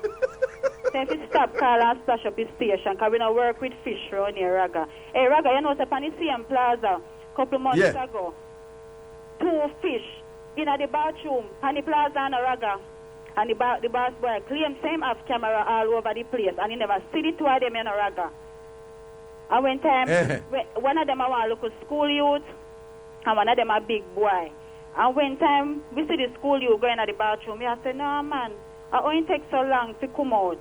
if you stop call and splash up his station because we don't work with fish around here, Raga. Hey, Raga, you know what's up on the CM Plaza a couple months ago? 2 fish in the bathroom on the plaza and Raga. And the boss boy claim same have camera all over the place and he never see the two of them in a Raga. And one time, one of them I want to look at school youth and one of them a big boy. And one time, we see the school youth going to the bathroom, I say, no man, it only takes so long to come out.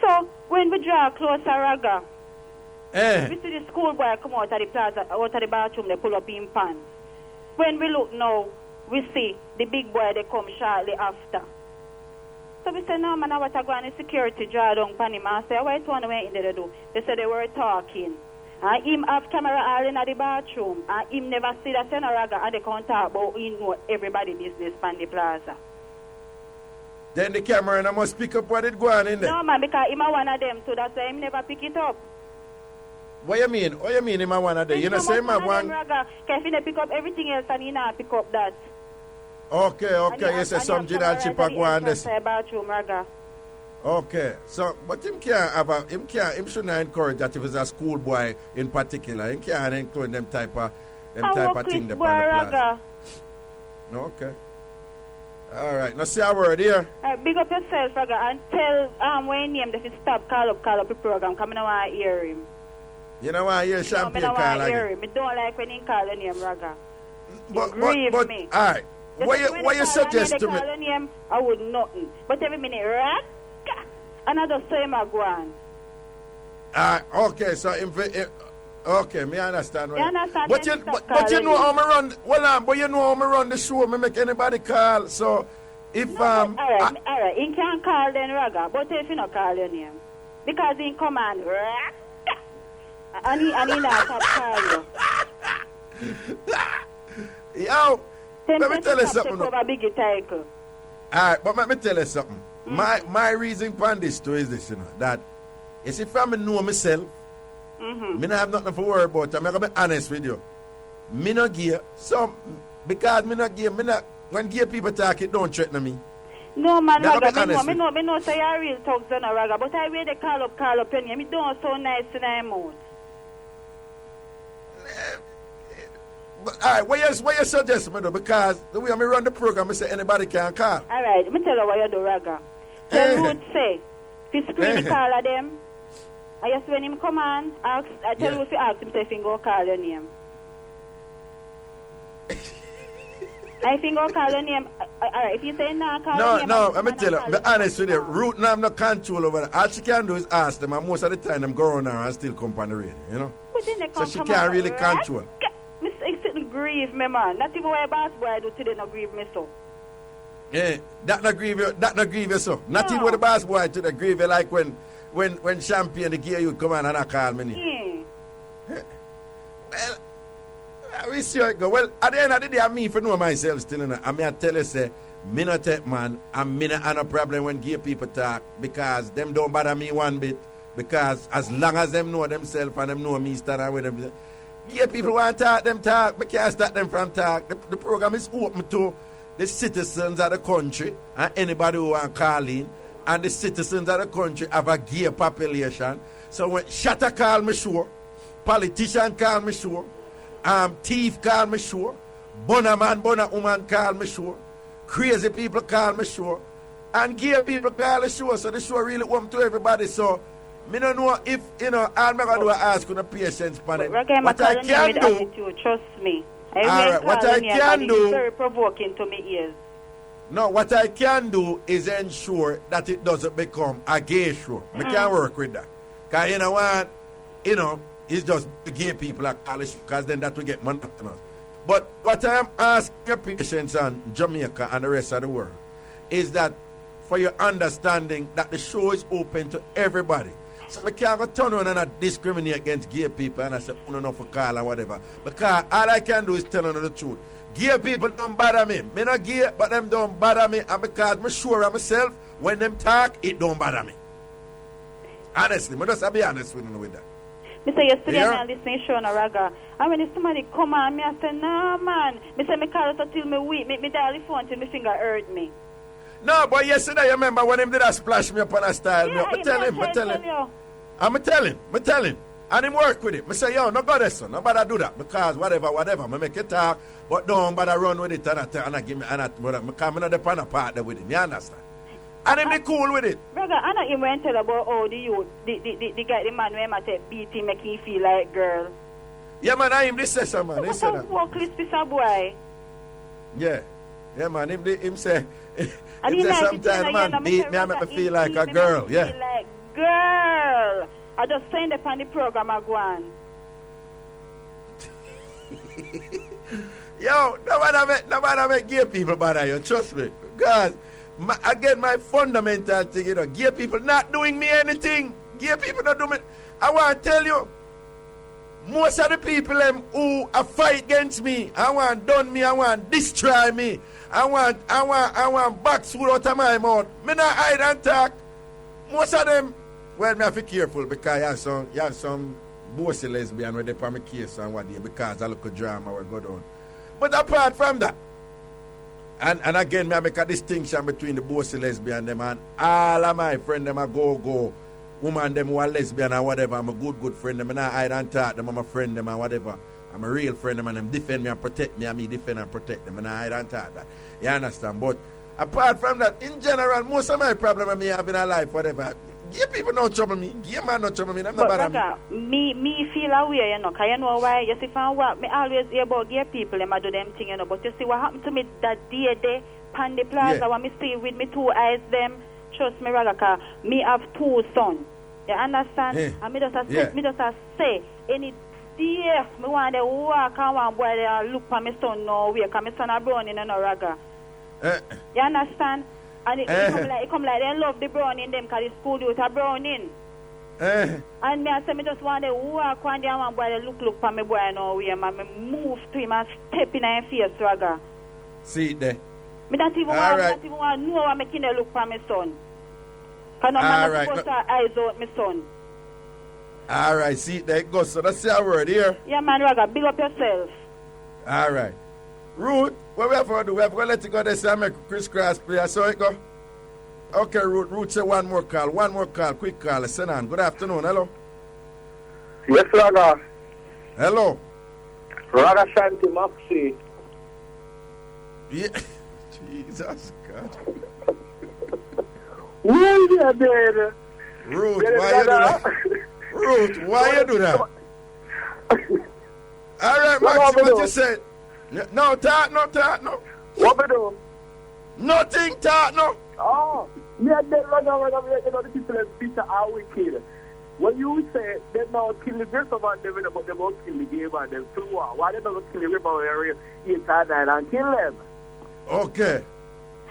So, when we draw closer Raga, we see the school boy come out of the plaza, out of the bathroom, they pull up in pants. When we look now, we see the big boy, they come shortly after. So we say, no, man, I want to go on the security draw down upon him. I say, what one went in there to do? They said they were talking. And him have camera all in the bathroom. And him never see that in a Raga and they can't talk about he know everybody business on the plaza. Then the camera must pick up what it go on in there. No, man, because him one of them too. That's why him never pick it up. What you mean? What you mean him one of them? You know, say him one. Because if he pick up everything else and he not pick up that. Okay. You say some general chip go on this. Okay, so but him shouldn't encourage that if it's a schoolboy in particular. Him can't include them type of thing the plaza. Okay. All right. Now say a word here. Big up yourself, Raga, and tell Wayne him that he stop call up the program. Come I want to hear him. You know why hear Champagne call again? I don't like when he call the name Raga. But me. All right. What you suggest to me? Name, I would nothing. But every minute, Raga, another same I go on. Okay, so okay, me understand. You understand? But you know how me run. Well, but you know how me run the show. Me make anybody call. So if all right, he can call then Raga. But if you not call your name, because he command Raga, and he not call you. Yo. Let me tell you something. Alright, but let me tell you something. My reason for this too is this, that if I know myself, me not have nothing to worry about. I'm going to be honest with you. me no gay. So, because me no gay, when gay people talk, it don't threaten me. No, man, That Raga, be honest me know say you're real thugs on a Raga, but I wear the call up in here. Me don't so nice in my mouth. But, all right, what you suggest me do? Because the way I run the program, I say anybody can call. All right, me tell you what you do, Raga. Tell Ruth say, if you screen the call of them, I just when him come on, I tell Ruth to ask him if he can go call your name. I think I'll call your name. Alright, if you say no, call your name. No, let me tell you, be honest with you, Ruth now have no control over it. All she can do is ask them, and most of the time, them go around her and still come on the radio, you know? So she can't really control. It shouldn't grieve me, man. Not even what a boss boy do today, no grieve me so. Yeah, that not grieve you so. Not even with the boss boy to the grieve you like when Champion the gear you come on and I call me. Yeah. Well, we see how it go. Well, at the end of the day, I mean for know myself still, you know. I mean I tell you say, me not take man, and me not have no problem when gay people talk because them don't bother me one bit. Because as long as them know themselves and them know me stand with them. Gay people want to talk, them talk. We can't stop them from talk. The program is open to the citizens of the country and anybody who want to call in. And the citizens of the country have a gay population. So when shatter call me sure, politician call me sure, thief call me sure, bonner man, bonner woman call me sure, crazy people call me sure, and gay people call me sure. So the show really open to everybody. So me don't know if, you know, all I'm going to do is ask you the patience for it. What I can do, trust me. Alright, what I can do, it's very provoking to me ears. No, what I can do is ensure that it doesn't become a gay show. I can't work with that. Because you know what, it's just the gay people at college because then that will get monotonous. But what I'm asking patients on Jamaica and the rest of the world is that for your understanding that the show is open to everybody. So we can't go turn around and not discriminate against gay people and I say, no, for call or whatever. Because all I can do is tell them the truth. Gay people don't bother me. Me not gay, but them don't bother me. And because I'm sure of myself, when them talk, it don't bother me. Honestly, I just be honest with you with that. Mr. Yesterday, I'm listening to Shona Raga. And when somebody come on me, I say, no, man. I say, I call it until me weak. Me dial the phone till my finger hurt me. No, but yesterday, you remember when him did a splash me up on a style. Yeah, I tell him. I'm tell him. And him work with it. I say, yo, no go there, son. No bother do that. Because whatever, I make it talk. But don't bother run with it and I give me, because I'm not the on part there with him. You understand? And him be cool with it. Brother, I know you went tell about how the youth, the guy, the man where I take beat him, make him feel like girl. Yeah, man, I him this session, man. He said that. Walk list this boy. Yeah, man, him say, sometimes man beat me and make me feel like a girl. Yeah. Feel like girl. I just send up on the program I go on. Yo, nobody make gay people bother you, trust me. Because, again, my fundamental thing, gay people not doing me anything. Gay people not doing me. I want to tell you, most of the people who fight against me, I want done me, I want destroy me, I want backfoot out of my mouth. Me not hide and talk. Most of them, well, me have to be careful because you have some bossy lesbian where they put my case and what they because I look a drama will go down. But apart from that, and again, I make a distinction between the bossy lesbian them and all of my friends them a go woman them who are lesbian or whatever. I'm a good friend them and I hide and talk them. I'm a friend them and whatever. I'm a real friend them and them defend me and protect me and me defend and protect them and I hide and talk that. You understand? But apart from that, in general, most of my problem I have in a life, whatever. Gay people don't trouble me. Gay man don't trouble me. I'm not bother me. Me feel aware, because you know why? You see, me always hear about gay people, them do them thing, But you see what happened to me that day there, pan the plaza, when me see with me 2 eyes, them. Trust me, Raga, me have 2 sons. You understand? Yeah. And me just say, any day, me want to walk and one boy they look for my son no way, because my son are browning and no Raga. You understand? And it come like they love the browning them because the school youth are browning. And me I say me just want to walk one day and one boy they look for me boy no way, man. Me move to him and step in his face, Raga. See it there. Me don't even want to know what making they look for my son. Because no man not supposed to eyes out my son. Alright, see it there it goes. So that's your word here. Yeah man, Raga, big up yourself. All right. Ruth, what we have to do? We have to let it go this and make crisscross play. So it go. Okay, Ruth. Ruth say one more call. One more call. Quick call. Send on. Good afternoon. Hello. Yes, Raga. Hello. Ragashanti Maxi. Yeah. Jesus God. Where you there? Ruth, why you do that? Ruth, why you do that? All right, Maxi, what you said? No, talk, no. What we do? Nothing, talk, no. Oh, me and them Raga, the people in Peter are wicked. When you say they now kill the rest of them, but they won't kill the game and them too. Why they don't kill the river area inside and kill them? Okay.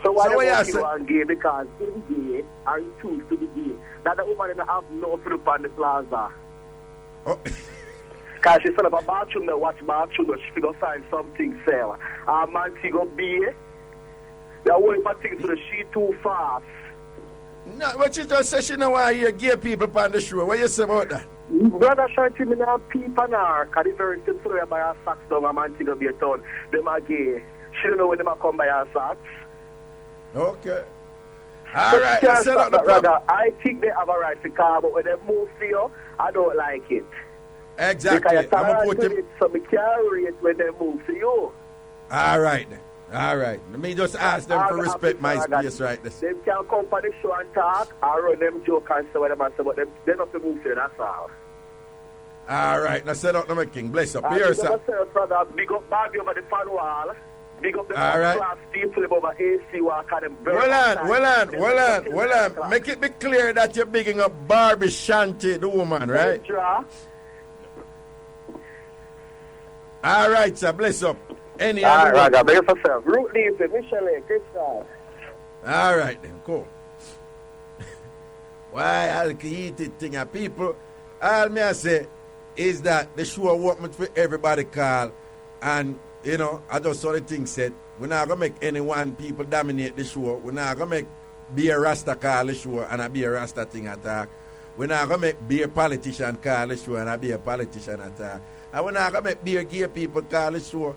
So why they don't kill one gay? Because in gay or you choose to be gay. That the woman didn't have no flip on the plaza. Oh. Because she said about bathroom, they watch bathroom, but she go find something sell. Man, she go be the whole thing to the she too fast. No, but she just said she don't want to hear gay people on the show. What you say about that? Brother Shanti, me not people now, because it's very simple to buy her socks down and man, she go be a town. Them are gay. She don't know when they come by her socks. Okay. All right, let's set up the brother. I think they have a right to call, but when they move for you, I don't like it. Exactly. Because I'm going to put it, so me can't rate when they move for you. All right, then. All right. Let me just ask them to respect my space right there. They can come for the show and talk, or run them joke and say what they say, but they not to move for you, that's all. All right, now set up the king. Bless up. Here, sir. Brother, big up Bobby over the fan wall. Big up the class people over AC walk and them very Well on. Make it be clear that you're bigging up Barbie Shanti, the woman, right? All right, sir. Bless up. Any other one? All right, big up yourself. Root Leaf, Michelle, Kingston. All right, then. Cool. Why I'll eat it thing of people, all me I say is that the show workment for everybody call, and you know, I just saw the thing said, we're not going to make any one people dominate the show. We're not going to make be a Rasta call the show and I be a Rasta thing attack. We're not going to make be a politician call the show and I be a politician attack. And we're not going to make be a gay people call the show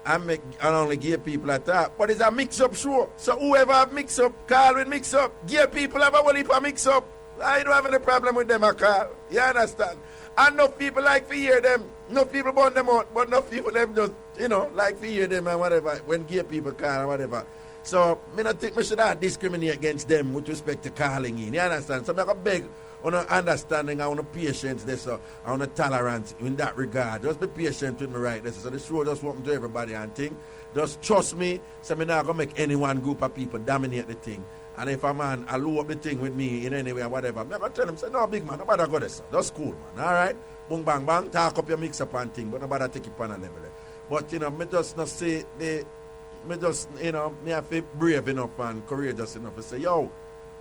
and only gay people attack. But it's a mix-up show. So whoever have mix-up, call with mix-up. Gay people have a whole heap of mix-up. I don't have any problem with them, I call. You understand? And enough people like to hear them. Enough people burn them out, but enough people them just, you know, like to hear them and whatever, when gay people call and whatever. So, I don't think we should not discriminate against them with respect to calling in. You understand? So, I beg on understanding, on patience, on tolerance in that regard. Just be patient with me right there. So, the show just welcome to everybody and thing. Just trust me, so I'm not going to make any one group of people dominate the thing. And if a man I low up the thing with me in any way or whatever, I'm never tell him, say, no, big man, nobody go this. That's cool, man. All right? Boom, bang, bang, talk up your mix-up and thing, but nobody take it on a level. But, you know, me just not say, me just, you know, me have to be brave enough and courageous enough to say, yo,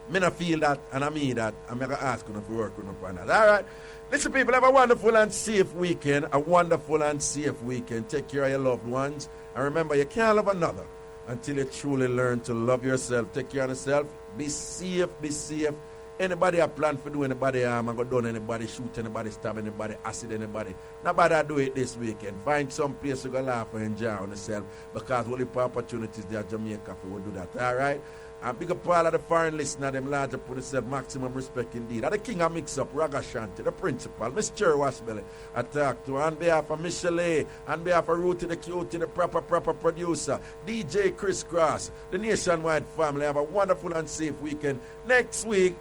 me not feel that and I mean that, and I'm going to ask you to work on that. All right? Listen, people, have a wonderful and safe weekend. A wonderful and safe weekend. Take care of your loved ones. And remember, you can't love another until you truly learn to love yourself. Take care of yourself. Be safe, be safe. Anybody have plan for do anybody harm and go down anybody, shoot anybody, stab anybody, acid anybody. Nobody do it this weekend. Find some place to go laugh and enjoy on yourself because only opportunities there at Jamaica for will do that. All right? And big up all of the foreign listeners, them larger put themselves maximum respect indeed. And the king of Mixup, Ragashanti, the principal, Miss Cherry Washbelly, I talk to on behalf of Michelle, on behalf of Ruthie the Cutie, the proper producer, DJ Chris Cross, the nationwide family. Have a wonderful and safe weekend. Next week,